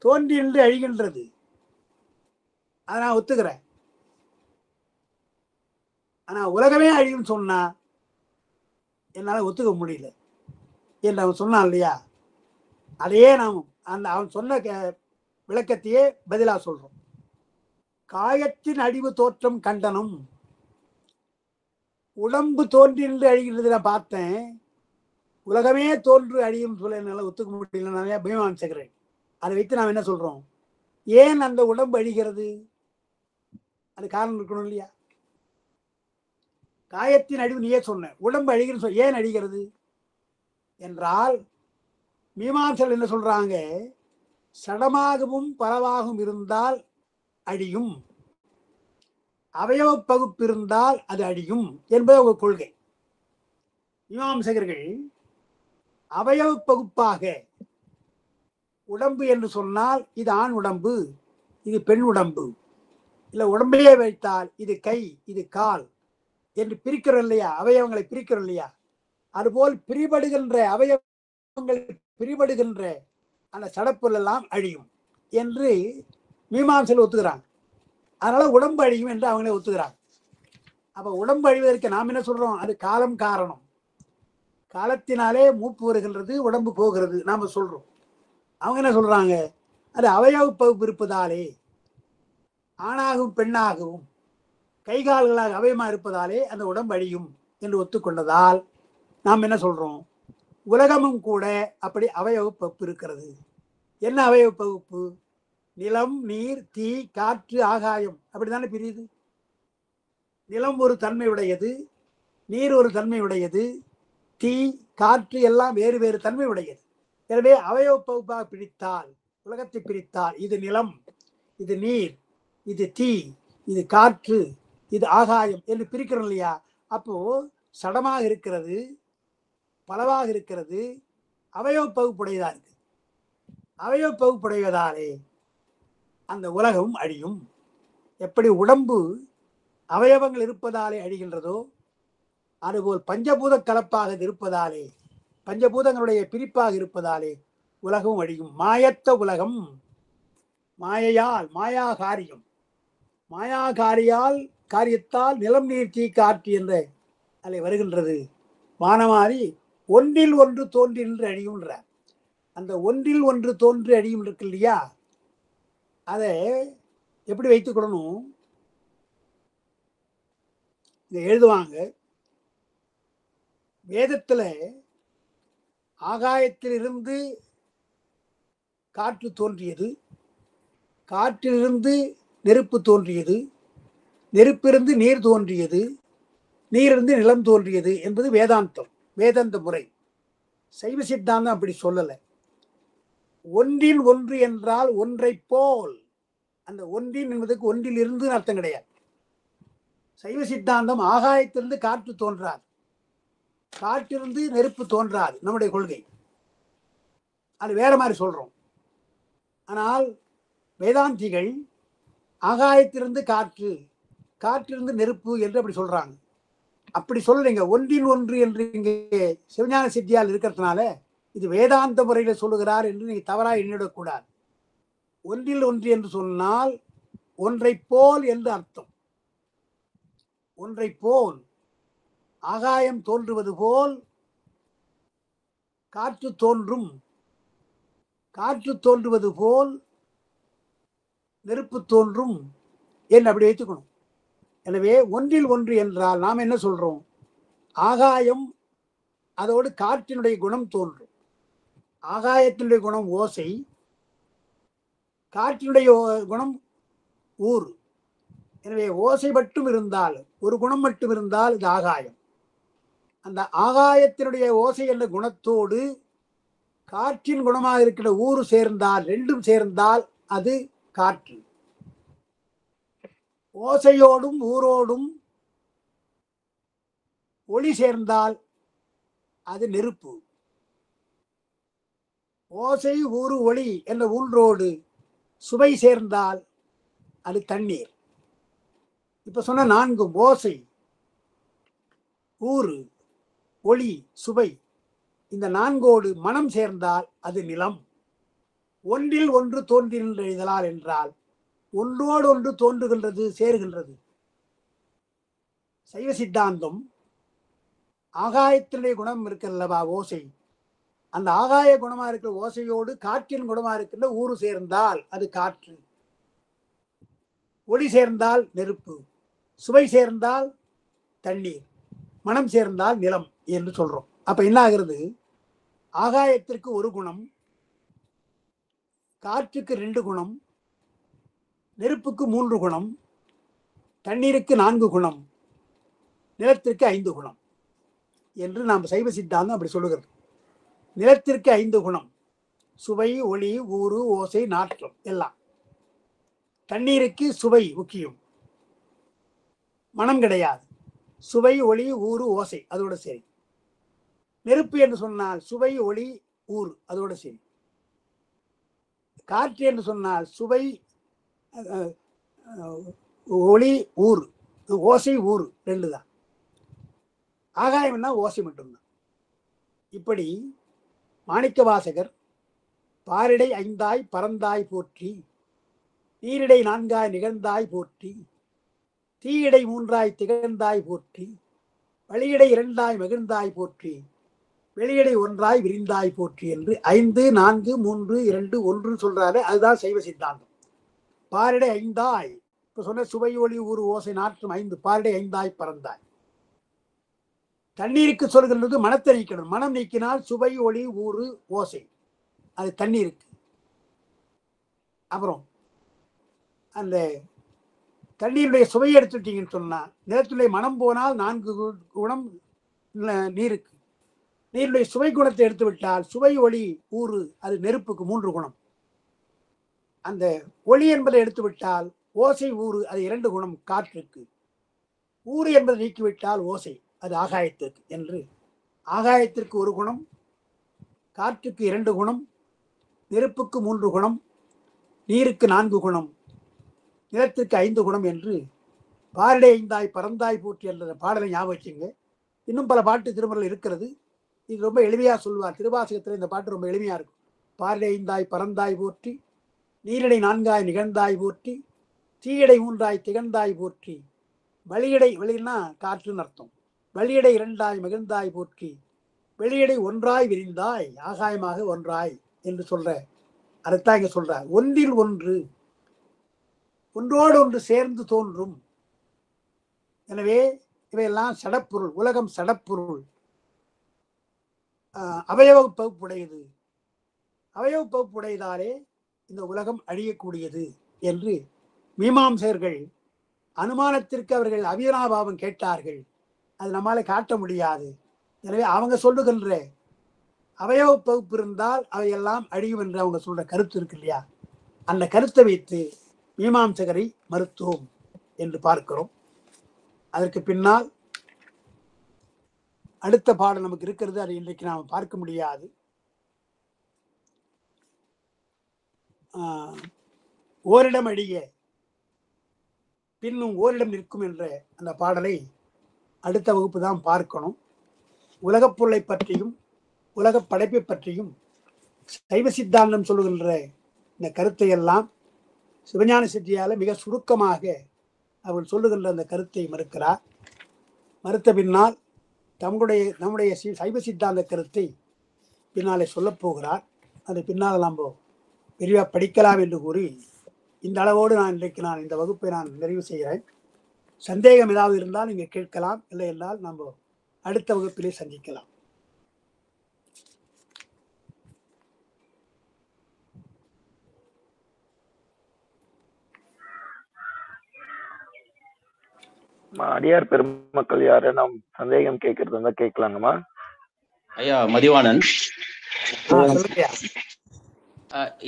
தோன்றி என்று அழிகின்றது. அதை நான் ஒத்துக்கிறேன். ஆனா உலகமே அழியும் சொன்னா என்னால ஒத்துக்க முடியல என்று அவன் சொன்னான் இல்லையா? அதையே நாம் அவன் சொன்ன விளக்கத்தையே பதிலா சொல்றோம். காயத்தின் அழிவு தோற்றம் கண்டனம். உடம்பு தோன்றி நின்று அழிகிறது நான் பார்த்தேன். உலகமே தோன்று அழியும் சொல்ல என்னால ஒத்துக்க முடியல. நிறைய பீமான் சேர்க்கிறேன். அதை வைத்து நாம் என்ன சொல்றோம்? ஏன் அந்த உடம்பு அழிகிறது? அது காரணம் இருக்கணும் இல்லையா? காயத்தின் அழிவு நீயே சொன்ன, உடம்பு அழிகிறது ஏன் அழிகிறது என்றால் மீமாம்சல் என்ன சொல்றாங்க? சடமாகவும் பலவாகவும் இருந்தால் அழியும், அவயவ பகுப்பு இருந்தால் அது அழியும் என்பது ஒரு கொள்கை. மீமாம்சகர்கள் அவயவ பகுப்பாக உடம்பு என்று சொன்னால் இது ஆண் உடம்பு, இது பெண் உடம்பு, இல்லை உடம்பையே வைத்தால் இது கை, இது கால் என்று பிரிக்கிறோம் இல்லையா? அவயவங்களை பிரிக்கிறோம் இல்லையா? அதுபோல் பிரிபடுகின்ற அவயவங்கள் பிரிபடுகின்ற அந்த சடப்பொருள் எல்லாம் அழியும் என்று மீமாம்சையில் ஒத்துக்கிறாங்க. அதனால உடம்பு அழியும் என்று அவங்களே ஒத்துக்கிறாங்க. அப்ப உடம்பு அழிவதற்கு நாம் என்ன சொல்றோம்? அது காலம் காரணம். காலத்தினாலே மூப்பு வருகின்றது, உடம்பு போகிறது நாம சொல்றோம். அவங்க என்ன சொல்றாங்க? அது அவயவ பகுப்பு இருப்பதாலே, ஆணாகவும் பெண்ணாகவும் கை கால்களாக அவயமா இருப்பதாலே அந்த உடம்பு அழியும் என்று ஒத்துக்கொண்டதால் நாம் என்ன சொல்றோம்? உலகமும் கூட அப்படி அவயவ பகுப்பு இருக்கிறது. என்ன அவயவ பகுப்பு? நிலம், நீர், தீ, காற்று, ஆகாயம், அப்படித்தானே பிரியுது. நிலம் ஒரு தன்மை உடையது, நீர் ஒரு தன்மை உடையது, தீ, காற்று எல்லாம் வேறு வேறு தன்மை உடையது. எனவே அவயவ பகுப்பாக பிரித்தால், உலகத்தை பிரித்தால், இது நிலம், இது நீர், இது தீ, இது காற்று, இது ஆகாயம் என்று பிரிக்கிறோம் இல்லையா? அப்போ சடமாக இருக்கிறது, பலவாக இருக்கிறது, அவயவ பகுப்புடையதா இருக்கு. அவயவ பகுப்புடையதாலே அந்த உலகம் அழியும். எப்படி உடம்பு அவயவங்கள் இருப்பதாலே அழிகின்றதோ அதுபோல் பஞ்சபூத கலப்பாக இருப்பதாலே, பஞ்சபூதங்களுடைய பிரிப்பாக இருப்பதாலே உலகம் அழியும். மாயத்த உலகம், மாயையால், மாயா காரியம், மாயா காரியத்தால் நிலம், நீர், தீ, காற்று என்ற அலை வருகின்றது. வானமாறி ஒன்றில் ஒன்று தோன்றி நின்று அழியும்ன்றார். அந்த ஒன்றில் ஒன்று தோன்றி அழியும் இருக்கு இல்லையா? அதை எப்படி வைத்துக்கொள்ளணும்? இதை எழுதுவாங்க. வேதத்துல ஆகாயத்திலிருந்து காற்று தோன்றியது, காற்றிலிருந்து நெருப்பு தோன்றியது, நெருப்பிலிருந்து நீர் தோன்றியது, நீரிலிருந்து நிலம் தோன்றியது என்பது வேதாந்தம், வேதாந்த முறை. சைவ சித்தாந்தம் அப்படி சொல்லலை. ஒன்றில் ஒன்று என்றால் ஒன்றை போல். அந்த ஒன்றின் என்பதற்கு ஒன்றில் இருந்து அர்த்தம் கிடையாது. சைவ சித்தாந்தம் ஆகாயத்திலிருந்து காற்று தோன்றாது, காற்றிலிருந்து நெருப்பு தோன்றாது, நம்முடைய கொள்கை. அது வேற மாதிரி சொல்றோம். ஆனால் வேதாந்திகள் ஆகாயத்திலிருந்து காற்று, காற்றிலிருந்து நெருப்பு என்று அப்படி சொல்றாங்க. அப்படி சொல்லலைங்க. ஒன்றின் ஒன்று என்று இங்கே சிவஞான சித்தியால் இருக்கிறதுனால இது வேதாந்த முறையில் சொல்லுகிறார் என்று நீங்க தவறாக எண்ணிடக்கூடாது. ஒன்றில் ஒன்று என்று சொன்னால் ஒன்றை போல் என்று அர்த்தம். ஒன்றை போல், ஆகாயம் தோன்றுவது போல் காற்று தோன்றும், காற்று தோன்றுவது போல் நெருப்பு தோன்றும் என்று அப்படி வைத்துக்கணும். எனவே ஒன்றில் ஒன்று என்றால் நாம் என்ன சொல்றோம்? ஆகாயம், அதோடு காற்றினுடைய குணம் தோன்றும். ஆகாயத்தினுடைய குணம் ஓசை, காற்றினுடைய குணம் ஊறு. எனவே ஓசை மட்டும் இருந்தால், ஒரு குணம் மட்டும் இருந்தால் இது ஆகாயம். அந்த ஆகாயத்தினுடைய ஓசை என்ற குணத்தோடு காற்றின் குணமாக இருக்கிற ஊறு சேர்ந்தால், ரெண்டும் சேர்ந்தால் அது காற்று. ஓசையோடும் ஊரோடும் ஒளி சேர்ந்தால் அது நெருப்பு. ஓசை, ஊறு, ஒளி என்ற ஊன்றோடு சுவை சேர்ந்தால் அது தண்ணீர். இப்ப சொன்ன நான்கும், ஓசை, ஊறு, ஒளி, சுவை, இந்த நான்கோடு மனம் சேர்ந்தால் அது நிலம். ஒன்றில் ஒன்று தோன்றி நின்று எழுதலால் என்றால் ஒன்றோடு ஒன்று தோன்றுகின்றது, சேருகின்றது. சைவ சித்தாந்தம் ஆகாயத்தினுடைய குணம் இருக்கிறல்லவா ஓசை, அந்த ஆகாய குணமா இருக்கிற ஓசையோடு காற்றின் குணமா இருக்கின்ற ஊறு சேர்ந்தால் அது காற்று, ஒளி சேர்ந்தால் நெருப்பு, சுவை சேர்ந்தால் தண்ணீர், மனம் சேர்ந்தால் நிலம் என்று சொல்றோம். அப்ப என்ன ஆகிறது, ஆகாயத்திற்கு ஒரு குணம், காற்றுக்கு 2 குணம், நெருப்புக்கு 3 குணம், தண்ணீருக்கு 4 குணம், நிலத்திற்கு 5 குணம் என்று நாம் சைவ சித்தாந்தம் அப்படி சொல்லுகிறது. நிலத்திற்கு 5 குணம், சுவை, ஒளி, ஊறு, ஓசை, நாற்றம் எல்லாம். தண்ணீருக்கு சுவை முக்கியம், மனம் கிடையாது. சுவை, ஒளி, ஊறு, ஓசை அதோட சரி. நெருப்பு என்று சொன்னால் சுவை, ஒளி, ஊறு அதோட சரி. காற்று என்று சொன்னால் சுவை, ஒளி, ஊறு, ஓசை, ஊறு 2 தான். ஆகாயம்னா ஓசை மட்டும்தான். இப்படி மாணிக்க வாசகர் பாரிடை 5ஆய் பறந்தாய் போற்றி, நீரிடை 4ஆய் நிகழ்ந்தாய் போற்றி, தீயிடை 3ஆய் திகழ்ந்தாய் போற்றி, வழியிடை 2ஆய் மகிழ்ந்தாய் போற்றி, வெளியிடை 1ஆய் விரிந்தாய் போற்றி என்று 5, 4, 3, 2, 1 சொல்றாரு. அதுதான் சைவ சித்தாந்தம். பாரிடை 5ஆய், இப்ப சொன்ன சுவை, ஒளி, ஊறு, ஓசை, நாற்றம் 5, பாரிடை 5ஆய் பறந்தாய். தண்ணீருக்கு சொல்கின்றது மனத்தை நீக்கணும். மனம் நீக்கினால் சுவை, ஒளி, ஊறு, ஓசை அது தண்ணீருக்கு. அப்புறம் அந்த தண்ணீருடைய சுவையை எடுத்துட்டீங்கன்னு சொன்னா, நிலத்துடைய மனம் போனால் 4 குணம் நீருக்கு. நீருடைய சுவை குணத்தை எடுத்து விட்டால் சுவை, ஒளி, ஊறு அது நெருப்புக்கு 3 குணம். அந்த ஒளி என்பதை எடுத்து விட்டால் ஓசை, ஊறு அது 2 குணம் காற்றுக்கு. ஊறு என்பதை நீக்கிவிட்டால் ஓசை அது ஆகாயத்திற்கு என்று ஆகாயத்திற்கு 1 குணம், காற்றுக்கு 2 குணம், நெருப்புக்கு 3 குணம், நீருக்கு 4 குணம், நிலத்திற்கு 5 குணம் என்று பாரிடை 5ஆய் பறந்தாய் போற்றி என்ற பாடலை ஞாபகம் வச்சுங்க. இன்னும் பல பாட்டு திருமறையில் இருக்கிறது. இது ரொம்ப எளிமையா சொல்லுவார். திருவாசகத்தில் இந்த பாட்டு ரொம்ப எளிமையா இருக்கும். பாரிடை 5ஆய் பறந்தாய் போற்றி, நீரிடை 4ஆய் நிகழ்ந்தாய் போற்றி, தீயிடை 3ஆய் திகழ்ந்தாய் போற்றி, வழியிடை, வெளினா காற்றுன்னு அர்த்தம், வழியிடை 2ஆய் மகிழ்ந்தாய் போற்றி, வெளியிடை 1ஆய் விரிந்தாய், ஆகாயமாக 1ஆய் என்று சொல்ற அதைத்தான் இங்க சொல்றார். ஒன்றில் ஒன்று, ஒன்றோடு ஒன்று சேர்ந்து தோன்றும். எனவே இவையெல்லாம் சடப்பொருள், உலகம் சடப்பொருள், அவயவ பகுப்புடையது. அவயவ பகுப்புடையதாலே இந்த உலகம் அழியக்கூடியது என்று மீமாம்சகர்கள் அனுமானத்திற்கு அவர்கள் அவினாபாவம் கேட்டார்கள். அது நம்மால காட்ட முடியாது. எனவே அவங்க சொல்லுகின்ற அவயவ பகுப்பு இருந்தால் அவையெல்லாம் அழியும் என்று அவங்க சொல்ற கருத்து இருக்கு இல்லையா, அந்த கருத்தை வைத்து மீமாம்சகரை மறுத்தோம் என்று பார்க்கிறோம். அதற்கு பின்னால் அடுத்த பாடம் நமக்கு இருக்கிறது. அதை இன்றைக்கு நாம் பார்க்க முடியாது. ஓரிடம் அழிய பின்னும் ஓரிடம் நிற்கும் என்ற அந்த பாடலை அடுத்த வகுப்பு தான் பார்க்கணும். உலகப் பொருளை பற்றியும் உலக படைப்பை பற்றியும் சைவ சித்தாந்தம் சொல்லுகின்ற இந்த கருத்தை எல்லாம் சிவஞான செட்டியால மிக சுருக்கமாக அவள் சொல்லுகின்ற அந்த கருத்தை மறுக்கிறார். மறுத்த பின்னால் நம்முடைய சைவ சித்தாந்த கருத்தை பின்னாலே சொல்லப் போகிறார். அது பின்னால் நாம் விரிவாக படிக்கலாம் என்று கூறி இந்த அளவோடு இன்றைக்கு இந்த வகுப்பை நிறைவு செய்கிறேன். சந்தேகம் ஏதாவது இருந்தால் நீங்கள் கேட்கலாம், இல்லை என்றால் நம்ம அடுத்த வகுப்பிலே சந்திக்கலாம். அடியார் பெருமக்கள் யாரு நாம் சந்தேகம் கேட்கறது இருந்தா கேட்கலாங்கம்மா. ஐயா மதிவாணன்,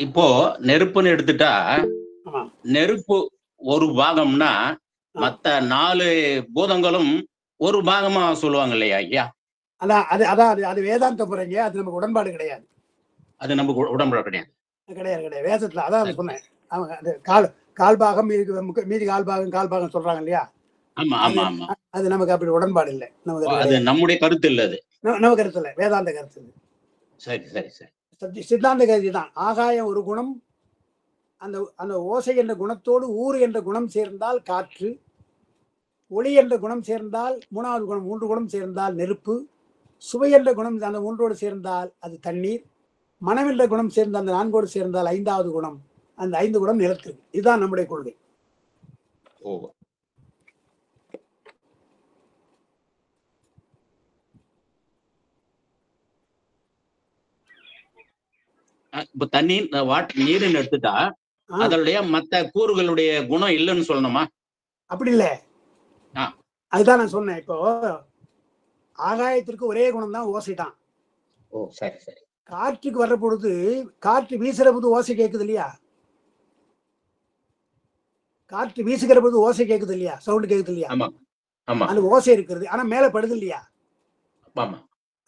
இப்போ நெருப்புன்னு எடுத்துட்டா நெருப்பு ஒரு பாகம்னா மத்த 4 பூதங்களும் ஒரு பாகமா சொல்லுவாங்க இல்லையா ஐயா? அது வேதாந்த முறைங்க. அது நமக்கு உடன்பாடு கிடையாது. அது நமக்கு உடன்பாடு கிடையாது. கிடையாது. வேதத்துல அதான் சொன்னேன். அவங்க கால் பாகம் மீதி கால் பாகம் சொல்றாங்க இல்லையா? ஆமா ஆமா ஆமா. அது நமக்கு அப்படி உடன்பாடு இல்லை. நமக்கு அது நம்முடைய கருத்து இல்லை. அது நம்ம கருத்து இல்லை, வேதாந்த கருத்து. சரி சரி சரி. சித்தாந்த கருதி தான். ஆகாயம் ஒரு குணம், அந்த அந்த ஓசை என்ற குணத்தோடு ஊறு என்ற குணம் சேர்ந்தால் காற்று, ஒளி என்ற குணம் சேர்ந்தால் மூணாவது குணம், 3 குணம் சேர்ந்தால் நெருப்பு, சுவை என்ற குணம் அந்த 3ஓடு சேர்ந்தால் அது தண்ணீர், மனம் என்ற குணம் சேர்ந்த அந்த 4ஓடு சேர்ந்தால் 5வது குணம், அந்த 5 குணம் நிலத்திற்கு. இதுதான் நம்முடைய கொள்கை. இப்ப தண்ணீர் நீர்னு எடுத்துட்டா அதனுடைய மத்த கூறுகளுடைய குணம் இல்லைன்னு சொல்லணுமா? அப்படி இல்லை, அதுதான் நான் சொன்னேன். இப்போ ஆகாயத்திற்கு ஒரே குணம் தான், ஓசை தான். சரி சரி. காற்றுக்கு வர்ற பொழுது, காற்று வீசுற போது ஓசை கேட்குது இல்லையா? காற்று வீசுகிற போது ஓசை கேட்குது இல்லையா? சவுண்ட் கேட்குது இல்லையா? அந்த ஓசை இருக்கிறது, ஆனா மேல படுது இல்லையா?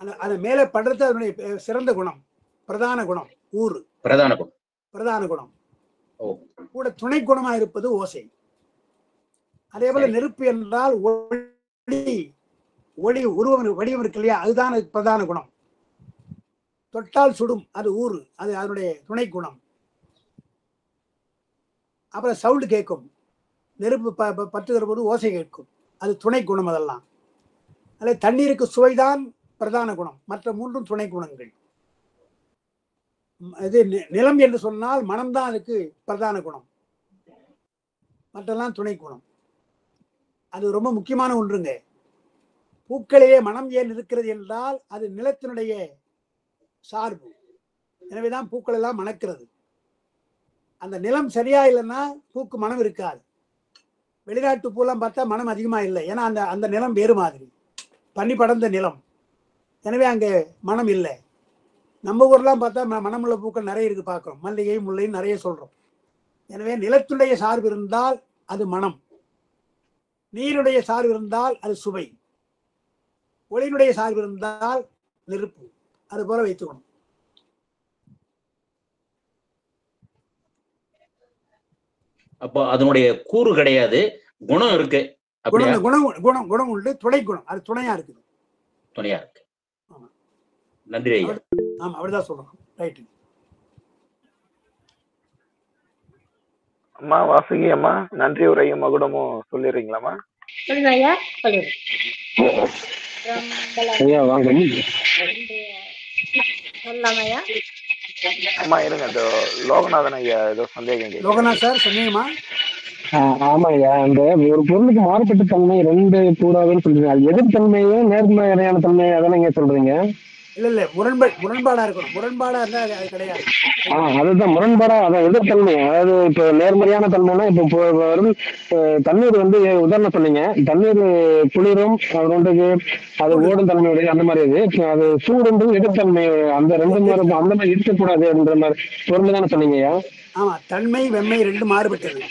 அந்த மேல படுறது அதனுடைய சிறந்த குணம், பிரதான குணம், ஊறு பிரதான குணம். கூட துணை குணமா இருப்பது ஓசை. அதே போல நெருப்பு என்றால் ஒளி உருவம் வடிவம் இருக்கு இல்லையா? அதுதான் பிரதான குணம். தொட்டால் சுடும், அது ஊறு, அது அதனுடைய துணை குணம். அப்புறம் சவுண்டு கேட்கும், நெருப்பு பற்றுகிற போது ஓசை கேட்கும், அது துணை குணம். அதெல்லாம் அதில் தண்ணீருக்கு சுவைதான் பிரதான குணம், மற்ற 3ம் துணை குணங்கள். இது நிலம் என்று சொன்னால் மனம்தான் அதுக்கு பிரதான குணம், மற்றெல்லாம் துணை குணம். அது ரொம்ப முக்கியமான ஒன்றுங்க. பூக்களிலே மனம் ஏன் இருக்கிறது என்றால் அது நிலத்தினுடைய சார்பு. எனவேதான் பூக்கள் எல்லாம் மணக்கிறது. அந்த நிலம் சரியா இல்லைன்னா பூக்கு மனம் இருக்காது. வெளிநாட்டு பூலாம் பார்த்தா மனம் அதிகமா இல்லை, ஏன்னா அந்த அந்த நிலம் வேறு மாதிரி, பனி படர்ந்த நிலம். எனவே அங்கே மனம் இல்லை. நம்ம ஊர்லாம் பார்த்தா மனமுள்ள பூக்கள் நிறைய இருக்கு, பார்க்கிறோம். மல்லிகை, முல்லைன்னு நிறைய சொல்றோம். எனவே நிலத்துடைய சார்பு இருந்தால் அது மனம், நீருடைய சார்பு இருந்தால் அது சுவை, ஒளியினுடைய சார்பு இருந்தால் நெருப்பு. அது போல வைத்துக்கணும். அப்போ அதனுடைய கூறு கிடையாது, குணம் இருக்கு. குணம் உண்டு, துணை குணம், அது துணையா இருக்குது. துணையா இருக்கு. நன்றி ஐயா. ஆமா, அப்படிதான் சொல்றோம். ரைட். அம்மா வாசுகி அம்மா, நன்றி உரையும் மகுடமும் சொல்லிடுறீங்களாம்மா? அம்மா இருங்க, லோகநாதன் ஐயா ஏதோ சந்தேகம். லோகநாத் சார் சந்தேகமா? ஆமா ஐயா, அந்த ஒரு பொருளுக்கு மாறுபட்ட தன்மை 2 கூடாதுன்னு சொல்றீங்க. அது எதிர்த்தன்மையும் நேர்மறையான தன்மை அதெல்லாம் நீங்க சொல்றீங்க. இல்ல முரண்பாடா இருக்கணும். முரண்பாடா இருந்தா அது கிடையாது. அதுதான் முரண்பாடா, அதான் எதிர்த்தன்மை. அதாவது இப்ப நேர்மறையான தன்மைனா இப்ப வரும் தண்ணீர் வந்து உதாரணம் சொன்னீங்க, தண்ணீர் குளிரும், அது ஓடும் தன்மையுடைய அந்த மாதிரி இது. அது சூடுன்றது எதிர்த்தன்மை, அந்த 2 மாதிரி அந்த மாதிரி இருக்கக்கூடாது என்ற மாதிரி பொருள் தானே சொன்னீங்கய்யா? ஆமா, தன்மை வெம்மை 2 மாறுபட்டது,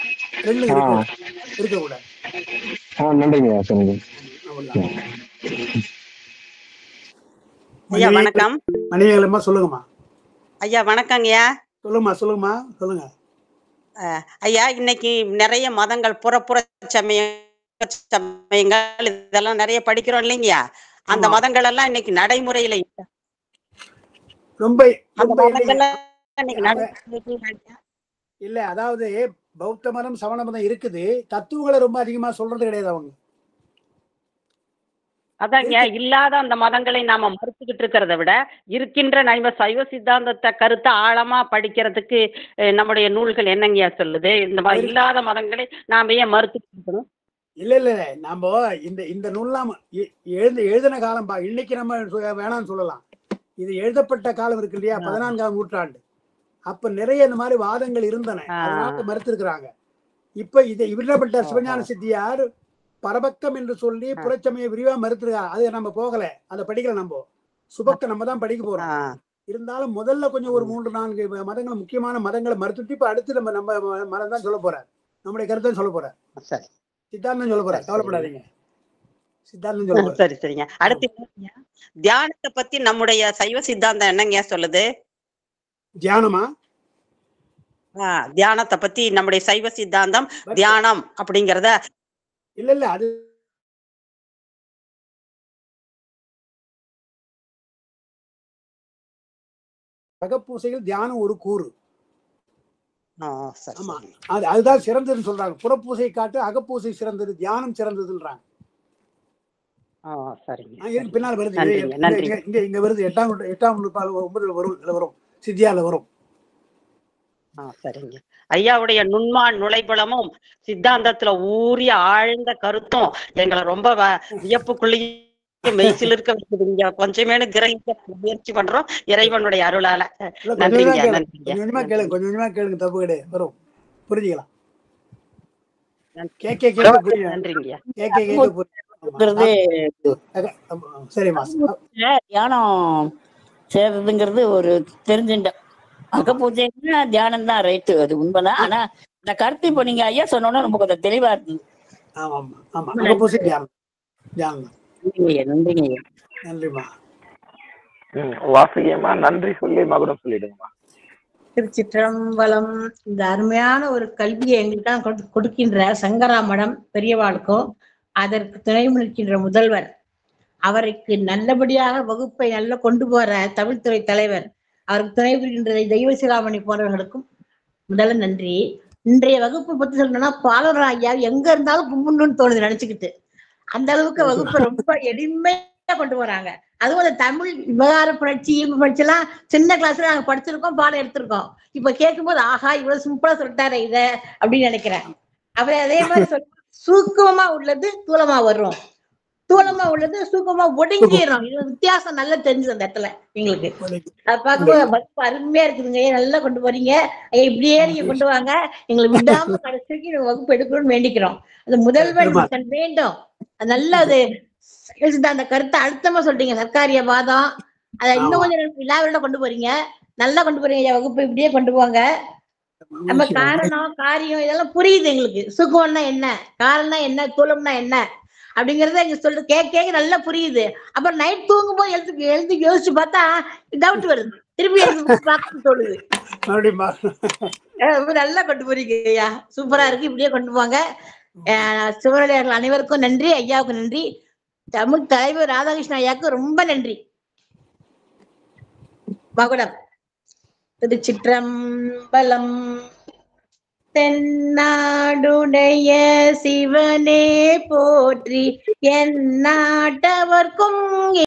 2 இருக்கக்கூடாது. நன்றிங்கய்யா, சொல்லுங்க. ஐயா வணக்கம். மணியம்மா சொல்லுங்கம்மா. ஐயா வணக்கங்கய்யா. சொல்லுங்கம்மா சொல்லுங்க. ஐயா, இன்னைக்கு நிறைய மதங்கள், புற சமயங்கள் இதெல்லாம் நிறைய படிக்கிறோம் இல்லைங்கய்யா? அந்த மதங்கள் எல்லாம் இன்னைக்கு நடைமுறையில இல்ல. அதாவது பௌத்த மதம், சமண மதம் இருக்குது, தத்துவங்களை ரொம்ப அதிகமா சொல்றது கிடையாது அவங்க. அதாங்க, இல்லாத அந்த மதங்களை நாம மறுத்துக்கிட்டு இருக்கிறத விட இருக்கின்ற நம்ம சைவ சித்தாந்தத்தை கருத்தை ஆழமா படிக்கிறதுக்கு நம்முடைய நூல்கள் என்னங்கய்யா சொல்லுது? இந்த மாதிரி இல்லாத மதங்களை நாம ஏன் மறுத்துக்கிட்டு இருக்கணும்? இல்ல நாம இந்த நூல்லாம் எழுதின காலம் இன்னைக்கு நம்ம வேணாம்னு சொல்லலாம். இது எழுதப்பட்ட காலம் இருக்கு இல்லையா, 14ஆம் நூற்றாண்டு. அப்ப நிறைய இந்த மாதிரி வாதங்கள் இருந்தன, அதனால மறுத்திருக்கிறாங்க. இப்ப இதை விருதப்பட்ட சிவஞான சித்தியார் பரபக்கம் என்று சொல்லி புறச்சமய விரிவா மறுத்திருக்காங்க. அது நம்ம போகல, அதை படிக்கல. நம்ம சுபக்க நம்ம தான் படிக்க போறோம். இருந்தாலும் முதல்ல கொஞ்சம் ஒரு 3-4 மதங்கள், முக்கியமான மதங்களை மறுத்துட்டு இப்ப அடுத்து நம்ம மதம் தான் சொல்ல போறார், நம்முடைய கருத்தை சொல்ல போறார், சித்தாந்தம் சொல்ல போறார். கவலைப்படாதீங்க, சித்தாந்தம் சொல்ல போறார். சரி சரிங்க. அடுத்து தியானத்தை பத்தி நம்முடைய சைவ சித்தாந்தம் என்னங்க சொல்லுது? தியானமா? தியானத்தை பத்தி நம்முடைய சைவ சித்தாந்தம் தியானம் அப்படிங்கறத இல்ல அது அகப்பூசையில் தியானம் ஒரு கூறு. சரி ஆமா, சரி. அதுதான் சிறந்ததுன்னு சொல்றாங்க. புறப்பூசை காட்டு அகப்பூசை சிறந்தது, தியானம் சிறந்ததுன்றாங்க. சரிங்க இதுக்கு சரிங்க. பின்னால் வருது. நன்றிங்க நன்றி. இங்க வருது. 8ஆம் நூற்பால் 9 வரும், இதுல வரும், சித்தியால வரும். சரிங்க. ஐயாவுடைய நுண்மான் நுழைபுலமும் சித்தாந்தத்துல ஊறிய ஆழ்ந்த கருத்தும் எங்களை ரொம்ப வியப்புக்குள்ளேயே மெய்சில் இருக்க வைக்குதுங்க. கொஞ்சமேனு கிரகிக்க முயற்சி பண்றோம் இறைவனுடைய அருளால. நன்றிங்க நன்றிங்க. கொஞ்சமா கேளுங்க, கொஞ்சமா கேளுங்க, தப்பு கிடையாது, வரும், புரிஞ்சுக்கலாம். கேட்க புரியும். நன்றிங்கய்யா. கேட்க சரிம்மா. தியானம் செய்யறதுங்கிறது ஒரு தெரிஞ்சுட்டேன். அகப்பூஜைன்னா தியானம் தான், ரைட்டு, அது உண்மைதான். ஆனா இந்த கருத்து இப்ப நீங்க ஐயா சொன்னோன்னா ரொம்ப கொஞ்சம் தெளிவா இருந்தது. ஆமா ஆமா, அகப்பூசை தியானம். நன்றிங்க. நன்றிம்மா. வாசுகியம்மா நன்றி சொல்லி மகுடம் சொல்லிடுங்கம்மா. திருச்சிற்றம்பலம். இந்த அருமையான ஒரு கல்வியை எங்களுக்கு கொடுக்கின்ற சங்கராமடம் பெரியவாளுக்கும் அதற்கு துணை நிற்கின்ற முதல்வர், அவருக்கு நல்லபடியாக வகுப்பை நல்லா கொண்டு போற தமிழ்துறை தலைவர், அவருக்கு துணை புரிகின்ற தெய்வ சிகாமணி போன்றவர்களுக்கும் முதல்ல நன்றி. இன்றைய வகுப்பு பத்தி சொல்லணும்னா பாலர் ஐயா எங்க இருந்தாலும் கும்பிடணும்னு தோணுது நினைச்சுக்கிட்டு. அந்த அளவுக்கு வகுப்பை ரொம்ப எளிமையா கொண்டு போறாங்க. அதுவும் அந்த தமிழ் விவகார புரட்சி எல்லாம் சின்ன கிளாஸ்ல நாங்க படிச்சிருக்கோம், பாடம் எடுத்திருக்கோம். இப்ப கேட்கும்போது ஆஹா இவ்வளவு சிம்பிளா சொல்லிட்டாரு இத அப்படின்னு நினைக்கிறேன். அவர் அதே மாதிரி சூக்குமமா உள்ளது தூளமா வரும், தூளமா உள்ளது சூக்கமா ஒடுங்கிடும். இது வித்தியாசம் நல்லா தெரிஞ்சது அந்த இடத்துல எங்களுக்கு. அதை பார்க்கும்போது வகுப்பு அருமையா இருக்குதுங்க. நல்லா கொண்டு போறீங்க, இப்படியே நீங்க கொண்டு வாங்க, எங்களை விடாம கடைசிக்கு வகுப்பு எடுக்கணும்னு வேண்டிக்கிறோம். அது முதல்வர் வேண்டும். நல்லா அது அந்த கருத்தை அழுத்தமா சொல்றீங்க. சர்க்காரிய வாதம் அதை இன்னும் கொஞ்சம் இல்லாவிட கொண்டு போறீங்க, நல்லா கொண்டு போறீங்க. வகுப்பு இப்படியே கொண்டு போங்க. நம்ம காரணம் காரியம் இதெல்லாம் புரியுது எங்களுக்கு. சுகம்னா என்ன, காரணம்னா என்ன, தூளம்னா என்ன அப்படிங்கறத எங்க சொல்றது கேட்க நல்லா புரியுது. அப்புறம் நைட் தூங்கும் போது எழுந்து யோசிச்சு பார்த்தா டவுட் வருது, திருப்பி பார்க்க தோணுது. நல்லா கொண்டு போறீங்க ஐயா, சூப்பரா இருக்கு, இப்படியே கொண்டு போங்க. சிவனடியார்கள் அனைவருக்கும் நன்றி, ஐயாவுக்கு நன்றி, தமிழ் தலைவர் ராதாகிருஷ்ணன் ஐயாவுக்கு ரொம்ப நன்றி. மகுடம். திருச்சிற்றம்பலம். தென்னாடுடைய சிவனே போற்றி, எந்நாட்டவர்க்கும்